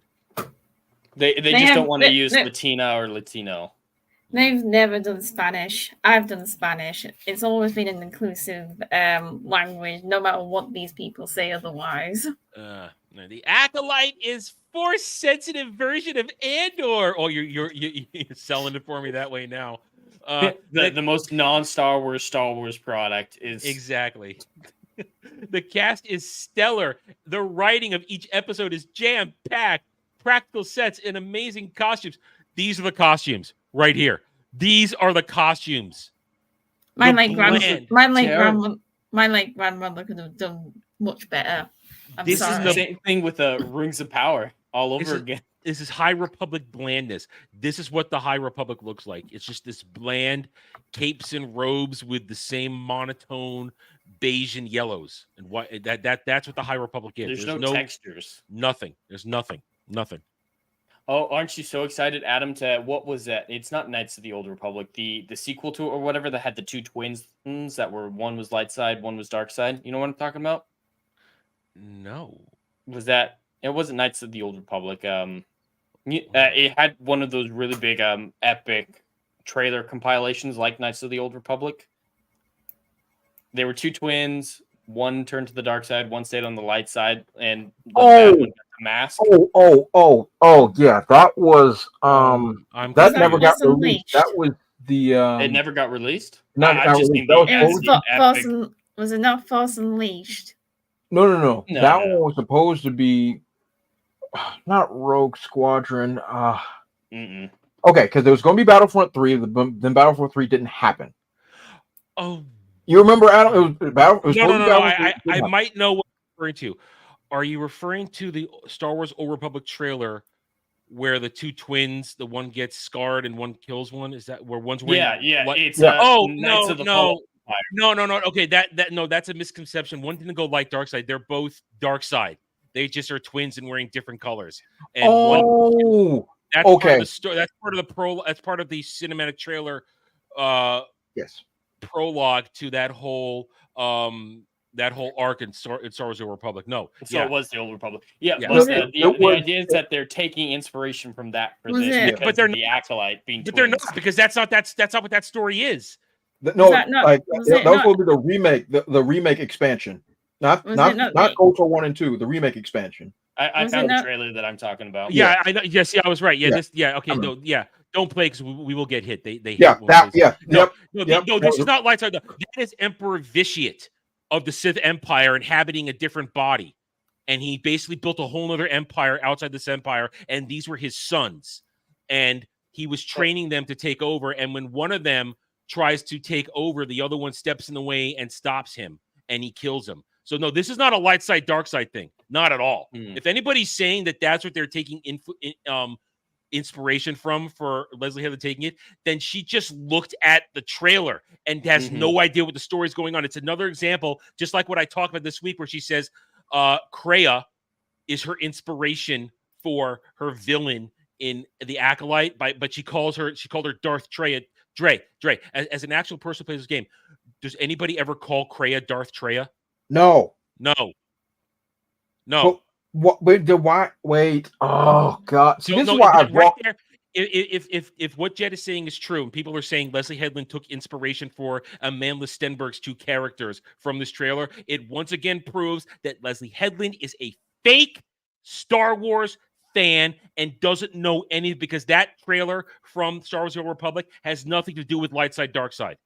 They just don't want to use Latina or Latino. They've never done Spanish. I've done Spanish. It's always been an inclusive language, no matter what these people say otherwise. The Acolyte is Force-sensitive version of Andor. Oh, you're selling it for me that way now. The most non-Star Wars product is exactly. The cast is stellar. The writing of each episode is jam-packed. Practical sets and amazing costumes. These are the costumes right here. These are the costumes. My late grandmother could have done much better. This is the same thing with Rings of Power all over again. This is High Republic blandness. This is what the High Republic looks like. It's just this bland capes and robes with the same monotone beige and yellows. And what that's what the High Republic is. There's no textures. Nothing. There's nothing. Oh, aren't you so excited, Adam, to what was that? It's not Knights of the Old Republic, the sequel to it or whatever that had the 2 twins that were, one was light side, one was dark side. You know what I'm talking about? No. It wasn't Knights of the Old Republic. It had one of those really big epic trailer compilations like Knights of the Old Republic. There were 2 twins, one turned to the dark side, one stayed on the light side, and the bad one got the mask. Yeah, that was that never got released. That was the it never got released. Was it not Force Unleashed? No. That one was supposed to be not Rogue Squadron. Okay, because there was going to be Battlefront 3, then Battlefront 3 didn't happen. Oh, you remember, Adam? No. I might know what you're referring to. Are you referring to the Star Wars Old Republic trailer where the 2 twins, the one gets scarred and one kills one? Is that where one's wearing? It's no. Okay, that's a misconception. One didn't go light dark side. They're both dark side. They just are twins and wearing different colors. And that's part of the story. That's part of the That's part of the cinematic trailer. Yes. Prologue to that whole arc in Star Wars: Old Republic. No, it was the Old Republic. The idea is that they're taking inspiration from that for this, because they're the Acolyte being. But twins. They're not, because that's not what that story is. That was going to be the remake, the remake expansion, not KOTOR 1 and 2, the remake expansion. I found the trailer that I'm talking about. Yeah, I know. Yes, I was right. Okay, no, don't play because we will get hit. This is not light side. That is Emperor Vitiate of the Sith Empire inhabiting a different body, and he basically built a whole other empire outside this empire, and these were his sons, and he was training them to take over. And when one of them tries to take over, the other one steps in the way and stops him, and he kills him. So no, this is not a light side, dark side thing. Not at all. If anybody's saying that that's what they're taking inspiration from for Leslie Heather taking it, then she just looked at the trailer and has no idea what the story is going on. It's another example, just like what I talked about this week, where she says Kreia is her inspiration for her villain in the Acolyte, but she called her Darth Treya. Dre, as an actual person who plays this game, does anybody ever call Kreia Darth Treya? No. But What? Wait, wait. Oh God! See, So, this no, is why I right walk. there. If what Jed is saying is true, and people are saying Leslie Headland took inspiration for Amanda Stenberg's 2 characters from this trailer, it once again proves that Leslie Headland is a fake Star Wars fan and doesn't know any, because that trailer from Star Wars: The Old Republic has nothing to do with light side, dark side.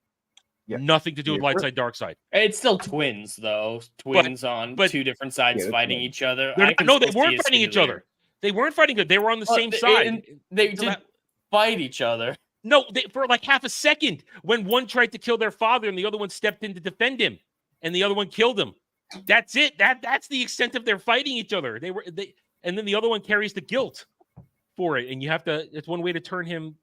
Yeah. Nothing to do with Yeah. light side, dark side. It's still twins, though. Twins on but- 2 different sides Yeah, fighting twins. each other. They're I not- can no, they still see weren't a fighting scene each other. later. They weren't fighting good. They were on the same side. And they So did that- fight each other. No, for like half a second, when one tried to kill their father and the other one stepped in to defend him, and the other one killed him. That's it. That's the extent of their fighting each other. And then the other one carries the guilt for it, and you have to. It's one way to turn him,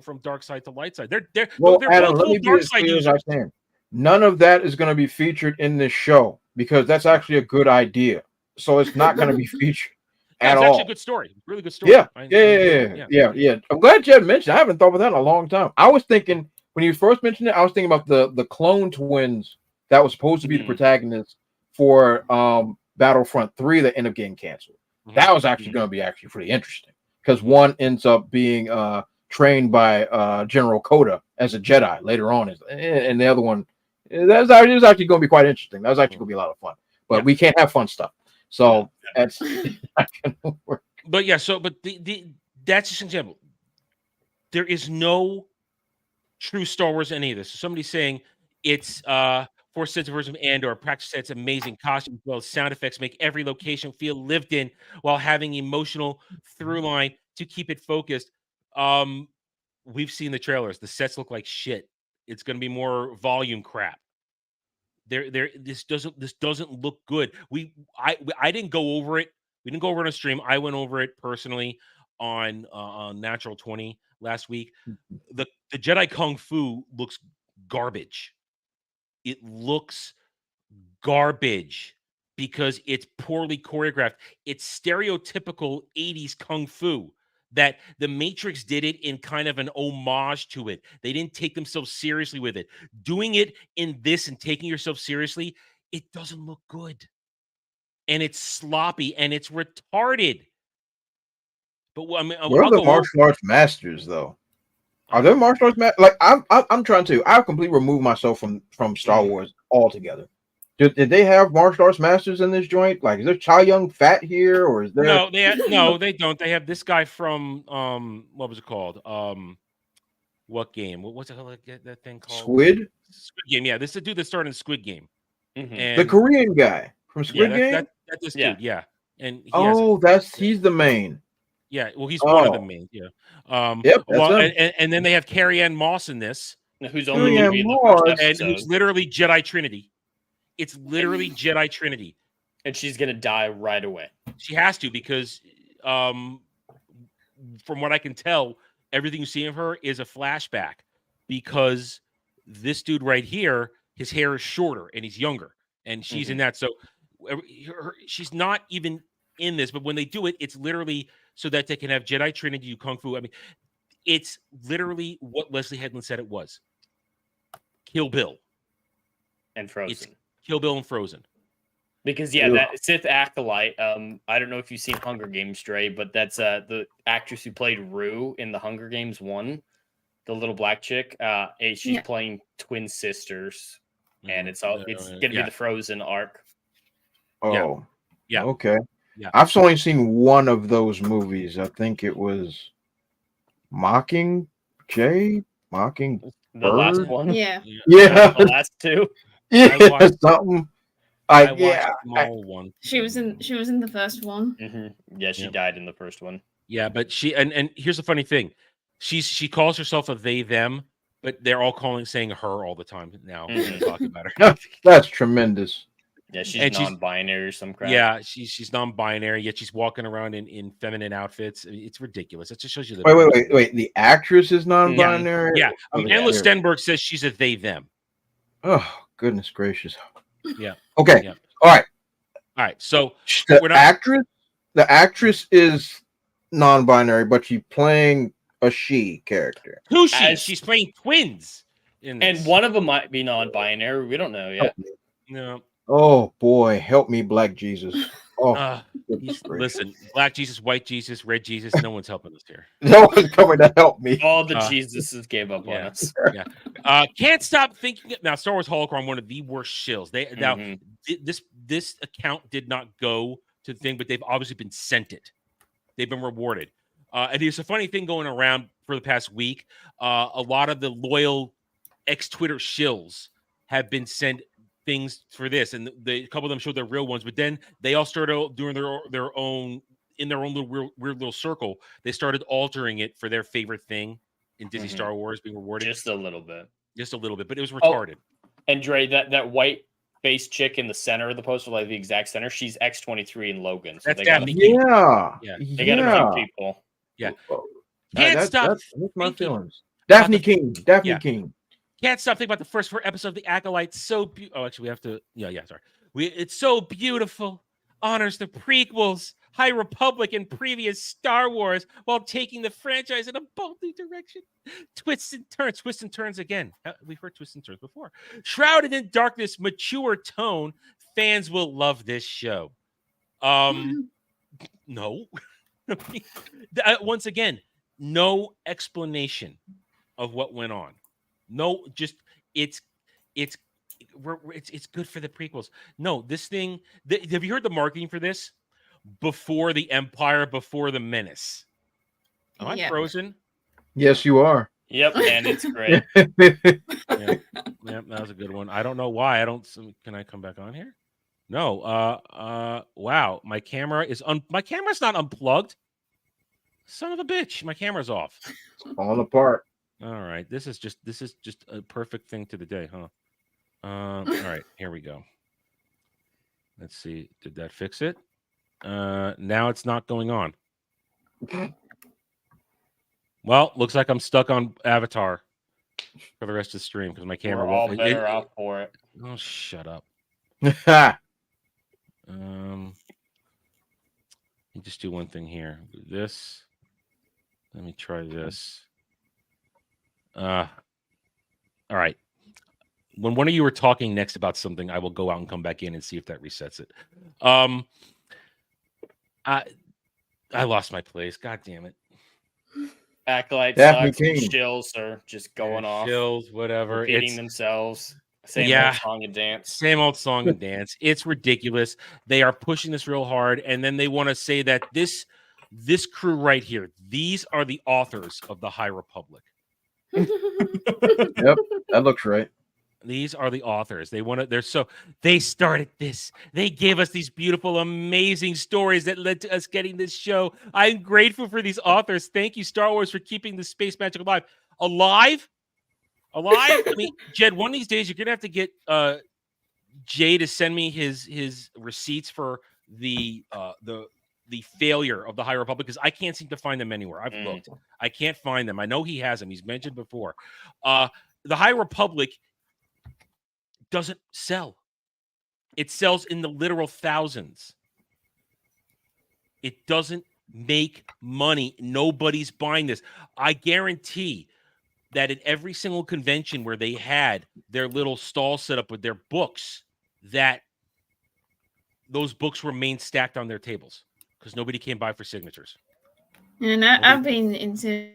from dark side to light side. They're Well, they're Adam, both let me little be dark as side clear as I users. can. None of that is going to be featured in this show because that's actually a good idea. So it's not going to be featured at It's all. actually a good story. Really good story. Yeah, I yeah, enjoyed yeah, it. yeah, yeah. I'm glad Jed mentioned. I haven't thought about that in a long time. I was thinking when you first mentioned it, I was thinking about the clone twins that was supposed to be the protagonists for Battlefront 3 that ended up getting canceled. That was actually going to be actually pretty interesting because one ends up being trained by General Coda as a Jedi later on, and the other one that's actually going to be quite interesting. That was actually going to be a lot of fun. But we can't have fun stuff, so that's not going to work. But yeah, that's just an example. There is no true Star Wars in any of this. So somebody's saying it's Force sensitive version of Andor. Practice sets amazing costumes, as well as sound effects make every location feel lived in while having emotional through line to keep it focused. We've seen the trailers. The sets look like shit. It's going to be more volume crap. This doesn't look good. I didn't go over it. We didn't go over it on a stream. I went over it personally on Natural 20 last week. The Jedi Kung Fu looks garbage. It looks garbage because it's poorly choreographed. It's stereotypical 80s Kung Fu that the Matrix did it in kind of an homage to it. They didn't take themselves seriously with it. Doing it in this and taking yourself seriously, it doesn't look good. And it's sloppy and it's retarded. But I mean, What are the martial arts masters though? Are there martial arts masters? Like I'm trying to. I've completely removed myself from Star Wars altogether. Did they have martial arts masters in this joint? Like, is there Chow Yun Fat here, or is there? No, they don't. They have this guy from what was it called? What game? What's that thing called? Squid Game. Yeah, this is the dude that started in Squid Game. And the Korean guy from Squid Game. That's this dude. Yeah, and he's the main. Yeah, well, he's one of the main. Yeah. Yep. Well, and then they have Carrie Ann Moss in this, who's only going to be in the first episode. and who's literally Jedi Trinity. It's literally Jedi Trinity, and she's going to die right away. She has to because, from what I can tell, everything you see of her is a flashback because this dude right here, his hair is shorter and he's younger, and she's in that. So she's not even in this, but when they do it, it's literally so that they can have Jedi Trinity do Kung Fu. I mean, it's literally what Leslie Headland said it was. Kill Bill. And Frozen. It's Kill Bill and Frozen. Because that Sith Acolyte, I don't know if you've seen Hunger Games, Dre, but that's the actress who played Rue in the Hunger Games 1, the little black chick. She's playing twin sisters, and it's gonna be the Frozen arc. Oh, yeah. Okay. Yeah. I've only seen one of those movies. I think it was Mockingjay. The last one. Yeah. The last two. Yeah, something. I watched the small one. She was in the first one. Mm-hmm. Yeah, she died in the first one. Yeah, but she and here's the funny thing, she calls herself a they them, but they're all saying her all the time now. Talking about her. That's tremendous. Yeah, she's non-binary or some crap. Yeah, she's non-binary, yet she's walking around in feminine outfits. It's ridiculous. It just shows you that. Wait. The actress is non-binary. Yeah. Amanda Stenberg says she's a they them. Oh goodness gracious. Yeah. Okay. Yeah. All right. So the actress is non-binary, but she's playing a she character. Who's she? She's playing twins. And one of them might be non-binary. We don't know yet. No. Oh boy, help me, Black Jesus. Oh, goodness gracious. Listen, Black Jesus, White Jesus, Red Jesus, no one's helping us here. No one's coming to help me. All the Jesuses gave up on Yeah, us. yeah. Can't stop thinking. Now, Star Wars Holocron, one of the worst shills. Now this account did not go to the thing, but they've obviously been sent it. They've been rewarded. And there's a funny thing going around for the past week. A lot of the loyal ex-Twitter shills have been sent things for this, and a couple of them showed their real ones, but then they all started doing their own in their own little weird little circle. They started altering it for their favorite thing in Disney Star Wars being rewarded. Just a little bit, but it was retarded. And Dre, that white face chick in the center of the poster, like the exact center, she's X-23 in Logan. So That's they got Daphne. they got a few people. Yeah, That's stop. my feelings. Daphne King. King. Can't stop thinking about the first 4 episodes of the Acolyte. So oh, actually, we have to. Yeah. Sorry. It's so beautiful. Honors the prequels, High Republic, and previous Star Wars, while taking the franchise in a bold new direction. Twists and turns again. We've heard twists and turns before. Shrouded in darkness, mature tone. Fans will love this show. No. Once again, no explanation of what went on. No, just it's good for the prequels. No, this thing. Have you heard the marketing for this? Before the Empire, before the Menace. Am I frozen? Yes, you are. Yep, and it's great. Yeah, that was a good one. I don't know why. Can I come back on here? No. Wow. My camera is my camera's not unplugged. Son of a bitch. My camera's off. It's falling apart. All right. This is just a perfect thing to the day, huh? All right, here we go. Let's see. Did that fix it? Now it's not going on. Well, looks like I'm stuck on Avatar for the rest of the stream because my camera We're all better off for it. Oh, shut up. Let me just do one thing here. This. Let me try this. All right. When one of you are talking next about something, I will go out and come back in and see if that resets it. I lost my place. God damn it. Acolyte Daphne sucks. King. Shills are just going off. Shills, whatever. Repeating themselves. Same old song and dance. Same old song and dance. It's ridiculous. They are pushing this real hard, and then they want to say that this crew right here, these are the authors of the High Republic. Yep, that looks right. These are the authors. They started this. They gave us these beautiful, amazing stories that led to us getting this show. I'm grateful for these authors. Thank you, Star Wars, for keeping the space magic alive. Alive? I mean, Jed, one of these days you're gonna have to get Jay to send me his receipts for the failure of the High Republic, because I can't seem to find them anywhere. I've looked. I can't find them. I know he has them. He's mentioned before. The High Republic doesn't sell. It sells in the literal thousands. It doesn't make money. Nobody's buying this. I guarantee that at every single convention where they had their little stall set up with their books, that those books remained stacked on their tables because nobody came by for signatures. And I've been into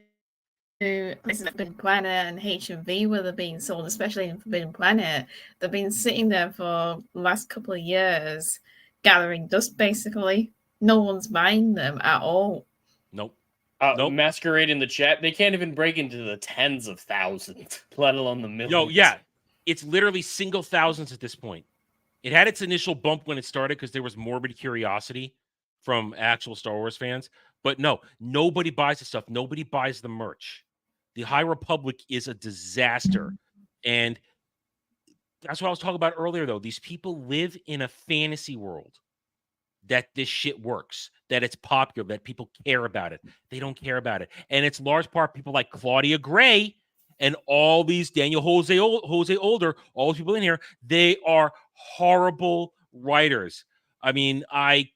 places like Forbidden Planet and HMV where they're being sold, especially in Forbidden Planet. They've been sitting there for the last couple of years, gathering dust, basically. No one's buying them at all. Nope. Masquerade in the chat, they can't even break into the tens of thousands, let alone the millions. No, yeah. It's literally single thousands at this point. It had its initial bump when it started because there was morbid curiosity from actual Star Wars fans. But no, nobody buys the stuff. Nobody buys the merch. The High Republic is a disaster. And that's what I was talking about earlier, though. These people live in a fantasy world that this shit works, that it's popular, that people care about it. They don't care about it. And it's large part people like Claudia Gray and all these Daniel Jose Older, all these people in here, they are horrible writers. I mean, I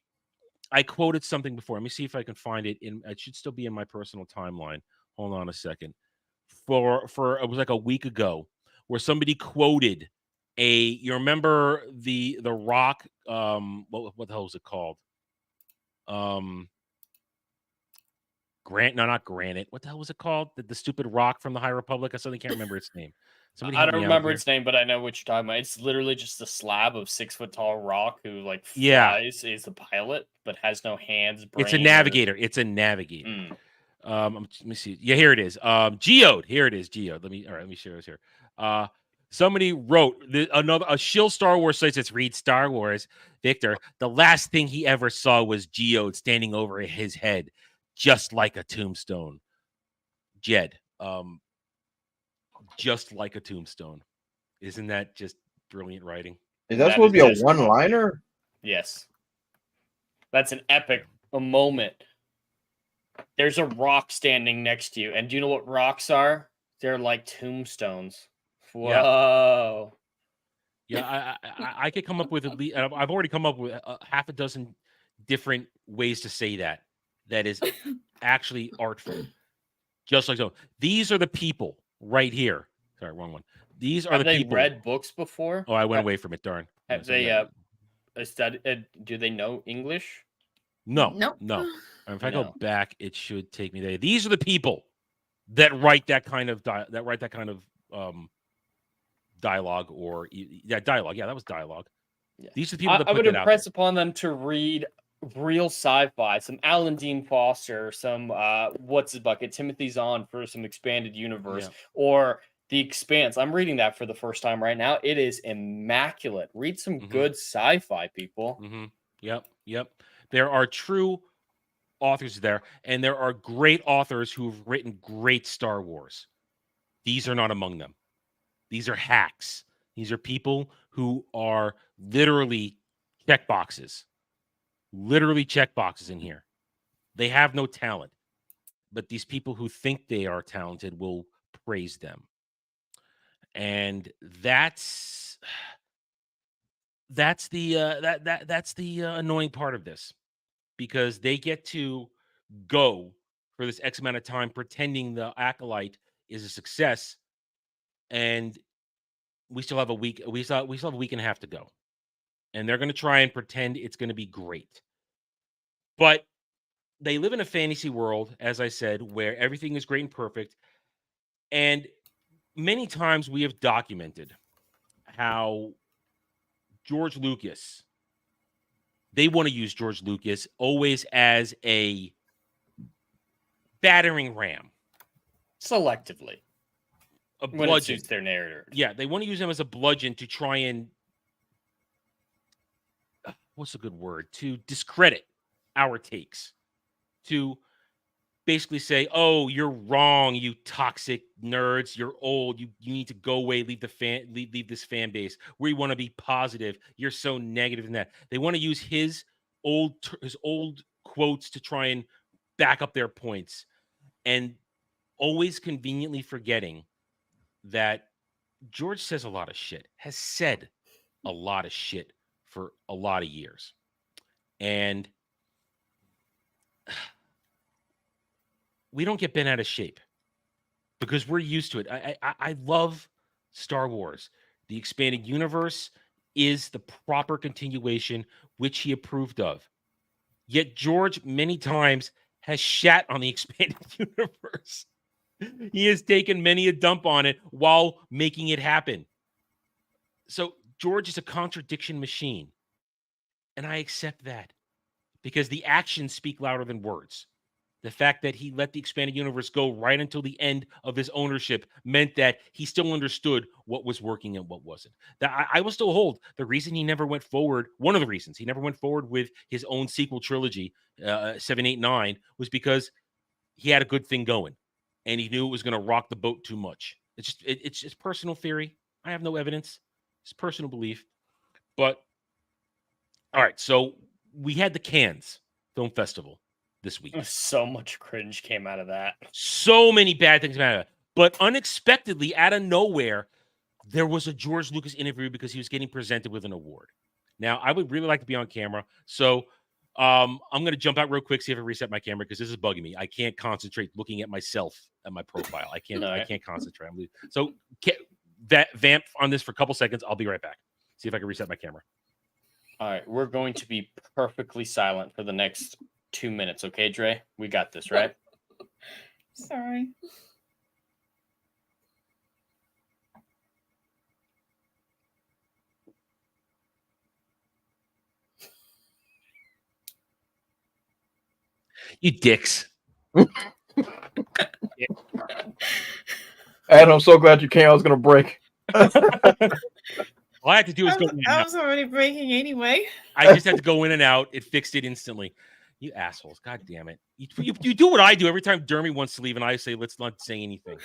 quoted something before. Let me see if I can find it. It should still be in my personal timeline. Hold on a second. For it was like a week ago, where somebody quoted you remember the Rock, what the hell was it called? Not Granite. What the hell was it called? The stupid rock from the High Republic. I suddenly can't remember its name. Somebody I help don't me out remember here. its name, but I know what you're talking about. It's literally just a slab of 6-foot tall rock who like Yeah. flies, is the pilot, but has no hands. It's a brain, or- navigator. It's a navigator. Let me see. Yeah, here it is. Geode. Here it is. Geode. Let me share this here. Somebody wrote a Shill Star Wars site says read Star Wars. Victor, the last thing he ever saw was Geode standing over his head, just like a tombstone. Jed. Just like a tombstone. Isn't that just brilliant writing? Is that That supposed to is be a just- one-liner? Yes. That's an epic moment. There's a rock standing next to you. And do you know what rocks are? They're like tombstones. Whoa. Yeah, I could come up with at least. I've already come up with half a dozen different ways to say that. That is actually artful. Just like so. These are the people right here. Sorry, wrong one. These are Have the they people. read books before? Oh, I went away from it. Darn. Have So, they yeah. do they know English? No. Nope. No. And if I go No. back, it should take me there. These are the people that write that kind of dialogue or dialogue. Yeah, that was dialogue. Yeah. These are the people that I put would that out impress upon them to read real sci-fi, some Alan Dean Foster, some what's his bucket, Timothy Zahn for some expanded universe, Yeah. or The Expanse. I'm reading that for the first time right now. It is immaculate. Read some good sci-fi, people. Mm-hmm. Yep. There are true authors there, and there are great authors who've written great Star Wars. These are not among them. These are hacks. These are people who are literally checkboxes. Literally checkboxes in here. They have no talent, but these people who think they are talented will praise them. And that's the annoying part of this, because they get to go for this X amount of time pretending the Acolyte is a success, and we still have a week. We still have a week and a half to go, and they're going to try and pretend it's going to be great. But they live in a fantasy world, as I said, where everything is great and perfect. And many times we have documented how George Lucas, they want to use George Lucas always as a battering ram. Selectively. A When it bludgeon. suits their narrative. Yeah, they want to use him as a bludgeon to try and, what's a good word? To discredit our takes. To basically say, oh, you're wrong, you toxic nerds. You're old. You need to go away, leave this fan base. We want to be positive. You're so negative in that. They want to use his old quotes to try and back up their points. And always conveniently forgetting that George says a lot of shit, has said a lot of shit for a lot of years. And we don't get bent out of shape because we're used to it. I love Star Wars. The expanded universe is the proper continuation, which he approved of. Yet George many times has shat on the expanded universe. He has taken many a dump on it while making it happen. So George is a contradiction machine. And I accept that because the actions speak louder than words. The fact that he let the expanded universe go right until the end of his ownership meant that he still understood what was working and what wasn't. That I will still hold the reason he never went forward. One of the reasons he never went forward with his own sequel trilogy, 7, 8, 9, was because he had a good thing going, and he knew it was going to rock the boat too much. It's just personal theory. I have no evidence. It's personal belief. But all right, so we had the Cannes Film Festival this week. So much cringe came out of that. So many bad things came out of it. But unexpectedly, out of nowhere, there was a George Lucas interview because he was getting presented with an award. Now, I would really like to be on camera. So I'm going to jump out real quick, see if I reset my camera, because this is bugging me. I can't concentrate looking at myself at my profile. I can't concentrate. So vamp on this for a couple seconds. I'll be right back. See if I can reset my camera. All right, we're going to be perfectly silent for the next 2 minutes, okay, Dre? We got this, right? Sorry. You dicks. Adam, I'm so glad you came. I was gonna break. All I had to do was go in and I out. was already breaking anyway. I just had to go in and out. It fixed it instantly. You assholes. God damn it. You do what I do every time Dermy wants to leave and I say, let's not say anything.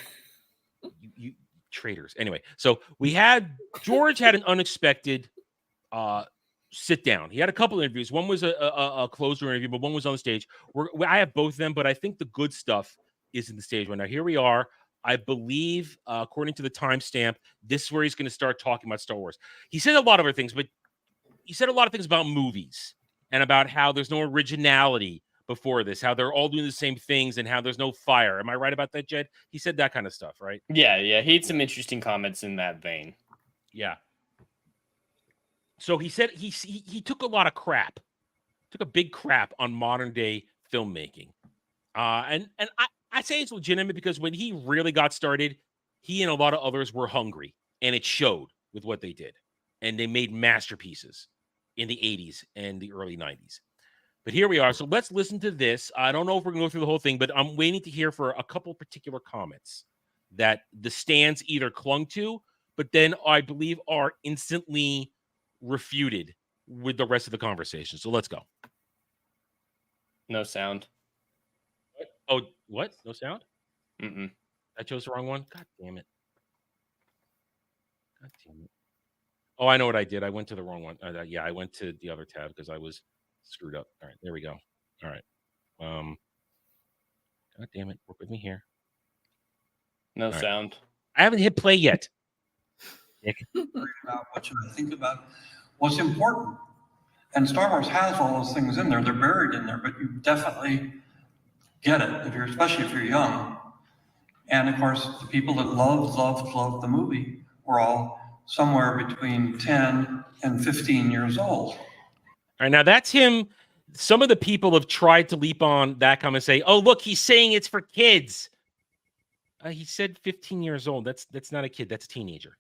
You traitors. Anyway, so George had an unexpected sit down. He had a couple interviews. One was a closer interview, but one was on the stage. I have both of them, but I think the good stuff is in the stage right now. Here we are. I believe, according to the timestamp, this is where he's going to start talking about Star Wars. He said a lot of other things, but he said a lot of things about movies and about how there's no originality before this, how they're all doing the same things and how there's no fire. Am I right about that, Jed? He said that kind of stuff, right? Yeah. He had some interesting comments in that vein. Yeah. So he said he took a lot of crap, took a big crap on modern day filmmaking. And I say it's legitimate because when he really got started, he and a lot of others were hungry, and it showed with what they did. And they made masterpieces in the 80s and the early 90s. But here we are. So let's listen to this. I don't know if we're going to go through the whole thing, but I'm waiting to hear for a couple particular comments that the stands either clung to, but then I believe are instantly refuted with the rest of the conversation. So let's go. No sound. Oh, what? No sound? Mm-mm. I chose the wrong one. God damn it. God damn it. Oh, I know what I did. I went to the wrong one. Yeah, I went to the other tab because I was screwed up. All right, there we go. All right. God damn it. Work with me here. No right. sound. I haven't hit play yet. About what should I think about? What's important? And Star Wars has all those things in there. They're buried in there, but you definitely get it especially if you're young. And of course, the people that loved the movie were all somewhere between 10 and 15 years old. All right, now that's him. Some of the people have tried to leap on that comment and say, "Oh, look, he's saying it's for kids." He said 15 years old. That's not a kid. That's a teenager.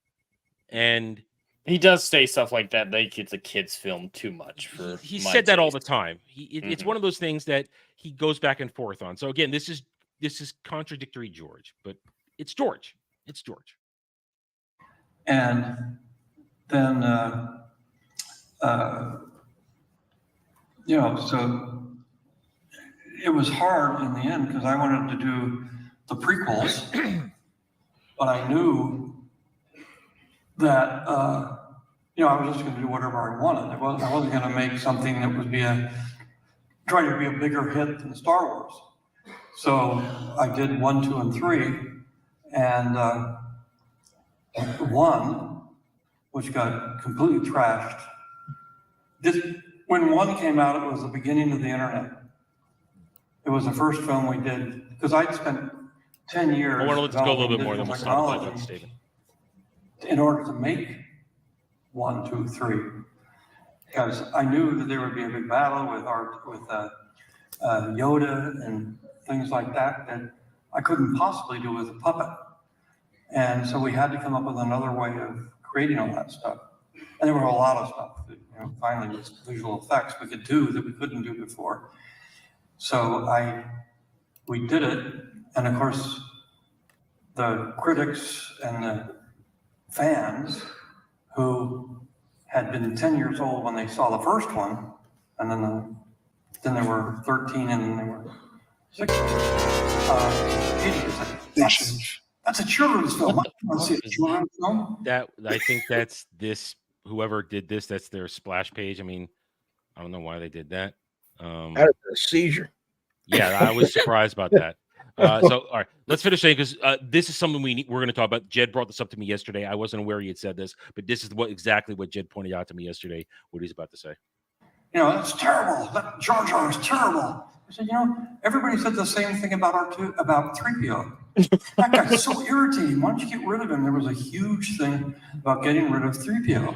And he does say stuff like that. Like it's a kid's film too much for. He said that all the time. It's one of those things that he goes back and forth on. So again, this is contradictory, George, but it's George. It's George. And then, so it was hard in the end because I wanted to do the prequels, but I knew that, I was just going to do whatever I wanted. I wasn't going to make something that would try to be a bigger hit than Star Wars. So I did 1, 2, and 3, and 1, which got completely trashed. When 1 came out, it was the beginning of the internet. It was the first film we did, because I'd spent 10 years. I want to let's go a little bit more than we'll stop that statement. In order to make 1, 2, 3, because I knew that there would be a big battle with Yoda and things like that I couldn't possibly do with a puppet. And so we had to come up with another way of creating all that stuff. And there were a lot of stuff that, finally with visual effects we could do that we couldn't do before. So we did it. And of course, the critics and the fans who had been 10 years old when they saw the first one, and then they were 13 and then they were 16. That's a children's film. I want to see a children's film. I think that's this. Whoever did this, that's their splash page. I mean, I don't know why they did that. That is a seizure. Yeah, I was surprised about that. So, all right, let's finish saying because this is something we're going to talk about. Jed brought this up to me yesterday. I wasn't aware he had said this, but this is exactly what Jed pointed out to me yesterday. What he's about to say. That's terrible. That Jar Jar is terrible. I said, everybody said the same thing about 3PO. That guy's so irritating. Why don't you get rid of him? There was a huge thing about getting rid of 3PO.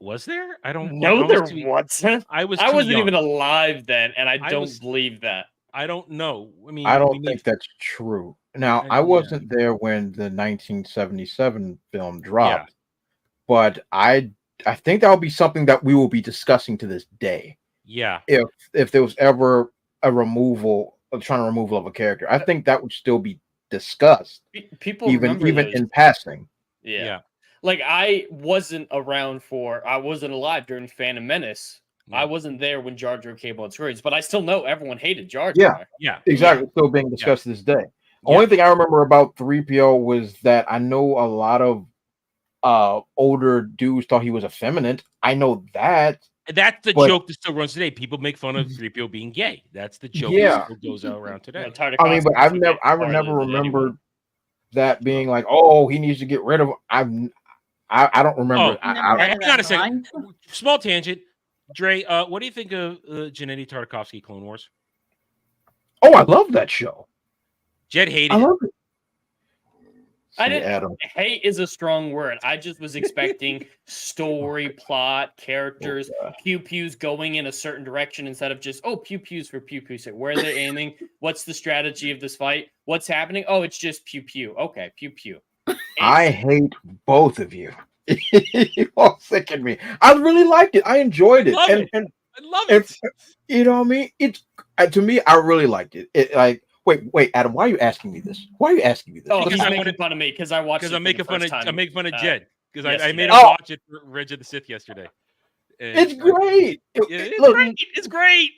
Was there? I don't. No, I there was too- wasn't. I was. I too wasn't young. even alive then, and I don't was- believe that. I don't know. I mean, I we don't need- think that's true. Now, I yeah. wasn't there when the 1977 film dropped, but I think that will be something that we will be discussing to this day. Yeah. If there was ever a trying to removal of a character, I think that would still be discussed, People even remember those. in passing. Yeah. Like I wasn't alive during Phantom Menace. Yeah. I wasn't there when Jar Jar came on screens, but I still know everyone hated Jar Yeah. Jar. Yeah. Exactly, still being discussed to this day. Yeah. Only thing I remember about 3PO was that I know a lot of older dudes thought he was effeminate. I know that. That's the But- joke that still runs today. People make fun of 3PO being gay. That's the joke Yeah. that still goes out around today. I mean, but I never remembered that being like, oh, he needs to get rid of him. I don't remember. Oh, Never hang on a second. line. Small tangent. Dre, what do you think of Gennady Tartakovsky Clone Wars? Oh, I love that show. Jed hated I it. love it. I See, didn't. Adam. Hate is a strong word. I just was expecting story, plot, characters, pew pews going in a certain direction instead of just pew pews for pew pews. Where they're aiming? What's the strategy of this fight? What's happening? Oh, it's just pew pew. Okay, pew pew. I hate both of you. You all sicken me. I really liked it. I enjoyed it. Love it. And I love it. you know what I mean? It's to me, I really liked it. Wait, Adam, why are you asking me this? Why are you asking me this? Oh, Because he's I making wanted- fun of me because I watched. Because it I'm for making the fun first of time, I'm making fun of Jed. Because I yesterday. made him Oh. watch it for Revenge of the Sith yesterday. And It's great. it's Look, great. It's great.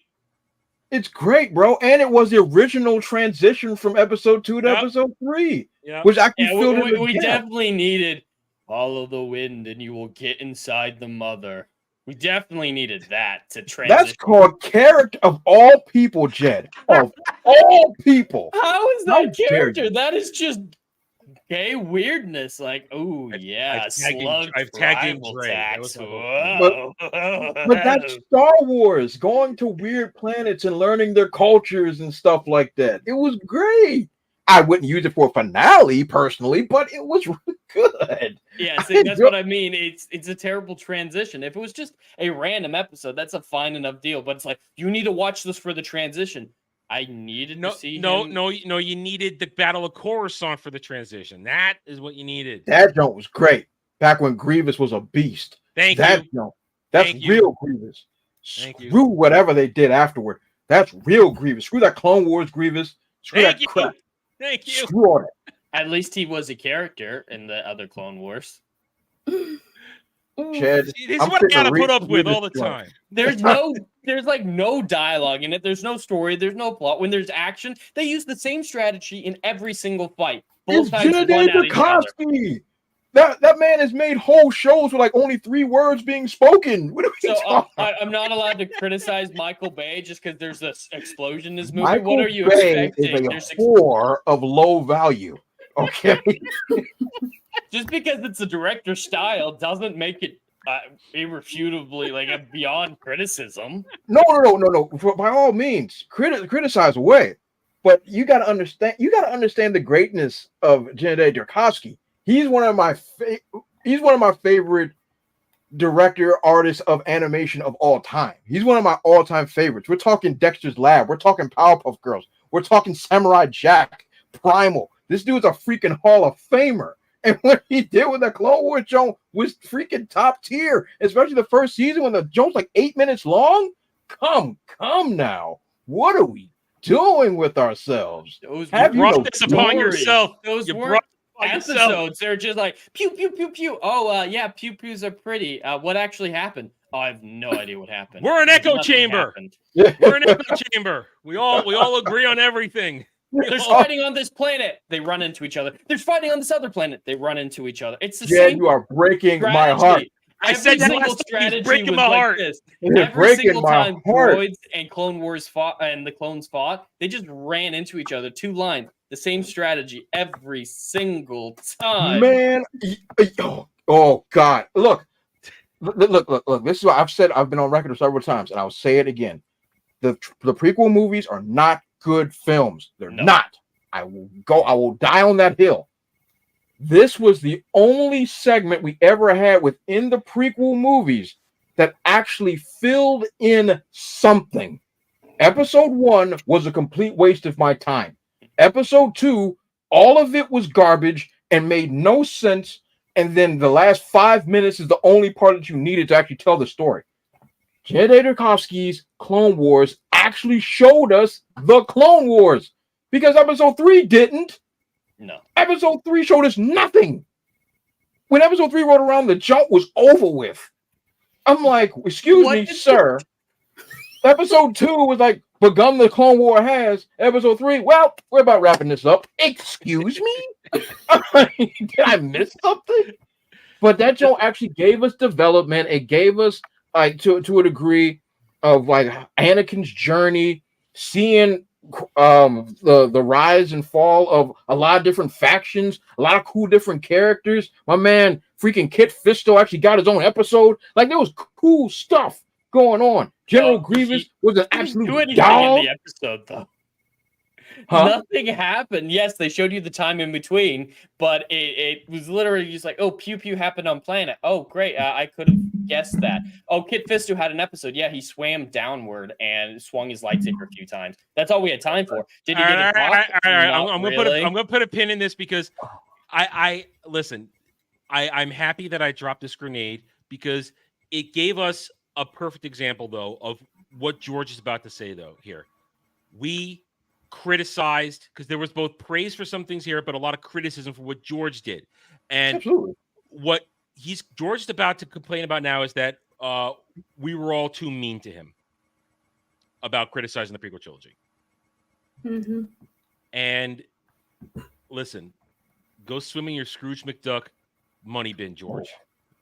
it's great, bro. And it was the original transition from episode 2 to Yep. episode 3, Yeah. which actually Yeah, filled in the we gap. definitely needed follow the wind and you will get inside the mother. We definitely needed that to transition. That's called character of all people, Jed. Of all people. How is How that dare character? you. That is just gay weirdness. Like, oh yeah, I've tagged him Dre. That was my whole But that's Star Wars, going to weird planets and learning their cultures and stuff like that. It was great. I wouldn't use it for a finale personally, but it was really good. Yeah, see, that's what I mean. It's a terrible transition. If it was just a random episode, that's a fine enough deal. But it's like you need to watch this for the transition. I needed to see him. No. You needed the Battle of Coruscant for the transition. That is what you needed. That joint was great. Back when Grievous was a beast. Thank that you. Joint, that's Thank you. real Grievous. Thank you. Screw whatever they did afterward. That's real Grievous. Screw that Clone Wars Grievous. Screw Thank that you. crap. Thank you. Screw all that. At least he was a character in the other Clone Wars. Chad, See, this is I'm what I finna gotta read put up with this all the joint. time. There's like no dialogue in it. There's no story. There's no plot. When there's action, they use the same strategy in every single fight. Both It's times Gennady one at each other. Tartakovsky. That man has made whole shows with like only 3 words being spoken. What are we So talking about? I'm not allowed to criticize Michael Bay just because there's this explosion in this movie. Michael What are you Bay expecting? is a There's whore of low value. Okay. just because it's a director's style doesn't make it irrefutably like a beyond criticism. No. By all means, criticize away. But you got to understand. You got to understand the greatness of Gennady Tartakovsky. He's one of my favorite director artists of animation of all time. He's one of my all-time favorites. We're talking Dexter's Lab. We're talking Powerpuff Girls. We're talking Samurai Jack, Primal. This dude's a freaking Hall of Famer. And what he did with the Clone Wars joint was freaking top tier, especially the first season when the joint's like 8 minutes long. Come now. What are we doing with ourselves? Those Have You you brought no this upon glory? yourself. Those You weren't brought it upon yourself. episodes. They're just like pew pew pew pew. Oh yeah, pew pews are pretty. What actually happened? Oh, I have no idea what happened. We're an echo Nothing chamber. happened. We're an echo chamber. We all agree on everything. There's fighting on this planet. They run into each other. There's fighting on this other planet. They run into each other. It's the Jed, same you are breaking strategy. my heart. I said that Every single last time. He's strategy breaking was my like heart. this. You're Every breaking single my time heart. droids and Clone Wars fought and the clones fought, they just ran into each other. 2 lines, the same strategy every single time. Man, oh God! Look. This is what I've said. I've been on record several times, and I'll say it again. The prequel movies are not good films. They're No. not. I will die on that hill. this was the only segment we ever had within the prequel movies that actually filled in something. Episode 1 was a complete waste of my time. Episode 2, all of it was garbage and made no sense. And then the last 5 minutes is the only part that you needed to actually tell the story. J.J. Tarkovsky's Clone Wars actually showed us the Clone Wars because episode 3 didn't. No. Episode 3 showed us nothing. When episode 3 rolled around, the jump was over with. I'm like, excuse me, sir. Episode 2 was like, begun the Clone War has. Episode 3, well, we're about wrapping this up. Excuse me? Did I miss something? But that show actually gave us development. It gave us, like, to a degree of like Anakin's journey, seeing the rise and fall of a lot of different factions, a lot of cool different characters. My man, freaking Kit Fisto actually got his own episode. Like, there was cool stuff going on. General Grievous was an absolute dog. In the episode, though. Huh? Nothing happened. Yes, they showed you the time in between, but it was literally just like, oh, pew pew happened on planet. Oh, great. I could have guessed that. Oh, Kit Fisto had an episode. Yeah, he swam downward and swung his lightsaber a few times. That's all we had time for. Did he get a talk? I'm gonna put a pin in this because I listen. I'm happy that I dropped this grenade because it gave us a perfect example, though, of what George is about to say, though. Here, we criticized because there was both praise for some things here, but a lot of criticism for what George did. And Absolutely. what George is about to complain about now is that we were all too mean to him about criticizing the prequel trilogy. Mm-hmm. And listen, go swim in your Scrooge McDuck money bin, George.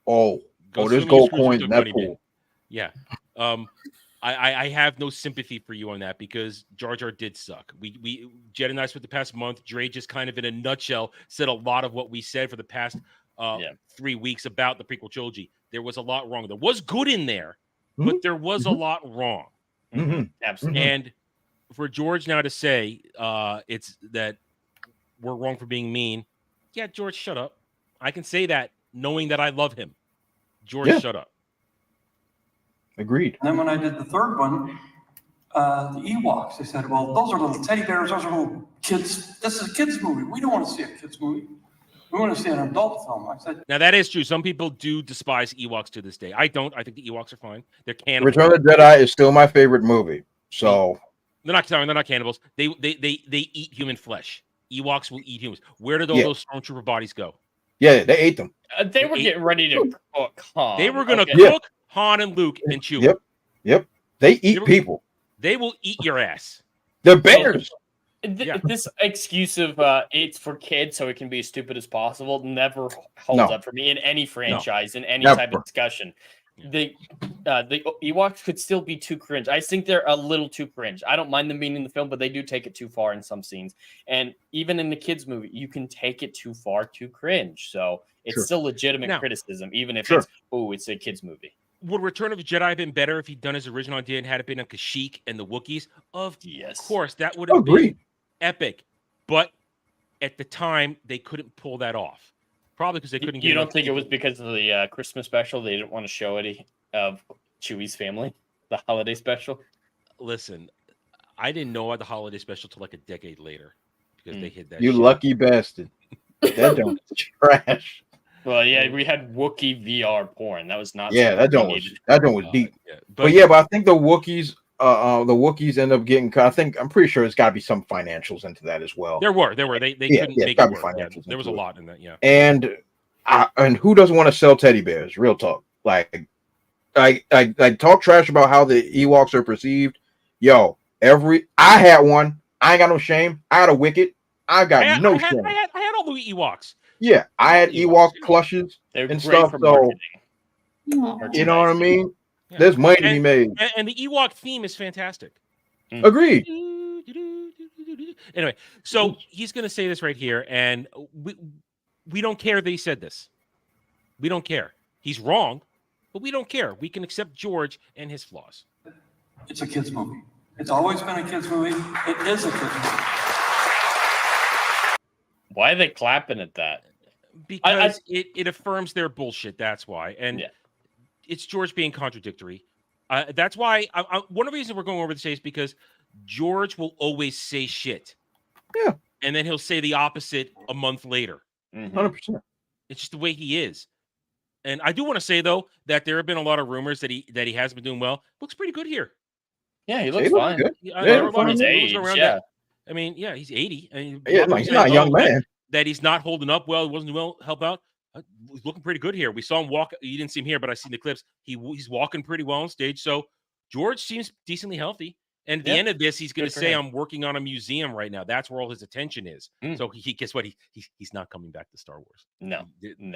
There's swim in your gold Scrooge coins McDuck in that money bin. pool. Yeah. I have no sympathy for you on that because Jar Jar did suck. We Jed and I spent the past month. Dre just kind of in a nutshell said a lot of what we said for the past 3 weeks about the prequel trilogy. There was a lot wrong. There was good in there, but there was a lot wrong. Mm-hmm. Absolutely. And for George now to say it's that we're wrong for being mean. Yeah, George, shut up. I can say that knowing that I love him. George, shut up. Agreed. And then when I did the third one, the Ewoks, they said, well, those are little teddy bears. Those are little kids. This is a kid's movie. We don't want to see a kid's movie. We want to see an adult film. I said, now that is true. Some people do despise Ewoks to this day. I don't. I think the Ewoks are fine. They're cannibals. Return of the Jedi is still my favorite movie. So they're not cannibals. They eat human flesh. Ewoks will eat humans. Where did all those stormtrooper bodies go? Yeah, they ate them. They were getting ready to cook Han. They were going to cook Han and Luke and Chewie. Yep. They eat people. They will eat your ass. They're bears. This excuse of it's for kids, so it can be as stupid as possible, never holds up for me in any franchise, in any type of discussion. The Ewoks could still be too cringe. I think they're a little too cringe. I don't mind them being in the film, but they do take it too far in some scenes. And even in the kids' movie, you can take it too far to cringe. So it's still legitimate criticism, even if it's a kids' movie. Would Return of the Jedi have been better if he'd done his original idea and had it been on Kashyyyk and the Wookiees? Of course, that would have been epic. But at the time, they couldn't pull that off. Probably because they couldn't get. You don't think it was because of the Christmas special? They didn't want to show any of Chewie's family, the holiday special. Listen, I didn't know about the holiday special till like a decade later because they hid that. You lucky bastard. That don't trash. Well, yeah, we had Wookiee VR porn. That was not. Yeah, that don't was deep. But I think the Wookiees end up getting. I'm pretty sure it's got to be some financials into that as well. There were. They couldn't make it work. There was a lot in that. Yeah. And who doesn't want to sell teddy bears? Real talk. Like, I talk trash about how the Ewoks are perceived. Yo, I had one. I ain't got no shame. I had a Wicket. I got no shame. I had all the Ewoks. Yeah, I had Ewok plushes and stuff. So, you know what I mean? Yeah. There's money to be made. And the Ewok theme is fantastic. Agreed. Anyway, so he's going to say this right here, and we don't care that he said this. We don't care. He's wrong, but we don't care. We can accept George and his flaws. It's a kid's movie. It's always been a kid's movie. It is a kid's movie. Why are they clapping at that? Because it affirms their bullshit. That's why. And it's George being contradictory. That's why one of the reasons we're going over this is because George will always say shit. Yeah. And then he'll say the opposite a month later. 100%. It's just the way he is. And I do want to say though that there have been a lot of rumors that he has been doing well. Looks pretty good here. Yeah, he looks fine. Good. There are a lot of his rumors age, around yeah. that. I mean, yeah, he's 80. I mean, Yeah, he's not a young man. That he's not holding up well. He wasn't well. Help out. He's looking pretty good here. We saw him walk. You didn't see him here, but I seen the clips. He's walking pretty well on stage. So George seems decently healthy. And at the end of this, he's going to say, "I'm working on a museum right now." That's where all his attention is. So he guess what? He's not coming back to Star Wars. No,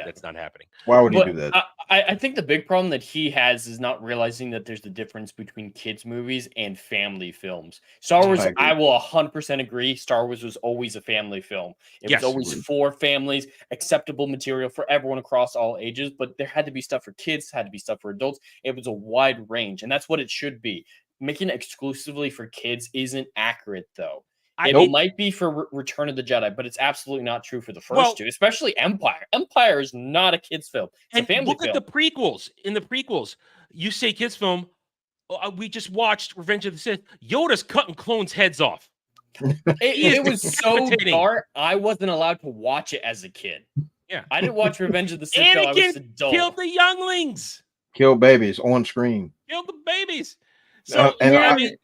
that's not happening. Why would he do that? I think the big problem that he has is not realizing that there's the difference between kids' movies and family films. Star Wars, I will 100% agree. Star Wars was always a family film. It was always for families, acceptable material for everyone across all ages. But there had to be stuff for kids, had to be stuff for adults. It was a wide range, and that's what it should be. Making it exclusively for kids isn't accurate, though. It might be for Return of the Jedi, but it's absolutely not true for the first two, especially Empire. Empire is not a kids' film. It's a family film. Look at the prequels. In the prequels, you say kids' film. We just watched Revenge of the Sith. Yoda's cutting clones' heads off. It was so dark, I wasn't allowed to watch it as a kid. Yeah. I didn't watch Revenge of the Sith until I was an adult. Killed the younglings. Kill babies on screen. Killed the babies. So that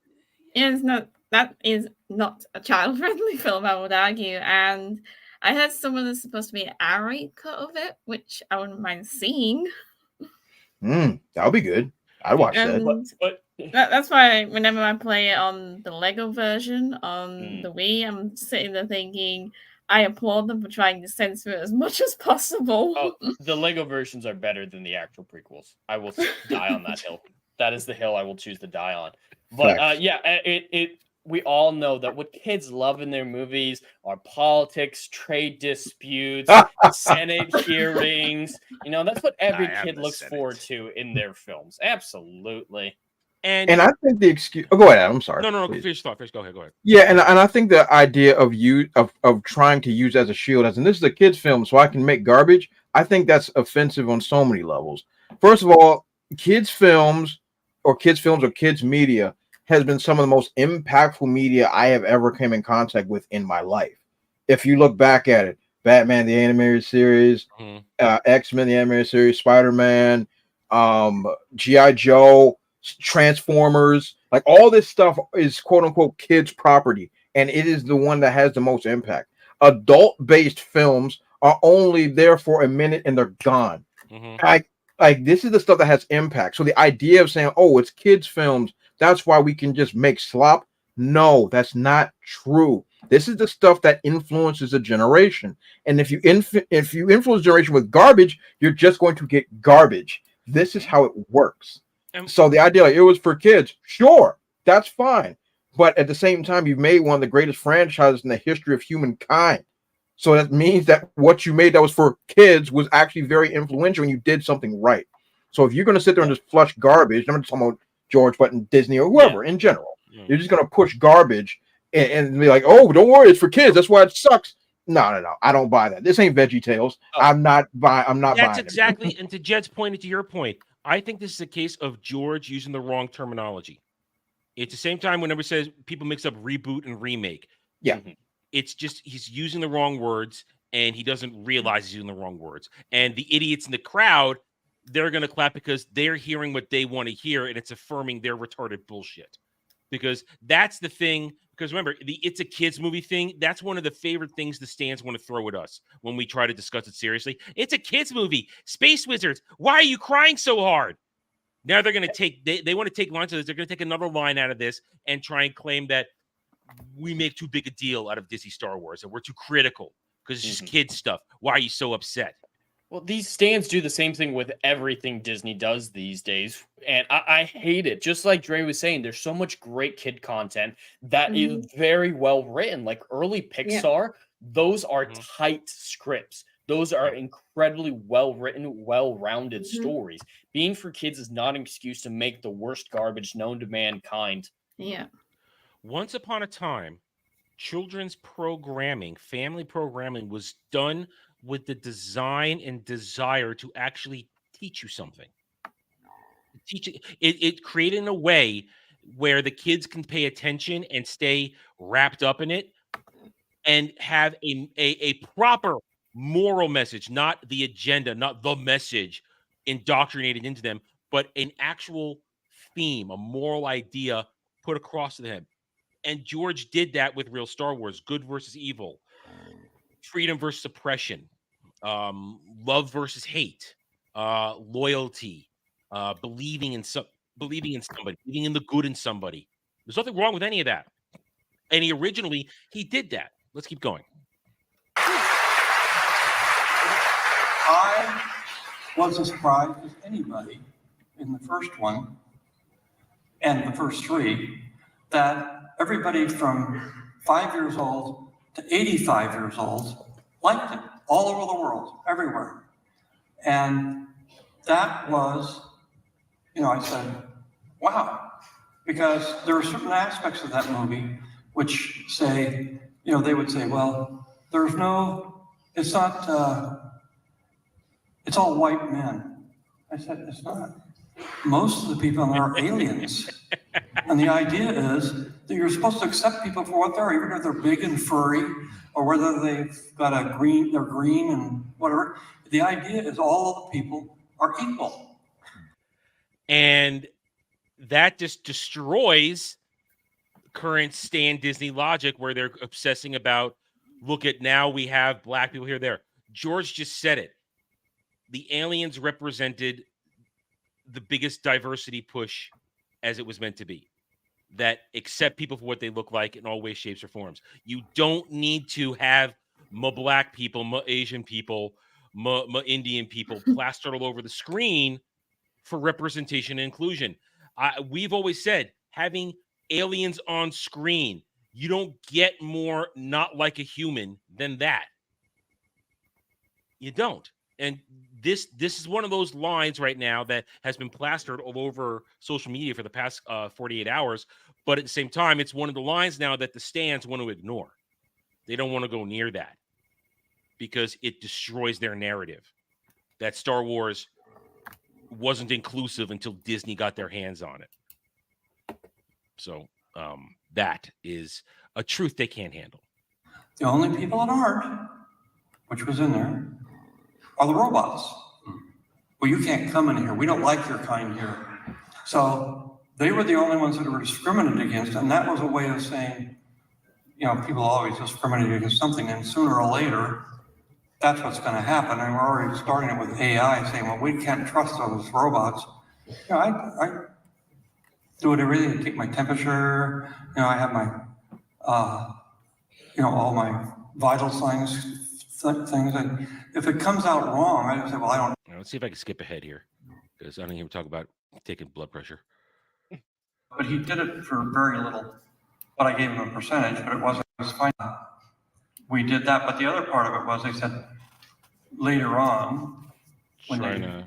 is not a child-friendly film, I would argue. And I heard someone is supposed to be an R-rated cut of it, which I wouldn't mind seeing. That would be good. I'd watch that. That's why whenever I play it on the Lego version on the Wii, I'm sitting there thinking, I applaud them for trying to censor it as much as possible. The Lego versions are better than the actual prequels. I will die on that hill. That is the hill I will choose to die on. But we all know that what kids love in their movies are politics, trade disputes, Senate hearings. You know, that's what every kid looks forward to in their films. Absolutely. And I think the excuse. Oh, go ahead, Adam. I'm sorry. No. Finish thought. Go ahead. Yeah, and I think the idea of trying to use as a shield, and this is a kids' film, so I can make garbage. I think that's offensive on so many levels. First of all, kids' films or kids' media has been some of the most impactful media I have ever came in contact with in my life. If you look back at it, Batman the animated series, X-Men the animated series, Spider-Man, G.I. Joe, Transformers, like all this stuff is quote unquote kids property, and it is the one that has the most impact. Adult-based films are only there for a minute and they're gone. Like this is the stuff that has impact. So the idea of saying, oh, it's kids' films, that's why we can just make slop. No, that's not true. This is the stuff that influences a generation. And if you influence a generation with garbage, you're just going to get garbage. This is how it works. So the idea, like, it was for kids, sure, that's fine. But at the same time, you've made one of the greatest franchises in the history of humankind. So that means that what you made that was for kids was actually very influential and you did something right. So if you're going to sit there and just flush garbage, I'm not talking about George, but in Disney or whoever in general, you're just going to push garbage and be like, oh, don't worry, it's for kids. That's why it sucks. No. I don't buy that. This ain't Veggie Tales. I'm not buying That's exactly. And to Jed's point and to your point, I think this is a case of George using the wrong terminology. It's the same time whenever it says people mix up reboot and remake. Yeah. It's just he's using the wrong words and he doesn't realize he's using the wrong words. And the idiots in the crowd, they're going to clap because they're hearing what they want to hear and it's affirming their retarded bullshit. Because that's the thing. Because remember, it's a kids movie thing. That's one of the favorite things the stands want to throw at us when we try to discuss it seriously. It's a kids movie. Space Wizards. Why are you crying so hard? Now they're going to take, they want to take lines of this. They're going to take another line out of this and try and claim that we make too big a deal out of Disney Star Wars and we're too critical because it's just kids stuff. Why are you so upset? Well, these stands do the same thing with everything Disney does these days. And I hate it. Just like Dre was saying, there's so much great kid content that is very well written. Like early Pixar, those are tight scripts. Those are incredibly well-written, well-rounded stories. Being for kids is not an excuse to make the worst garbage known to mankind. Yeah. Once upon a time, children's programming, family programming was done with the design and desire to actually teach you something. It created in a way where the kids can pay attention and stay wrapped up in it and have a proper moral message, not the agenda, not the message indoctrinated into them, but an actual theme, a moral idea put across to them. And George did that with real Star Wars: good versus evil, freedom versus oppression, love versus hate, loyalty, believing in somebody, believing in the good in somebody. There's nothing wrong with any of that. And he did that. Let's keep going. I was as surprised as anybody in the first one and the first three that everybody from 5 years old to 85 years old liked it all over the world, everywhere. And that was, I said, wow, because there are certain aspects of that movie which say, they would say, well, it's all white men. I said, it's not. Most of the people are aliens. And the idea is that you're supposed to accept people for what they are, even if they're big and furry, or whether they've got they're green and whatever. The idea is all of the people are equal. And that just destroys current Stan Disney logic where they're obsessing about, look at now we have black people here, there. George just said it. The aliens represented the biggest diversity push as it was meant to be. That accept people for what they look like in all ways, shapes, or forms. You don't need to have black people, Asian people, Indian people plastered all over the screen for representation and inclusion. We've always said, having aliens on screen, you don't get more not like a human than that. You don't. And this is one of those lines right now that has been plastered all over social media for the past 48 hours. But at the same time, it's one of the lines now that the stands want to ignore. They don't want to go near that because it destroys their narrative that Star Wars wasn't inclusive until Disney got their hands on it. So that is a truth they can't handle. The only people that aren't, which was in there, are the robots. Well, you can't come in here. We don't like your kind here. So they were the only ones that were discriminated against. And that was a way of saying, people always discriminate against something. And sooner or later, that's what's going to happen. And we're already starting it with AI saying, well, we can't trust those robots. I do it every day. I take my temperature. I have my, all my vital signs, things. And if it comes out wrong, I just say, well, I don't. Let's see if I can skip ahead here because I don't even talk about taking blood pressure. But he did it for very little. But I gave him a percentage, but it was fine. We did that. But the other part of it was they said later on, when they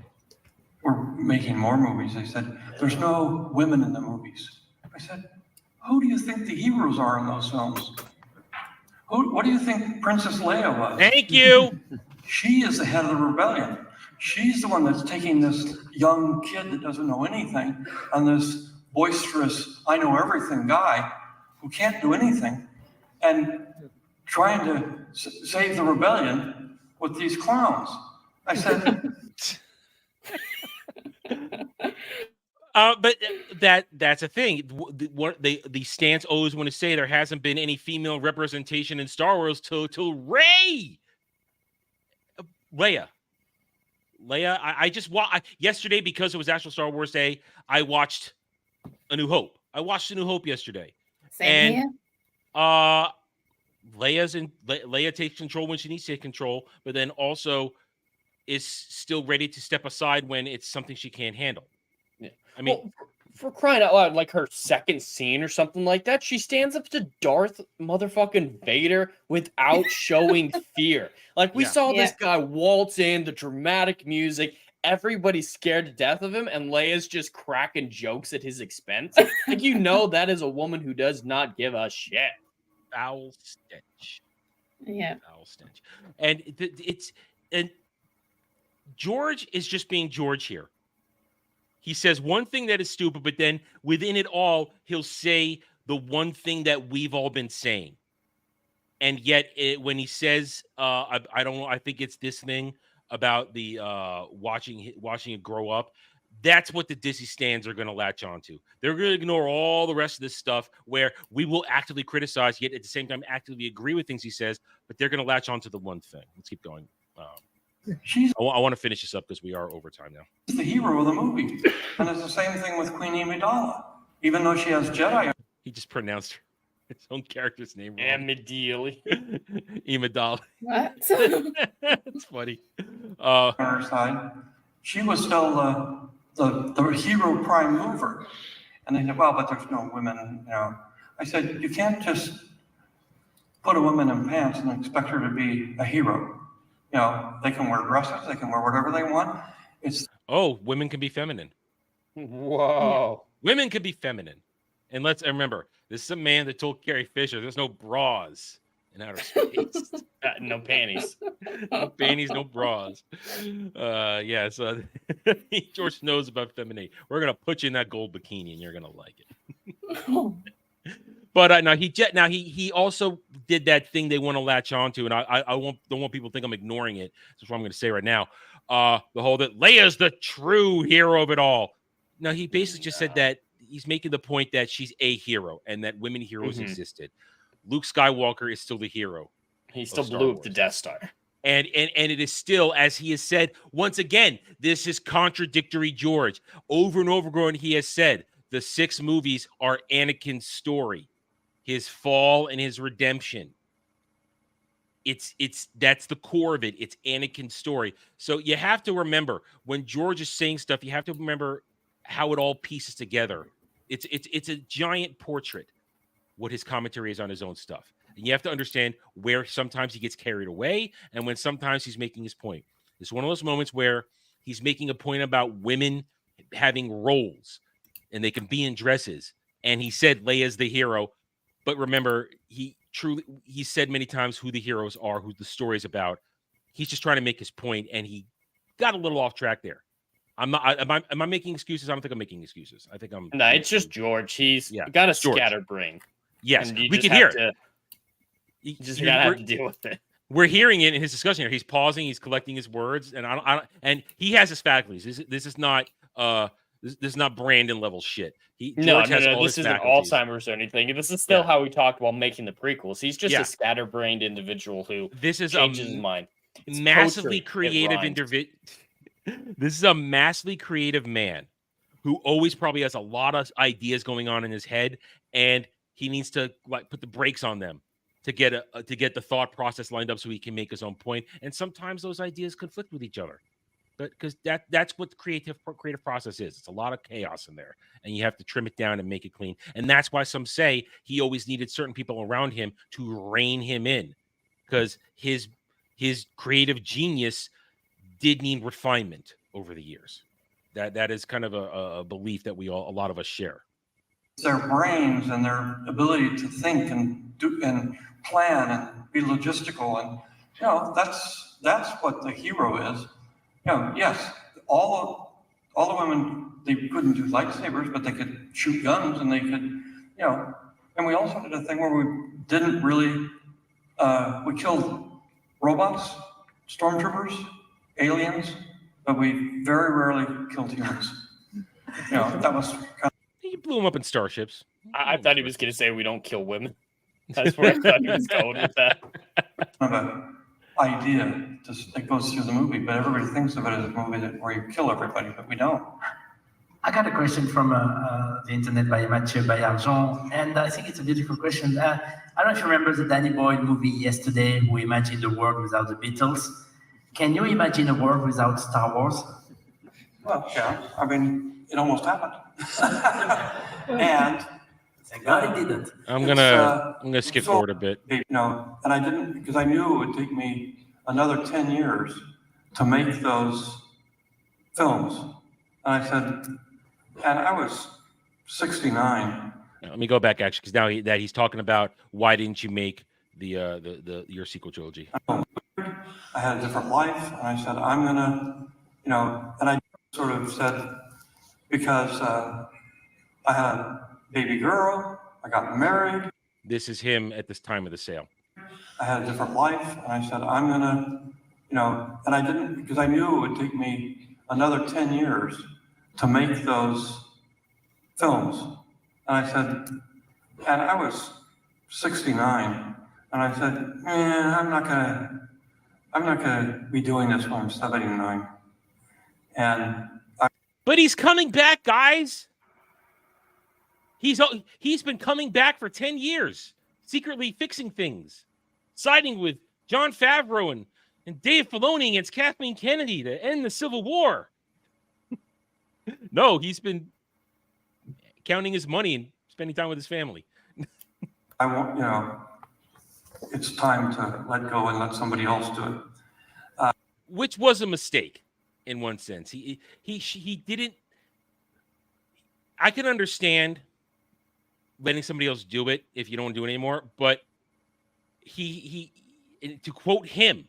were making more movies, they said, there's no women in the movies. I said, who do you think the heroes are in those films? What do you think Princess Leia was? Thank you. She is the head of the rebellion. She's the one that's taking this young kid that doesn't know anything and this boisterous, I know everything guy who can't do anything and trying to save the rebellion with these clowns. I said... But that's a thing. The stance always want to say there hasn't been any female representation in Star Wars till Leia. I just yesterday, because it was National Star Wars Day, I watched A New Hope. I watched A New Hope yesterday. Same here. Leia takes control when she needs to take control, but then also is still ready to step aside when it's something she can't handle. Yeah. I mean, well, for crying out loud, like her second scene or something like that, she stands up to Darth motherfucking Vader without showing fear. Like we saw this guy waltz in, the dramatic music, everybody's scared to death of him, and Leia's just cracking jokes at his expense. Like, that is a woman who does not give a shit. Foul stench. Yeah. Foul stench. And and George is just being George here. He says one thing that is stupid, but then within it all, he'll say the one thing that we've all been saying. And yet, when he says, I don't know, I think it's this thing about the watching it grow up. That's what the Disney stands are going to latch onto. They're going to ignore all the rest of this stuff where we will actively criticize, yet at the same time actively agree with things he says, but they're going to latch onto the one thing. Let's keep going. She's I want to finish this up because we are over time now. the hero of the movie. And it's the same thing with Queen Amidala. Even though she has Jedi He just pronounced his own character's name wrong. Immediately. Imidala. What? That's funny. on her side, she was still the hero prime mover. And they said, well, but there's no women, I said, you can't just put a woman in pants and expect her to be a hero. They can wear dresses, they can wear whatever they want. Women can be feminine. Whoa. Women can be feminine. And let's remember, this is a man that told Carrie Fisher there's no bras in outer space. No panties. No panties, no bras. So George knows about femininity. We're gonna put you in that gold bikini and you're gonna like it. But he also did that thing they want to latch onto, and I don't want people to think I'm ignoring it. That's what I'm going to say right now. The whole that Leia's the true hero of it all. Now he basically just said that he's making the point that she's a hero and that women heroes existed. Luke Skywalker is still the hero. He still blew up the Death Star. And it is still, as he has said, once again, this is contradictory George. Over and over again, he has said the 6 movies are Anakin's story. His fall and his redemption. That's the core of it. It's Anakin's story. So you have to remember when George is saying stuff, you have to remember how it all pieces together. It's a giant portrait, what his commentary is on his own stuff. And you have to understand where sometimes he gets carried away and when sometimes he's making his point. It's one of those moments where he's making a point about women having roles and they can be in dresses. And he said Leia's the hero. But remember, he said many times who the heroes are, who the story is about. He's just trying to make his point, and he got a little off track there. Am I making excuses? I don't think I'm making excuses. I think I'm. No, it's just George. He's got a George. Scatterbrain. Yes, we can hear it. You just gotta have to deal with it. We're hearing it in his discussion here. He's pausing. He's collecting his words, and and he has his faculties. This is not this is not Brandon level shit. No. This isn't Alzheimer's or anything. This is still how we talked while making the prequels. He's just a scatterbrained individual who changes his mind. Massively creative individual. This is a massively creative man who always probably has a lot of ideas going on in his head, and he needs to put the brakes on them to get the thought process lined up so he can make his own point. And sometimes those ideas conflict with each other. But because that's what the creative process is. It's a lot of chaos in there, and you have to trim it down and make it clean. And that's why some say he always needed certain people around him to rein him in, because his creative genius did need refinement over the years. That is kind of a belief that a lot of us share. Their brains and their ability to think and do and plan and be logistical, and that's what the hero is. Yes, all the women, they couldn't do lightsabers, but they could shoot guns, and they could, and we also did a thing where we didn't really, we killed robots, stormtroopers, aliens, but we very rarely killed humans. That was kind of... He blew them up in starships. I thought he was going to say we don't kill women. That's where I thought he was going with that. Kind of an idea that goes through the movie, but everybody thinks of it as a movie where you kill everybody, but we don't. I got a question from the internet by Mathieu Bayarjon, and I think it's a beautiful question. I don't know if you remember the Danny Boyle movie Yesterday, who imagined a world without the Beatles. Can you imagine a world without Star Wars? Well, yeah. I mean, it almost happened. And thank God it didn't. I'm gonna skip forward a bit. And I didn't, because I knew it would take me another 10 years to make those films. And I said, and I was 69. Let me go back, actually, because now that he's talking about why didn't you make your sequel trilogy. I had a different life, and I said, I'm gonna, and I sort of said, because I had a baby girl, I got married. This is him at this time of the sale. I had a different life, and I said, I'm gonna, and I didn't, because I knew it would take me another 10 years to make those films. And I said, and I was 69, and I said, I'm not gonna be doing this when I'm 79. And but he's coming back, guys. He's been coming back for 10 years, secretly fixing things, siding with Jon Favreau and Dave Filoni against Kathleen Kennedy to end the Civil War. No, he's been counting his money and spending time with his family. I want, it's time to let go and let somebody else do it. Which was a mistake in one sense. He didn't. I can understand letting somebody else do it if you don't do it anymore, but he to quote him,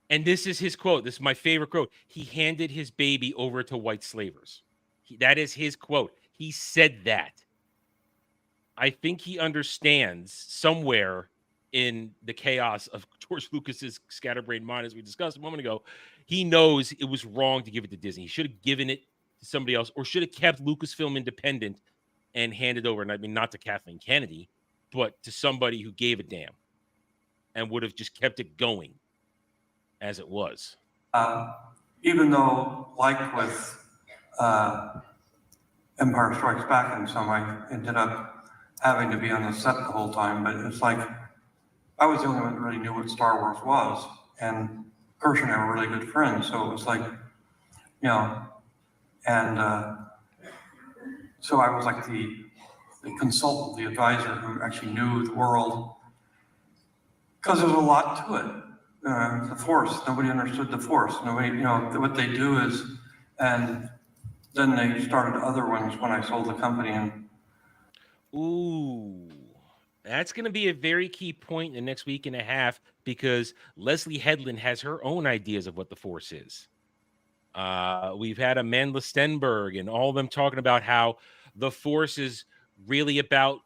and this is his quote, this is my favorite quote, he handed his baby over to white slavers. That is his quote. He said that. I think he understands somewhere in the chaos of George Lucas's scatterbrained mind, as we discussed a moment ago, he knows it was wrong to give it to Disney. He should have given it to somebody else, or should have kept Lucasfilm independent and handed over, and I mean not to Kathleen Kennedy, but to somebody who gave a damn and would have just kept it going as it was. Even though, like with Empire Strikes Back, and some I ended up having to be on the set the whole time, but it's like I was the only one that really knew what Star Wars was, and Kirsch and I were really good friends, so it was like, and so I was like the consultant, the advisor who actually knew the world, because there's a lot to it. The Force, nobody understood the Force. Nobody, what they do is, and then they started other ones when I sold the company. And ooh, that's going to be a very key point in the next week and a half, because Leslie Headland has her own ideas of what the Force is. We've had Amanda Stenberg and all of them talking about how the Force is really about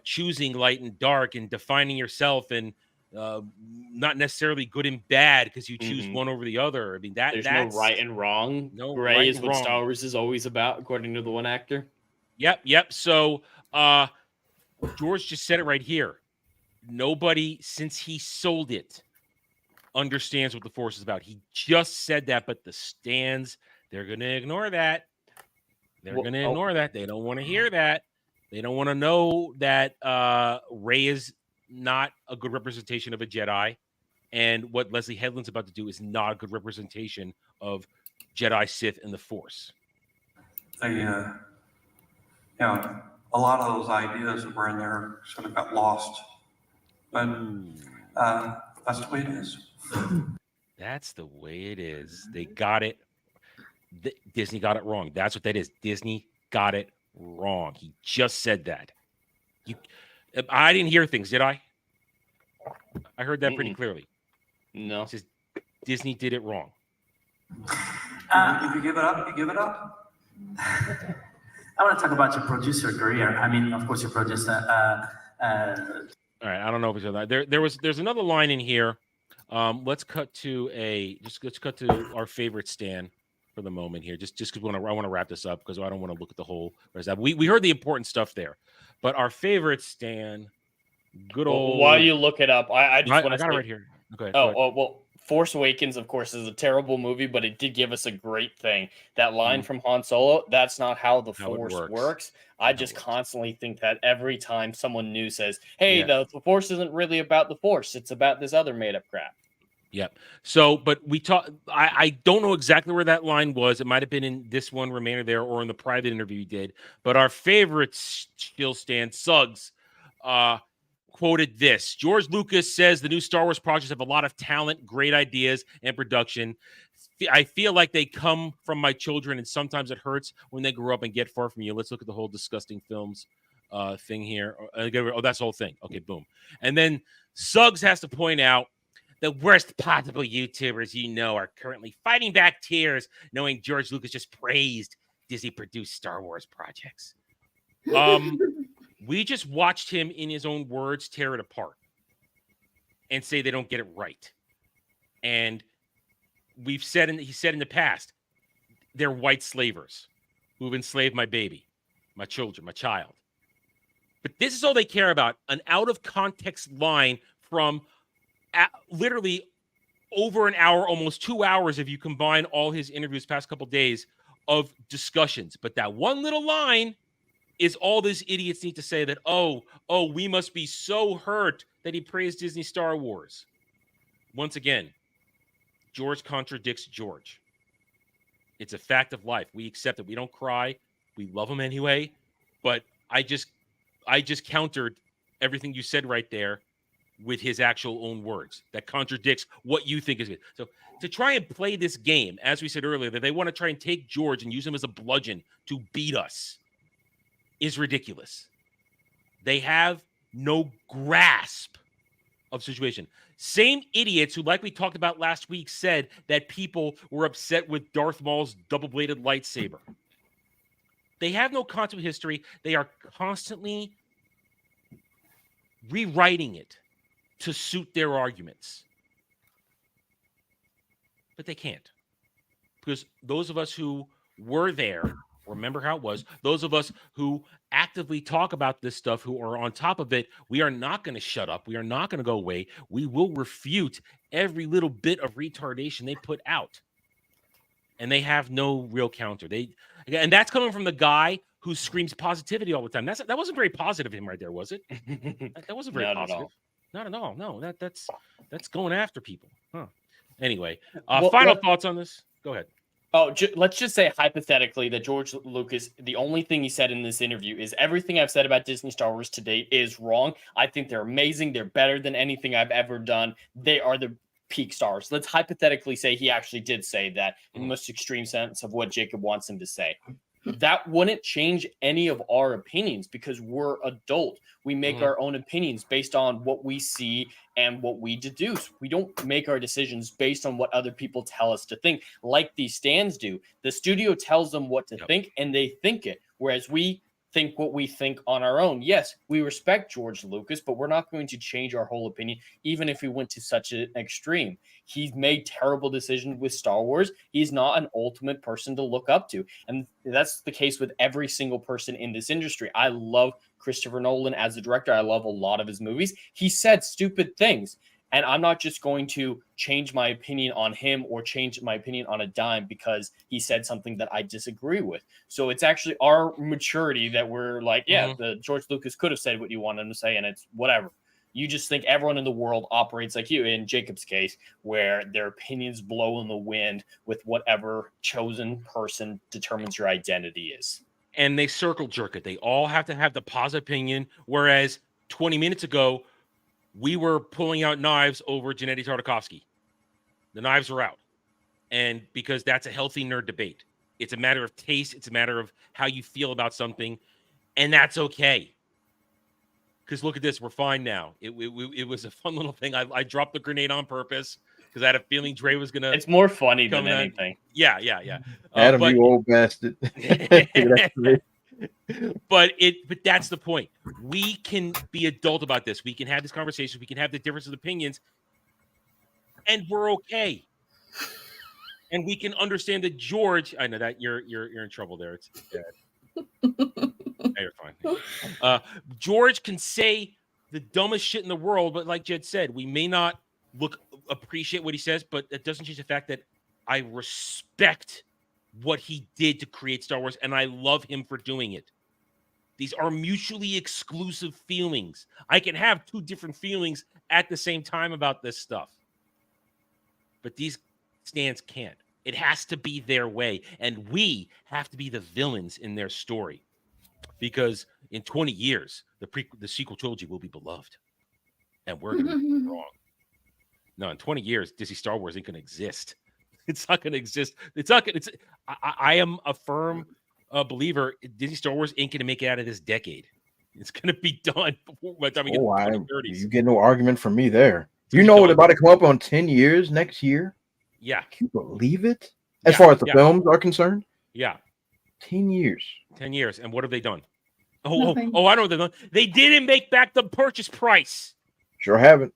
choosing light and dark and defining yourself, and not necessarily good and bad because you choose one over the other. I mean, that's no right and wrong. No gray right is and what wrong. Star Wars is always about, according to the one actor. Yep. So George just said it right here. Nobody, since he sold it, understands what the Force is about. He just said that, but the stands, they're going to ignore that. They're going to ignore that. They don't want to hear that. They don't want to know that Rey is not a good representation of a Jedi, and what Leslie Headland's about to do is not a good representation of Jedi, Sith, and the Force. They, a lot of those ideas that were in there sort of got lost, but that's the way it is. That's the way it is. They got it. Disney got it wrong. That's what that is. Disney got it wrong. He just said that. I didn't hear things, did I? I heard that pretty clearly. No. It says Disney did it wrong. If you give it up, you give it up. I want to talk about your producer career. I mean, of course, you produced. All right, I don't know if it's that. There's another line in here. Let's cut to our favorite Stan for the moment here, just because I want to wrap this up, because I don't want to look at the whole rest of that. We heard the important stuff there, but our favorite Stan, good old. While you look it up, I just want to. I got it right here. Okay. Well, Force Awakens, of course, is a terrible movie, but it did give us a great thing. That line from Han Solo, that's not how the Force works. I just constantly think that every time someone new says, hey, the Force isn't really about the Force, it's about this other made-up crap. Yep. So, but we talked, I don't know exactly where that line was. It might have been in this one, Remainder There, or in the private interview you did. But our favorite Shill Stan, Suggs, quoted this. George Lucas says the new Star Wars projects have a lot of talent, great ideas, and production. I feel like they come from my children, and sometimes it hurts when they grow up and get far from you. Let's look at the whole disgusting films thing here. Oh, that's the whole thing. Okay, boom. And then Suggs has to point out the worst possible YouTubers are currently fighting back tears knowing George Lucas just praised Disney-produced Star Wars projects. We just watched him, in his own words, tear it apart and say they don't get it right. And he said in the past, they're white slavers who've enslaved my baby, my children, my child. But this is all they care about, an out-of-context line from literally over an hour, almost 2 hours, if you combine all his interviews past couple days of discussions. But that one little line is all these idiots need to say that, oh, we must be so hurt that he praised Disney Star Wars. Once again, George contradicts George. It's a fact of life. We accept it. We don't cry. We love him anyway. But I just countered everything you said right there with his actual own words. That contradicts what you think is good. So to try and play this game, as we said earlier, that they want to try and take George and use him as a bludgeon to beat us is ridiculous. They have no grasp of situation. Same idiots who, like we talked about last week, said that people were upset with Darth Maul's double-bladed lightsaber. They have no concept of history. They are constantly rewriting it to suit their arguments. But they can't. Because those of us who were there remember how it was. Those of us who actively talk about this stuff, who are on top of it, we are not going to shut up. We are not going to go away. We will refute every little bit of retardation they put out. And they have no real counter. And that's coming from the guy who screams positivity all the time. That wasn't very positive of him right there, was it? That wasn't very positive. Not at all. No, that's going after people. Huh. Anyway, final thoughts on this? Go ahead. Oh, let's just say hypothetically that George Lucas, the only thing he said in this interview is everything I've said about Disney Star Wars to date is wrong. I think they're amazing. They're better than anything I've ever done. They are the peak stars. Let's hypothetically say he actually did say that in the most extreme sense of what Jacob wants him to say. That wouldn't change any of our opinions because we're adult. We make our own opinions based on what we see and what we deduce. We don't make our decisions based on what other people tell us to think, like these stands do. The studio tells them what to think, and they think it, whereas we think what we think on our own. Yes, we respect George Lucas, but we're not going to change our whole opinion, even if we went to such an extreme. He's made terrible decisions with Star Wars. He's not an ultimate person to look up to. And that's the case with every single person in this industry. I love Christopher Nolan as a director. I love a lot of his movies. He said stupid things. And I'm not just going to change my opinion on him or change my opinion on a dime because he said something that I disagree with. So it's actually our maturity that we're like, the George Lucas could have said what you wanted him to say, and it's whatever. You just think everyone in the world operates like you, in Jacob's case, where their opinions blow in the wind with whatever chosen person determines your identity is. And they circle jerk it. They all have to have the positive opinion, whereas 20 minutes ago, we were pulling out knives over Gennady Tartakovsky. The knives are out. And because that's a healthy nerd debate. It's a matter of taste. It's a matter of how you feel about something. And that's okay. Because look at this. We're fine now. It was a fun little thing. I dropped the grenade on purpose because I had a feeling Dre was going to. It's more funny than anything. Yeah. Adam, you old bastard. But that's the point. We can be adult about this. We can have this conversation. We can have the difference of opinions, and we're okay. And we can understand that George. I know that you're in trouble there. It's bad. You're fine. George can say the dumbest shit in the world, but like Jed said, we may not appreciate what he says, but that doesn't change the fact that I respect what he did to create Star Wars, and I love him for doing it. These are mutually exclusive feelings. I can have two different feelings at the same time about this stuff. But these stands can't. It has to be their way, and we have to be the villains in their story. Because in 20 years, the sequel trilogy will be beloved, and we're going to be wrong. No, in 20 years, Disney Star Wars ain't going to exist. It's not going to exist. I am a firm believer Disney Star Wars ain't going to make it out of this decade. It's gonna be done before by the time we get to Oh, the I 2030s. you get no argument from me there. It's You gonna know be what done. about to come up on 10 years next year? Yeah, Can you believe it? As Yeah, far as the yeah. films are concerned, yeah. 10 years. 10 years. And what have they done? Nothing. I know what they've done. They didn't make back the purchase price. Sure haven't.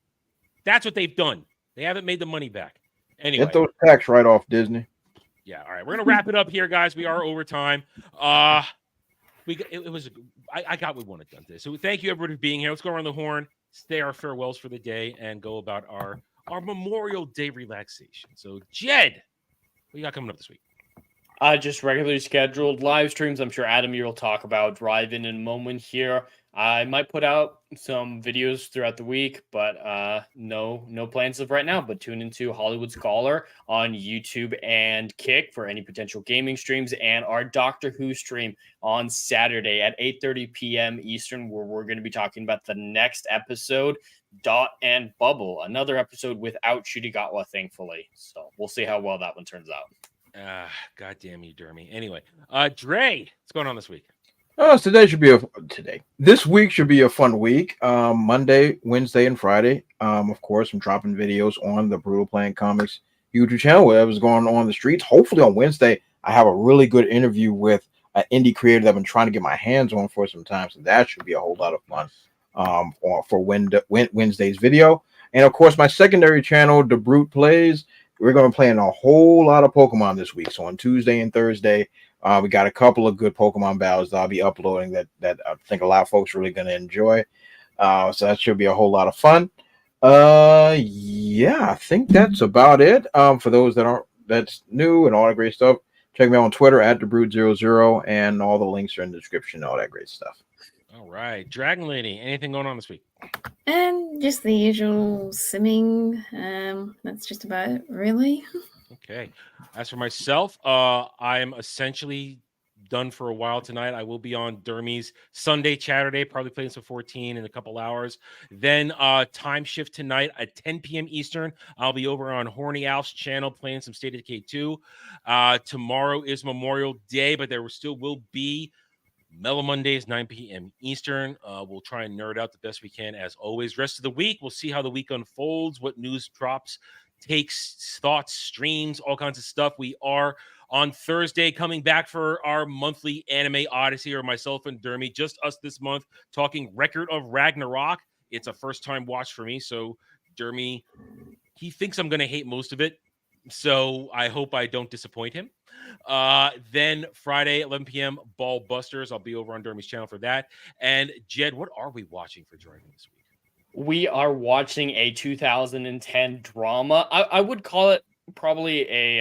That's what they've done. They haven't made the money back. Anyway, Get those tax right off, Disney. yeah. All right, we're gonna wrap it up here, guys. We are over time. It was. I got what we wanted done today. So thank you everybody for being here. Let's go around the horn, say our farewells for the day, and go about our Memorial Day relaxation. So Jed, what you got coming up this week? Just regularly scheduled live streams. I'm sure Adam, you'll talk about drive-in in a moment here. I might put out some videos throughout the week, but no plans of right now. But tune into Hollywood Scholar on YouTube and Kick for any potential gaming streams, and our Doctor Who stream on Saturday at 8:30 p.m. Eastern, where we're going to be talking about the next episode, Dot and Bubble, another episode without Shirigawa, thankfully. So we'll see how well that one turns out. God damn you, Dermy. Anyway, Dre, what's going on this week? Oh, this week should be a fun week. Monday, Wednesday, and Friday. Of course, I'm dropping videos on the Brutal Playing Comics YouTube channel, whatever's going on the streets. Hopefully on Wednesday, I have a really good interview with an indie creator that I've been trying to get my hands on for some time. So that should be a whole lot of fun for Wednesday's video. And of course, my secondary channel, The Brute Plays, we're going to be playing a whole lot of Pokemon this week. So on Tuesday and Thursday, we got a couple of good Pokemon battles that I'll be uploading that I think a lot of folks are really going to enjoy. So that should be a whole lot of fun. Yeah, I think that's about it. For those that's new and all that great stuff, check me out on Twitter at TheBrood00, and all the links are in the description, all that great stuff. All right, Dragon Lady, anything going on this week? And just the usual simming. That's just about it, really. Okay. As for myself, I'm essentially done for a while tonight. I will be on Dermy's Sunday, Saturday, probably playing some 14 in a couple hours. Then time shift tonight at 10 p.m. Eastern. I'll be over on Horny Alf's channel playing some State of Decay 2. Tomorrow is Memorial Day, but there still will be Mellow Mondays, 9 p.m. Eastern. We'll try and nerd out the best we can as always. Rest of the week, we'll see how the week unfolds, what news drops, takes, thoughts, streams, all kinds of stuff. We are on Thursday coming back for our monthly Anime Odyssey, or myself and Dermy, just us this month, talking Record of Ragnarok. It's a first-time watch for me, so Dermy, he thinks I'm going to hate most of it, so I hope I don't disappoint him. Then Friday, 11 p.m., Ball Busters. I'll be over on Dermy's channel for that. And Jed, what are we watching for Dragon this week? We are watching a 2010 drama. I would call it probably a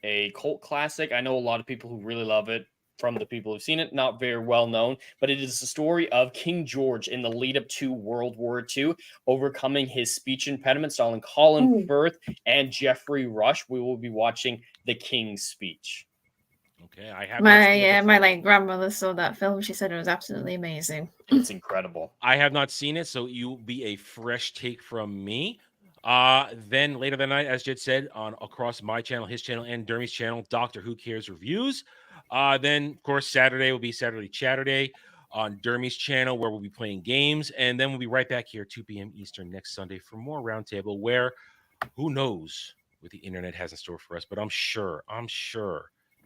a cult classic. I know a lot of people who really love it. From the people who've seen it, not very well known, but it is the story of King George in the lead up to World War II, overcoming his speech impediment, starring Colin Firth and Jeffrey Rush. We will be watching The King's Speech. Okay, I have my grandmother saw that film. She said it was absolutely amazing. It's incredible. I have not seen it, so you'll be a fresh take from me. Then later that night, as Jed said, across my channel, his channel, and Dermy's channel, Doctor Who Cares reviews. Then of course Saturday will be Saturday Chatterday on Dermy's channel, where we'll be playing games, and then we'll be right back here 2 p.m. Eastern next Sunday for more Roundtable, where who knows what the internet has in store for us, but I'm sure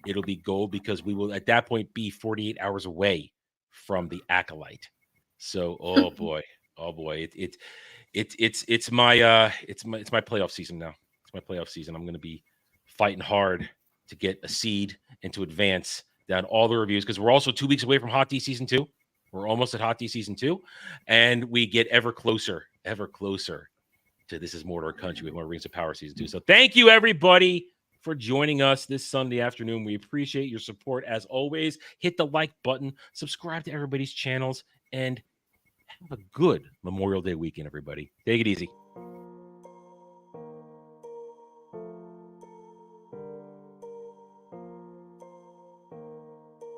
it'll be gold, because we will at that point be 48 hours away from the Acolyte. So oh boy, it's my playoff season now. It's my playoff season. I'm going to be fighting hard to get a seed and to advance down all the reviews, because we're also 2 weeks away from Hot D Season 2. We're almost at Hot D Season 2, and we get ever closer to This Is Mordor Country with more Rings of Power Season 2. So thank you, everybody, for joining us this Sunday afternoon. We appreciate your support as always. Hit the like button, subscribe to everybody's channels, and have a good Memorial Day weekend, everybody. Take it easy.